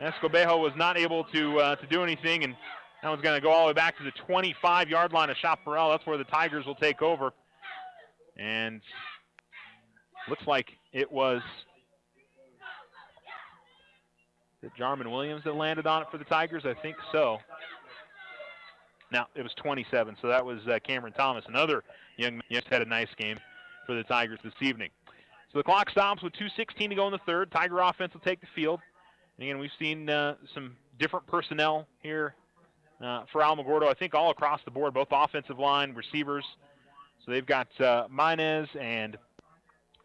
Escobejo was not able to do anything, and that one's going to go all the way back to the 25-yard line of Chaparral. That's where the Tigers will take over. And looks like it was Jarman Williams that landed on it for the Tigers. I think so. No, it was 27, so that was Cameron Thomas. Another young man just had a nice game for the Tigers this evening. So the clock stops with 2:16 to go in the third. Tiger offense will take the field. And again, we've seen some different personnel here for Alamogordo, I think all across the board, both offensive line, receivers. So they've got Minez and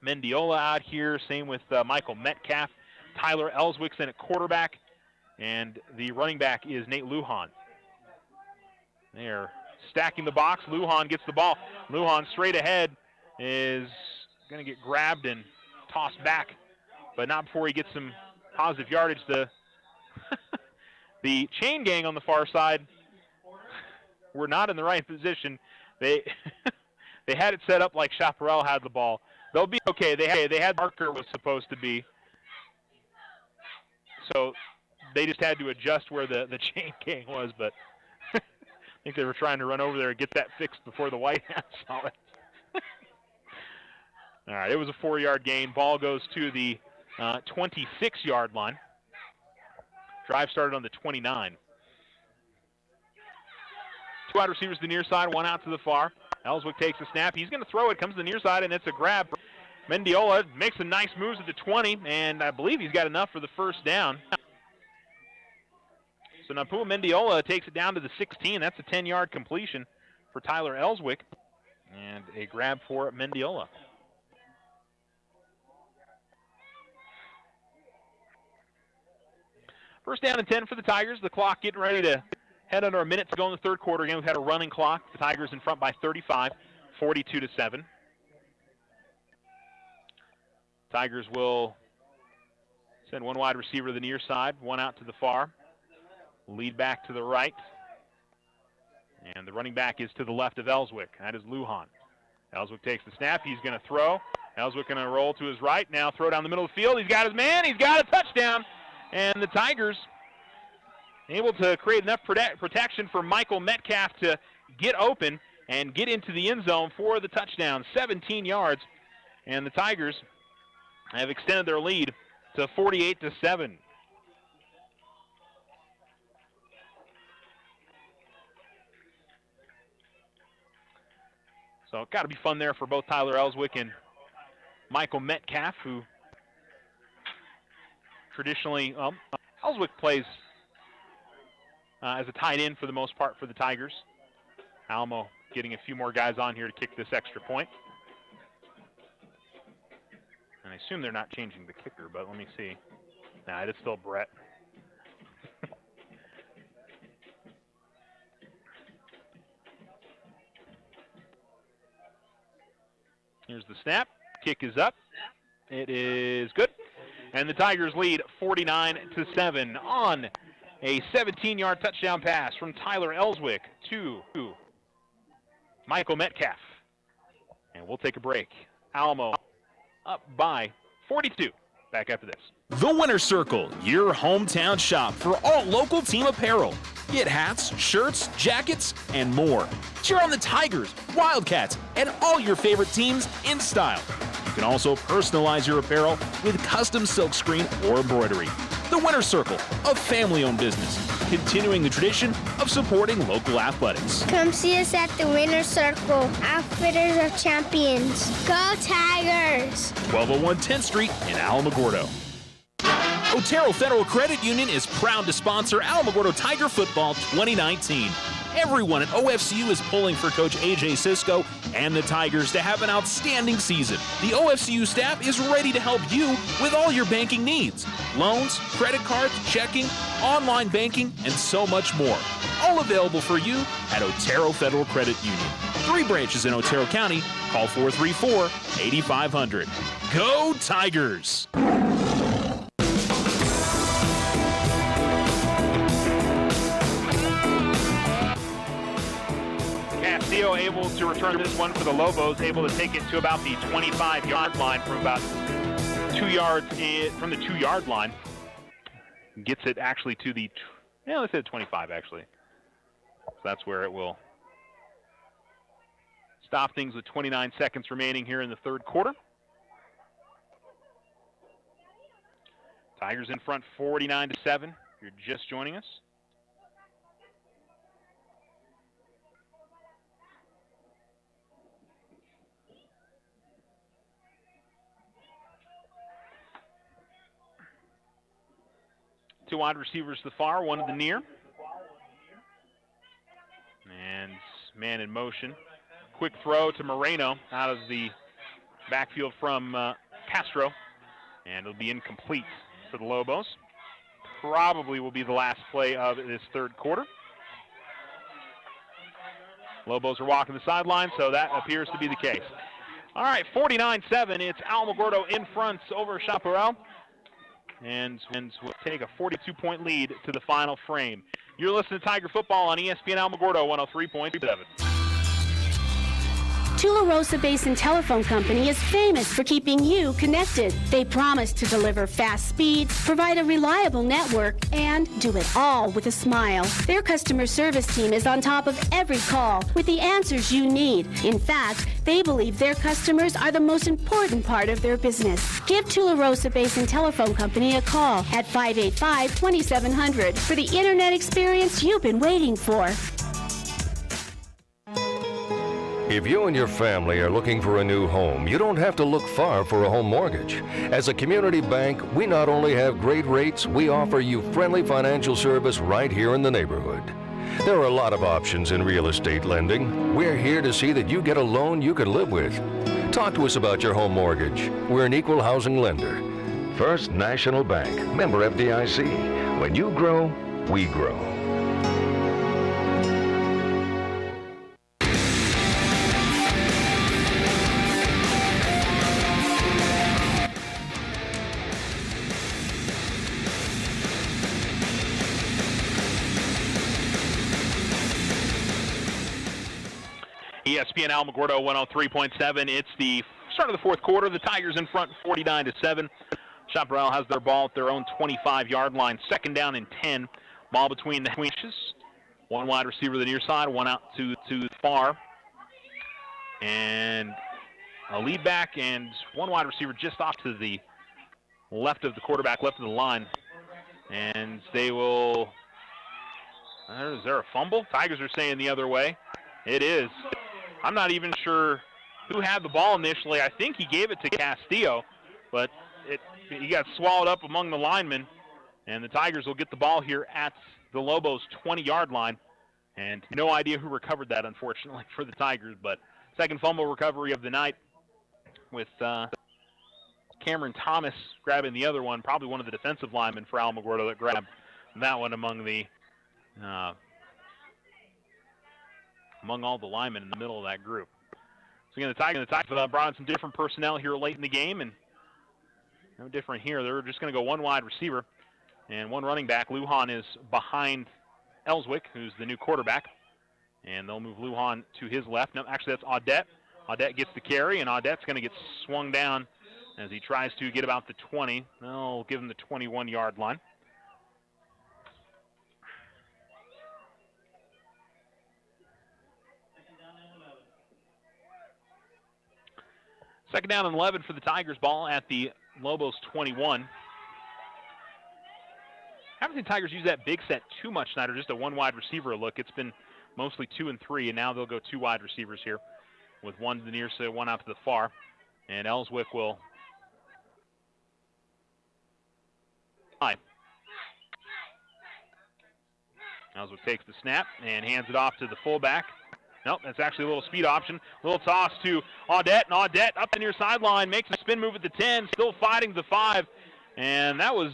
Mendiola out here. Same with Michael Metcalf. Tyler Ellswick's in at quarterback. And the running back is Nate Lujan. They are stacking the box. Lujan gets the ball. Lujan straight ahead is going to get grabbed and tossed back, but not before he gets some positive yardage. The chain gang on the far side were not in the right position. They had it set up like Chaparral had the ball. They'll be okay. They had Barker was supposed to be, so they just had to adjust where the chain gang was, but I think they were trying to run over there and get that fixed before the White Hats saw it. All right, it was a 4-yard gain. Ball goes to the 26-yard line. Drive started on the 29. 2 wide receivers to the near side, 1 out to the far. Ellswick takes a snap. He's going to throw it. Comes to the near side, and it's a grab. Mendiola makes some nice moves at the 20, and I believe he's got enough for the first down. So Napua Mendiola takes it down to the 16. That's a 10-yard completion for Tyler Ellswick, and a grab for Mendiola. First down and 10 for the Tigers. The clock getting ready to head under a minute to go in the third quarter. Again, we've had a running clock. The Tigers in front by 35, 42-7. Tigers will send 1 wide receiver to the near side, 1 out to the far. Lead back to the right. And the running back is to the left of Ellswick. That is Lujan. Ellswick takes the snap. He's going to throw. Ellswick going to roll to his right. Now throw down the middle of the field. He's got his man. He's got a touchdown. And the Tigers able to create enough protection for Michael Metcalf to get open and get into the end zone for the touchdown. 17 yards. And the Tigers have extended their lead to 48-7. So it's got to be fun there for both Tyler Ellswick and Michael Metcalf, who traditionally, Ellswick plays as a tight end for the most part for the Tigers. Alamo getting a few more guys on here to kick this extra point. And I assume they're not changing the kicker, but let me see. Nah, it is still Brett. Here's the snap. Kick is up. It is good. And the Tigers lead 49-7 on a 17-yard touchdown pass from Tyler Ellswick to Michael Metcalf. And we'll take a break. Alamo up by 42. Back after this. The Winner's Circle, your hometown shop for all local team apparel. Get hats, shirts, jackets, and more. Cheer on the Tigers, Wildcats, and all your favorite teams in style. You can also personalize your apparel with custom silkscreen or embroidery. The Winner's Circle, a family-owned business, continuing the tradition of supporting local athletics. Come see us at the Winner's Circle, Outfitters of Champions. Go Tigers! 1201 10th Street in Alamogordo. Otero Federal Credit Union is proud to sponsor Alamogordo Tiger Football 2019. Everyone at OFCU is pulling for Coach A.J. Cisco and the Tigers to have an outstanding season. The OFCU staff is ready to help you with all your banking needs. Loans, credit cards, checking, online banking, and so much more. All available for you at Otero Federal Credit Union. 3 branches in Otero County. Call 434-8500. Go Tigers! Castillo able to return this one for the Lobos, able to take it to about the 25-yard line from about 2 yards from the 2-yard line. Gets it actually to the, let's say 25 actually. So that's where it will stop things with 29 seconds remaining here in the third quarter. Tigers in front 49-7. If you're just joining us. Two wide receivers to the far, one to the near. And man in motion. Quick throw to Moreno out of the backfield from Castro. And it'll be incomplete for the Lobos. Probably will be the last play of this third quarter. Lobos are walking the sideline, so that appears to be the case. All right, 49-7. It's Alamogordo in front over Chaparral. And we'll take a 42-point lead to the final frame. You're listening to Tiger Football on ESPN Alamogordo 103.7. Tularosa Basin Telephone Company is famous for keeping you connected. They promise to deliver fast speeds, provide a reliable network, and do it all with a smile. Their customer service team is on top of every call with the answers you need. In fact, they believe their customers are the most important part of their business. Give Tularosa Basin Telephone Company a call at 585-2700 for the internet experience you've been waiting for. If you and your family are looking for a new home, you don't have to look far for a home mortgage. As a community bank, we not only have great rates, we offer you friendly financial service right here in the neighborhood. There are a lot of options in real estate lending. We're here to see that you get a loan you can live with. Talk to us about your home mortgage. We're an equal housing lender. First National Bank, member FDIC. When you grow, we grow. ESPN Alamogordo 103.7. It's the start of the fourth quarter. The Tigers in front 49-7. Chaparral has their ball at their own 25-yard line. Second down and 10. Ball between the inches. One wide receiver to the near side, one out to the far. And a lead back and one wide receiver just off to the left of the quarterback, left of the line. And they will... Is there a fumble? Tigers are saying the other way. It is. I'm not even sure who had the ball initially. I think he gave it to Castillo, but he got swallowed up among the linemen, and the Tigers will get the ball here at the Lobos' 20-yard line. And no idea who recovered that, unfortunately, for the Tigers. But second fumble recovery of the night with Cameron Thomas grabbing the other one, probably one of the defensive linemen for Alamogordo that grabbed that one among all the linemen in the middle of that group. So again, the Tigers brought in some different personnel here late in the game, and no different here. They're just going to go one wide receiver and one running back. Lujan is behind Ellswick, who's the new quarterback, and they'll move Lujan to his left. No, actually, that's Audette. Audette gets the carry, and Audette's going to get swung down as he tries to get about the 20. They'll give him the 21-yard line. Second down and 11 for the Tigers. Ball at the Lobos 21. I haven't seen Tigers use that big set too much tonight, or just a one wide receiver look. It's been mostly 2 and 3, and now they'll go 2 wide receivers here with one to the near side, one out to the far. And Ellswick will Ellswick takes the snap and hands it off to the fullback. Nope, that's actually a little speed option. A little toss to Audette, and Audette up the near sideline, makes a spin move at the 10, still fighting the 5. And that was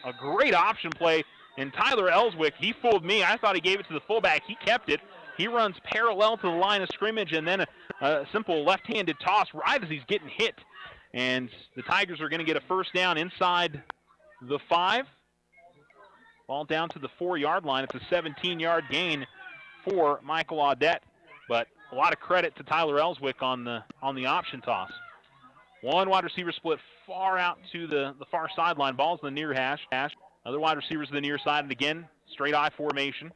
a great option play. And Tyler Ellswick, he fooled me. I thought he gave it to the fullback. He kept it. He runs parallel to the line of scrimmage, and then a simple left-handed toss right as he's getting hit. And the Tigers are going to get a first down inside the 5. Ball down to the 4-yard line. It's a 17-yard gain for Michael Audette. But a lot of credit to Tyler Ellswick on the option toss. One wide receiver split far out to the far sideline. Ball's in the near hash. Other wide receivers to the near side, and again, straight I formation.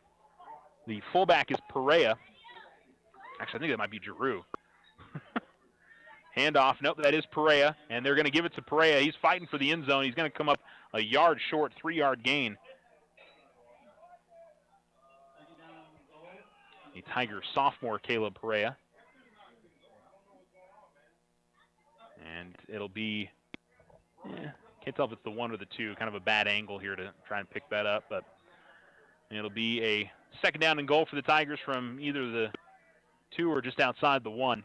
The fullback is Perea. Actually, I think that might be Giroux. Handoff. Nope, that is Perea, and they're going to give it to Perea. He's fighting for the end zone. He's going to come up a yard short, 3-yard gain. The Tiger sophomore, Caleb Perea. And it'll be, can't tell if it's the 1 or the 2. Kind of a bad angle here to try and pick that up. But it'll be a second down and goal for the Tigers from either the 2 or just outside the 1.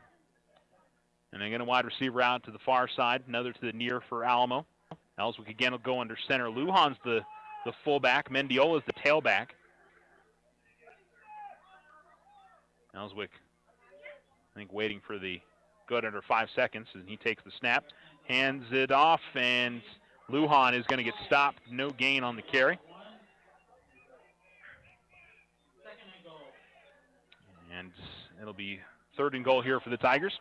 And again, a wide receiver out to the far side. Another to the near for Alamo. Ellswick again will go under center. Lujan's the fullback. Mendiola's the tailback. Ellswick, I think, waiting for the good under 5 seconds, and he takes the snap, hands it off, and Lujan is going to get stopped. No gain on the carry. And it'll be 3rd and goal here for the Tigers.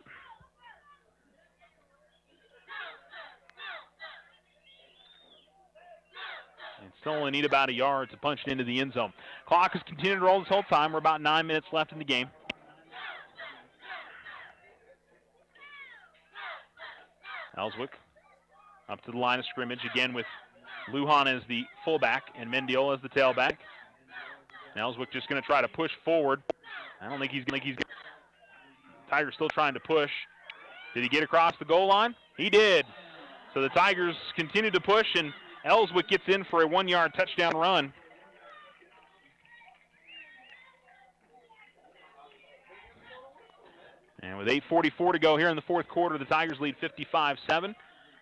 And still only need about a yard to punch it into the end zone. Clock has continued to roll this whole time. We're about 9 minutes left in the game. Ellswick up to the line of scrimmage again with Lujan as the fullback and Mendiola as the tailback. Ellswick just going to try to push forward. I don't think he's going to. Tigers still trying to push. Did he get across the goal line? He did. So the Tigers continue to push, and Ellswick gets in for a 1-yard touchdown run. And with 8:44 to go here in the 4th quarter, the Tigers lead 55-7.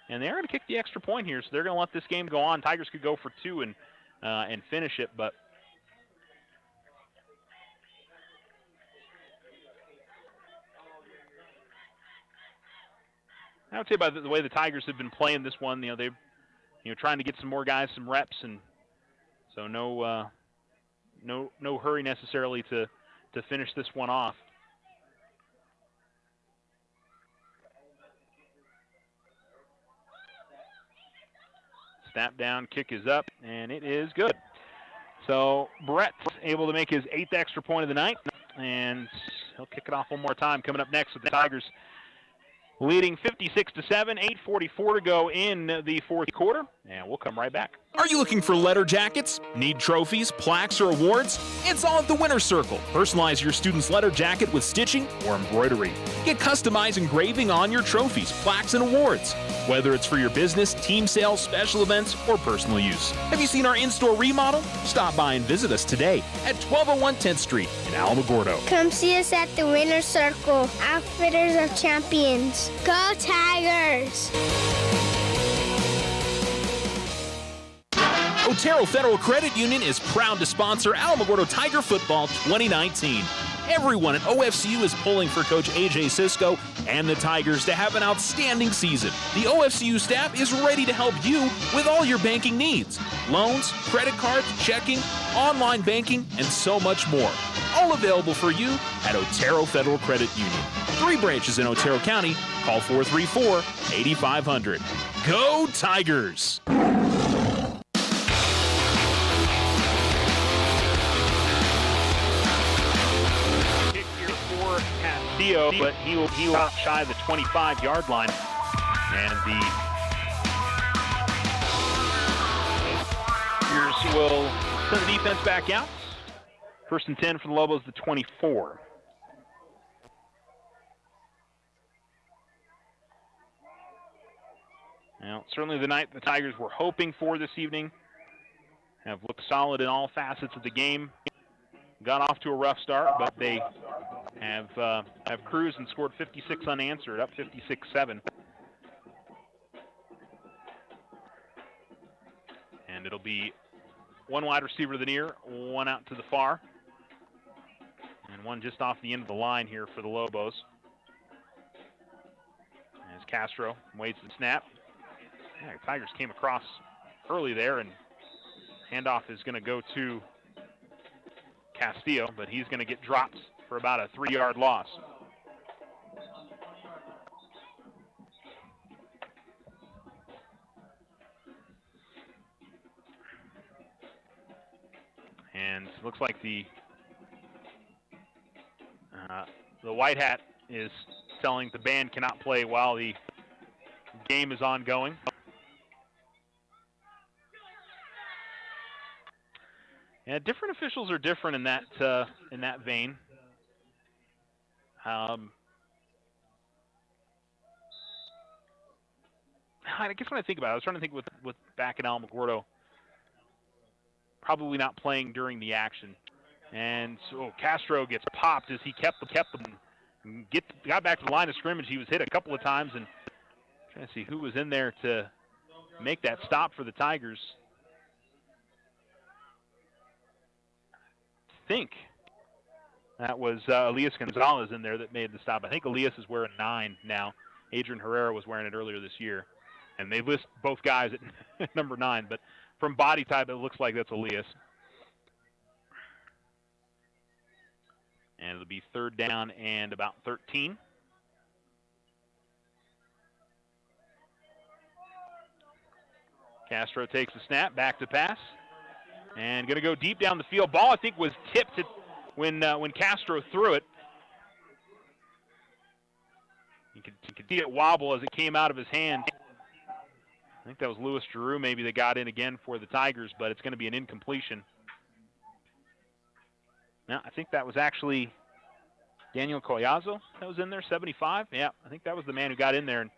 And they're going to kick the extra point here, so they're going to let this game go on. Tigers could go for 2 and finish it, but I would say by the way the Tigers have been playing this one, they're trying to get some more guys some reps, and so no hurry necessarily to finish this one off. Snap down, kick is up, and it is good. So Brett able to make his 8th extra point of the night, and he'll kick it off one more time. Coming up next with the Tigers leading 56-7, 8:44 to go in the 4th quarter, and we'll come right back. Are you looking for letter jackets? Need trophies, plaques, or awards? It's all at the Winner's Circle. Personalize your student's letter jacket with stitching or embroidery. Get customized engraving on your trophies, plaques, and awards. Whether it's for your business, team sales, special events, or personal use. Have you seen our in-store remodel? Stop by and visit us today at 1201 10th Street in Alamogordo. Come see us at the Winner's Circle, Outfitters of Champions. Go Tigers! Otero Federal Credit Union is proud to sponsor Alamogordo Tiger Football 2019. Everyone at OFCU is pulling for Coach A.J. Cisco and the Tigers to have an outstanding season. The OFCU staff is ready to help you with all your banking needs. Loans, credit cards, checking, online banking, and so much more. All available for you at Otero Federal Credit Union. 3 branches in Otero County. Call 434-8500. Go Tigers! But he will stop shy of the 25-yard line, and the Tigers will send the defense back out. 1st and 10 for the Lobos, the 24. Now, certainly the night the Tigers were hoping for this evening have looked solid in all facets of the game. got off to a rough start, but they have cruised and scored 56 unanswered, up 56-7. And it'll be one wide receiver to the near, one out to the far, and one just off the end of the line here for the Lobos. As Castro waits the snap. Yeah, the Tigers came across early there, and handoff is going to go to Castillo, but he's going to get dropped for about a 3-yard loss. And it looks like the white hat is telling the band cannot play while the game is ongoing. Yeah, different officials are different in that vein. I guess when I think about it, I was trying to think with back in Alamogordo, probably not playing during the action. And so Castro gets popped as he kept them, got back to the line of scrimmage. He was hit a couple of times, and trying to see who was in there to make that stop for the Tigers. I think that was Elias Gonzalez in there that made the stop. I think Elias is wearing 9 now. Adrian Herrera was wearing it earlier this year. And they list both guys at number 9, but from body type, it looks like that's Elias. And it'll be 3rd down and about 13. Castro takes the snap, back to pass, and going to go deep down the field. Ball, I think, was tipped when Castro threw it. You could see it wobble as it came out of his hand. I think that was Louis Giroux maybe that got in again for the Tigers, but it's going to be an incompletion. No, I think that was actually Daniel Collazo that was in there, 75. Yeah, I think that was the man who got in there and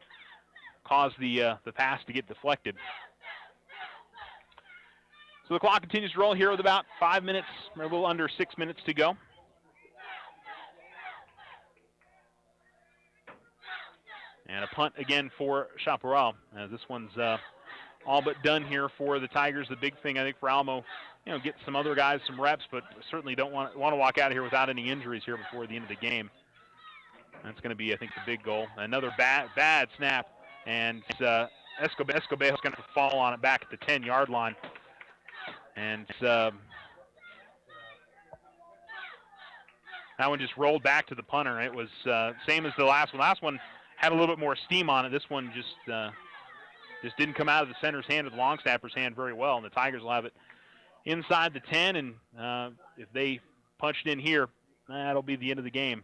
caused the pass to get deflected. So the clock continues to roll here with about 5 minutes, or a little under 6 minutes to go. And a punt again for Chaparral. This one's all but done here for the Tigers. The big thing, I think, for Alamo, get some other guys some reps, but certainly don't want to walk out of here without any injuries here before the end of the game. That's going to be, I think, the big goal. Another bad snap, and Escobedo's going to fall on it back at the 10-yard line. And that one just rolled back to the punter. It was same as the last one. Last one had a little bit more steam on it. This one just didn't come out of the center's hand or the long snapper's hand very well, and the Tigers will have it inside the 10, and if they punch it in here, that'll be the end of the game.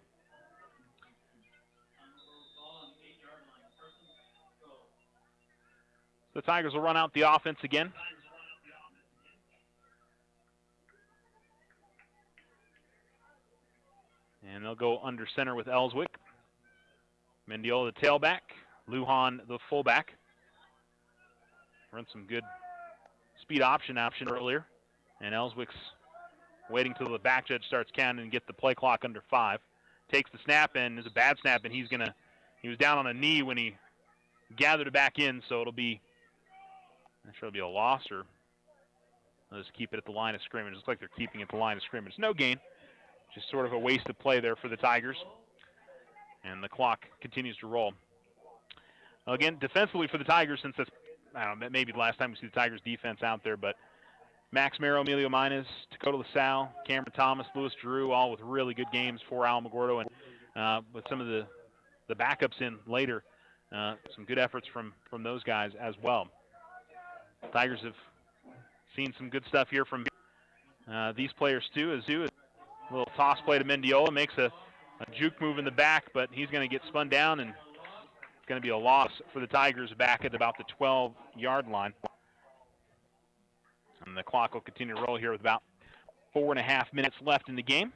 The Tigers will run out the offense again. And they'll go under center with Ellswick. Mendiola the tailback. Lujan the fullback. Run some good speed option earlier. And Ellswick's waiting till the back judge starts counting and get the play clock under 5. Takes the snap, and there's a bad snap, and he was down on a knee when he gathered it back in, so it'll be, I'm not sure it'll be a loss, or they'll just keep it at the line of scrimmage. It looks like they're keeping it at the line of scrimmage. No gain. Just sort of a wasted play there for the Tigers. And the clock continues to roll. Again, defensively for the Tigers, since that's, I don't know, maybe the last time we see the Tigers defense out there, but Max Mero, Emilio Minas, Dakota LaSalle, Cameron Thomas, Louis Giroux, all with really good games for Alamogordo, and with some of the backups in later, some good efforts from those guys as well. Tigers have seen some good stuff here from these players too. Azu, a little toss play to Mendiola, makes a juke move in the back, but he's going to get spun down, and it's going to be a loss for the Tigers back at about the 12-yard line. And the clock will continue to roll here with about 4.5 minutes left in the game.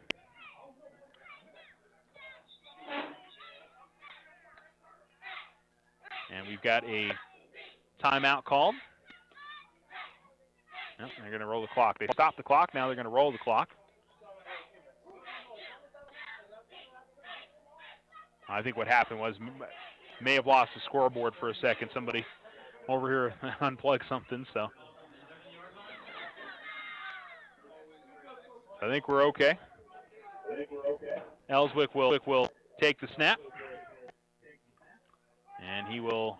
And we've got a timeout called. Yep, they're going to roll the clock. They stopped the clock. Now they're going to roll the clock. I think what happened was may have lost the scoreboard for a second. Somebody over here unplugged something, so I think we're okay. Ellswick will take the snap, and he will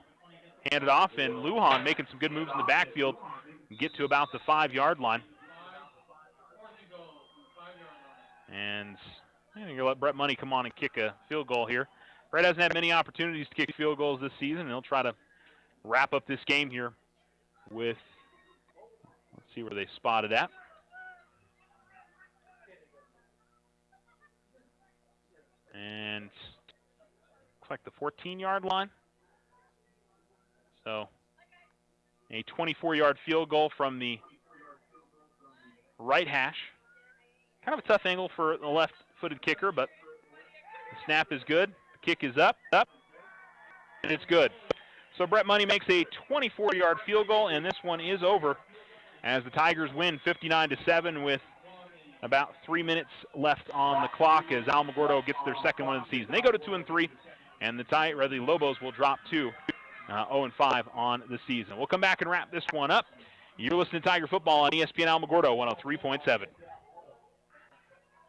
hand it off, and Lujan making some good moves in the backfield, get to about the 5-yard line. And I'm going to let Brett Money come on and kick a field goal here. Brett hasn't had many opportunities to kick field goals this season, and he'll try to wrap up this game here with, let's see where they spot it at. And looks like the 14-yard line. So a 24-yard field goal from the right hash. Kind of a tough angle for the left-footed kicker, but the snap is good. The kick is up, and it's good. So Brett Money makes a 24-yard field goal, and this one is over as the Tigers win 59-7 with about 3 minutes left on the clock as Alamogordo gets their second one of the season. They go to 2-3, and the Lobos will drop to 0-5 on the season. We'll come back and wrap this one up. You're listening to Tiger Football on ESPN Alamogordo 103.7.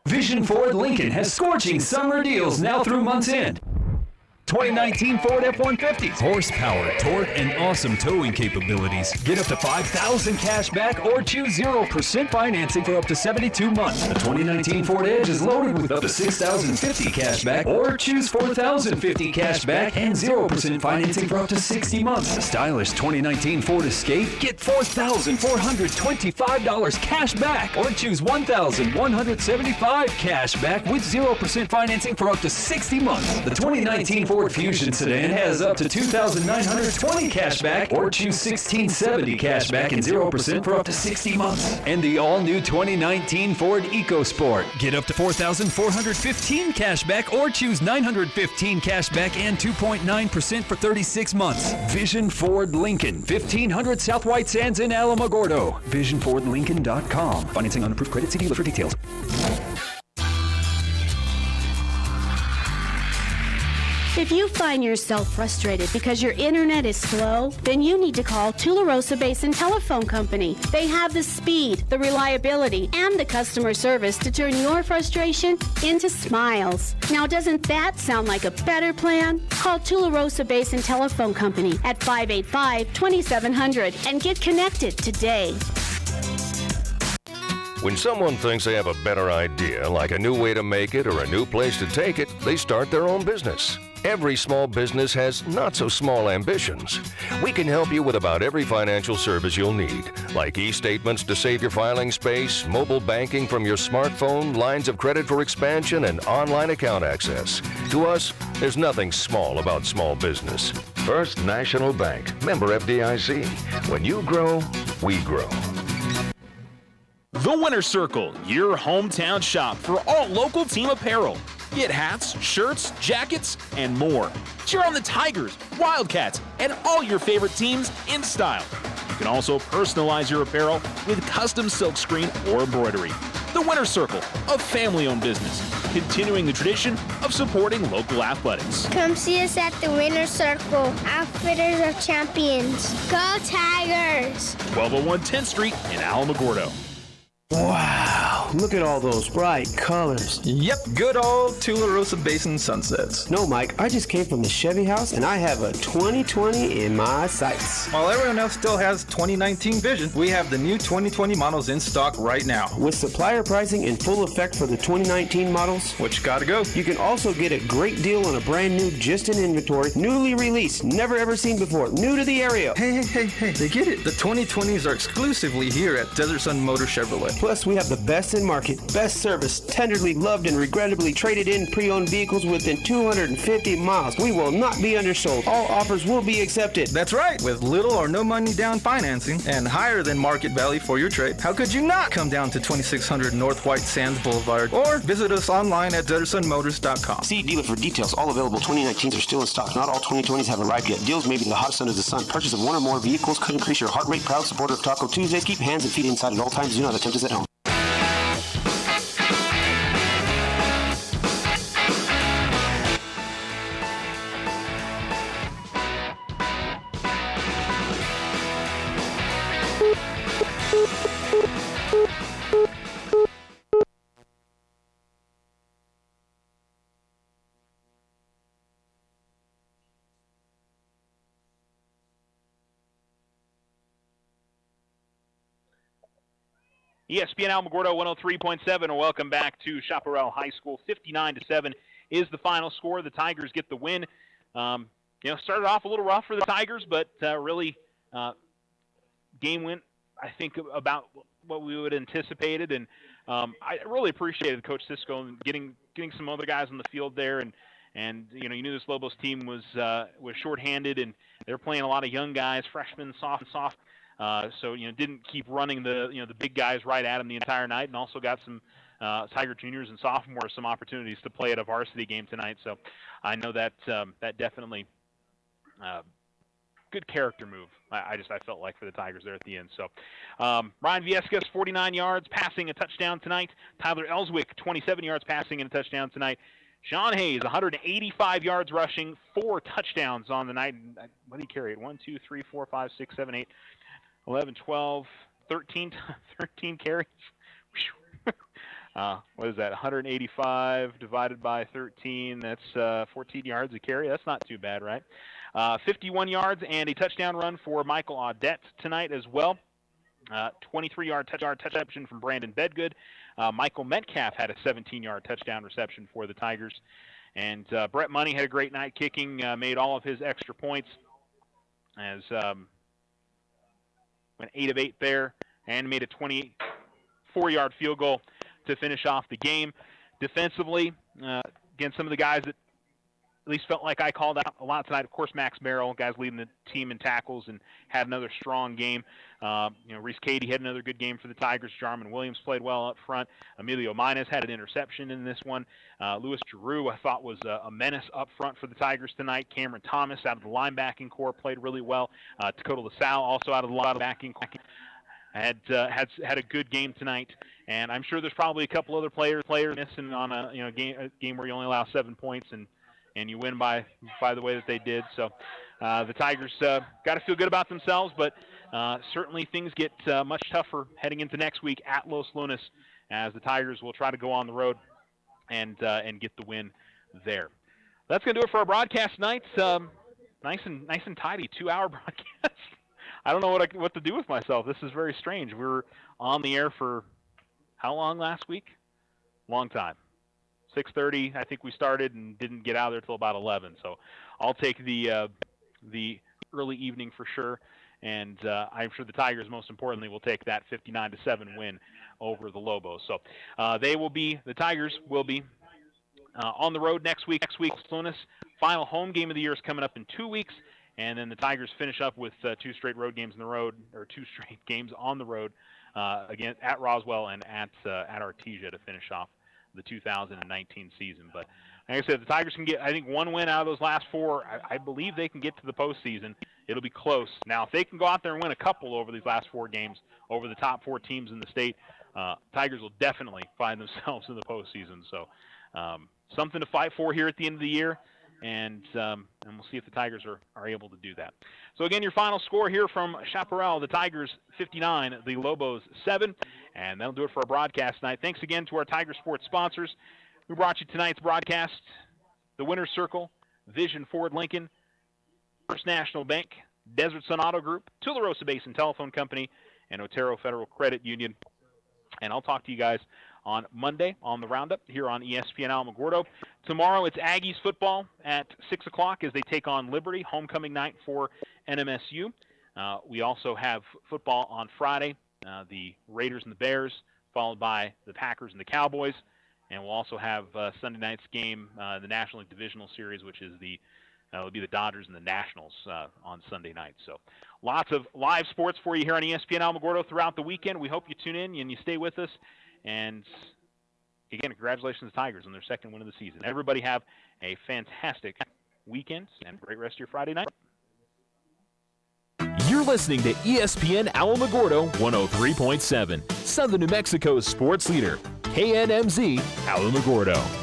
Vision Ford Lincoln has scorching summer deals now through month's end. 2019 Ford F-150s. Horsepower, torque, and awesome towing capabilities. Get up to $5,000 cash back or choose 0% financing for up to 72 months. The 2019 Ford Edge is loaded with up to $6,050 cash back or choose $4,050 cash back and 0% financing for up to 60 months. The stylish 2019 Ford Escape, get $4,425 cash back or choose $1,175 cash back with 0% financing for up to 60 months. The 2019 Ford Fusion sedan has up to $2,920 cash back or choose $1,670 cash back and 0% for up to 60 months. And the all-new 2019 Ford EcoSport. Get up to $4,415 cash back or choose $915 cash back and 2.9% for 36 months. Vision Ford Lincoln, 1500 South White Sands in Alamogordo. VisionFordLincoln.com. Financing on approved credit. See dealer for details. If you find yourself frustrated because your internet is slow, then you need to call Tularosa Basin Telephone Company. They have the speed, the reliability, and the customer service to turn your frustration into smiles. Now, doesn't that sound like a better plan? Call Tularosa Basin Telephone Company at 585-2700 and get connected today. When someone thinks they have a better idea, like a new way to make it or a new place to take it, they start their own business. Every small business has not-so-small ambitions. We can help you with about every financial service you'll need, like e-statements to save your filing space, mobile banking from your smartphone, lines of credit for expansion, and online account access. To us, there's nothing small about small business. First National Bank, member FDIC. When you grow, we grow. The Winter Circle, your hometown shop for all local team apparel. Get hats, shirts, jackets, and more. Cheer on the Tigers, Wildcats, and all your favorite teams in style. You can also personalize your apparel with custom silkscreen or embroidery. The Winter Circle, a family-owned business, continuing the tradition of supporting local athletics. Come see us at the Winter Circle, Outfitters of Champions. Go Tigers! 1201 10th Street in Alamogordo. Wow, look at all those bright colors. Yep, good old Tularosa Basin sunsets. No, Mike, I just came from the Chevy house and I have a 2020 in my sights. While everyone else still has 2019 vision, we have the new 2020 models in stock right now. With supplier pricing in full effect for the 2019 models, which gotta go. You can also get a great deal on a brand new, just in inventory, newly released, never ever seen before, new to the area. Hey, they get it. The 2020s are exclusively here at Desert Sun Motor Chevrolet. Plus, we have the best in market, best service, tenderly loved and regrettably traded in pre-owned vehicles within 250 miles. We will not be undersold. All offers will be accepted. That's right. With little or no money down financing and higher than market value for your trade, how could you not come down to 2600 North White Sands Boulevard or visit us online at DesertSunMotors.com. See dealer for details. All available 2019s are still in stock. Not all 2020s have arrived yet. Deals may be the hottest under the sun. Purchase of one or more vehicles could increase your heart rate. Proud supporter of Taco Tuesdays. Keep hands and feet inside at all times. Do not attempt this at home. ESPN Alamogordo 103.7, and welcome back to Chaparral High School. 59-7 is the final score. The Tigers get the win. Started off a little rough for the Tigers, but really game went, I think, about what we would have anticipated, and I really appreciated Coach Cisco getting some other guys on the field there, and you knew this Lobos team was shorthanded, and they're playing a lot of young guys, freshmen, soft. So didn't keep running the big guys right at them the entire night, and also got some Tiger juniors and sophomores some opportunities to play at a varsity game tonight. So I know that that definitely good character move. I felt like for the Tigers there at the end. So Ryan Viescas, 49 yards, passing a touchdown tonight. Tyler Ellswick, 27 yards, passing and a touchdown tonight. Sean Hayes, 185 yards rushing, 4 touchdowns on the night. What did he carry? 1, 2, 3, 4, 5, 6, 7, 8. 11, 12, 13 carries. What is that? 185 divided by 13. That's 14 yards a carry. That's not too bad, right? 51 yards and a touchdown run for Michael Audette tonight as well. 23-yard touchdown reception from Brandon Bedgood. Michael Metcalf had a 17-yard touchdown reception for the Tigers. And Brett Money had a great night kicking, made all of his extra points as went 8 of 8 there and made a 24-yard field goal to finish off the game. Defensively, again, some of the guys that at least felt like I called out a lot tonight. Of course, Max Merrill, guys leading the team in tackles and had another strong game. Reese Cady had another good game for the Tigers. Jarman Williams played well up front. Emilio Minez had an interception in this one. Louis Giroux, I thought, was a menace up front for the Tigers tonight. Cameron Thomas out of the linebacking core played really well. Dakota LaSalle also out of the linebacking core. Had a good game tonight, and I'm sure there's probably a couple other players missing on a game where you only allow 7 points and you win by the way that they did. So the Tigers got to feel good about themselves, but certainly things get much tougher heading into next week at Los Lunas, as the Tigers will try to go on the road and get the win there. That's going to do it for our broadcast tonight. Nice and tidy 2-hour broadcast. I don't know what to do with myself. This is very strange. We were on the air for how long last week? Long time. 6:30, I think we started and didn't get out of there till about 11. So I'll take the early evening for sure. And I'm sure the Tigers, most importantly, will take that 59-7 win over the Lobos. So the Tigers will be on the road next week. Next week's Lunas. Final home game of the year is coming up in 2 weeks. And then the Tigers finish up with 2 straight road games on the road, or 2 straight games on the road, again at Roswell and at Artesia to finish off the 2019 season. But like I said, the Tigers can get, I think, 1 win out of those last 4. I believe they can get to the postseason. It'll be close. Now, if they can go out there and win a couple over these last 4 games over the top 4 teams in the state, Tigers will definitely find themselves in the postseason. So something to fight for here at the end of the year. And we'll see if the Tigers are able to do that. So, again, your final score here from Chaparral, the Tigers 59, the Lobos 7. And that'll do it for our broadcast tonight. Thanks again to our Tiger Sports sponsors who brought you tonight's broadcast: the Winner's Circle, Vision Ford Lincoln, First National Bank, Desert Sun Auto Group, Tularosa Basin Telephone Company, and Otero Federal Credit Union. And I'll talk to you guys on Monday on the Roundup here on ESPN Alamogordo. Tomorrow it's Aggies football at 6 o'clock as they take on Liberty, homecoming night for NMSU. We also have football on Friday, the Raiders and the Bears, followed by the Packers and the Cowboys. And we'll also have Sunday night's game, the National League Divisional Series, which is it'll be the Dodgers and the Nationals on Sunday night. So lots of live sports for you here on ESPN Alamogordo throughout the weekend. We hope you tune in and you stay with us. And again, congratulations to the Tigers on their 2nd win of the season. Everybody have a fantastic weekend and a great rest of your Friday night. You're listening to ESPN Alamogordo 103.7, Southern New Mexico's sports leader, KNMZ Alamogordo.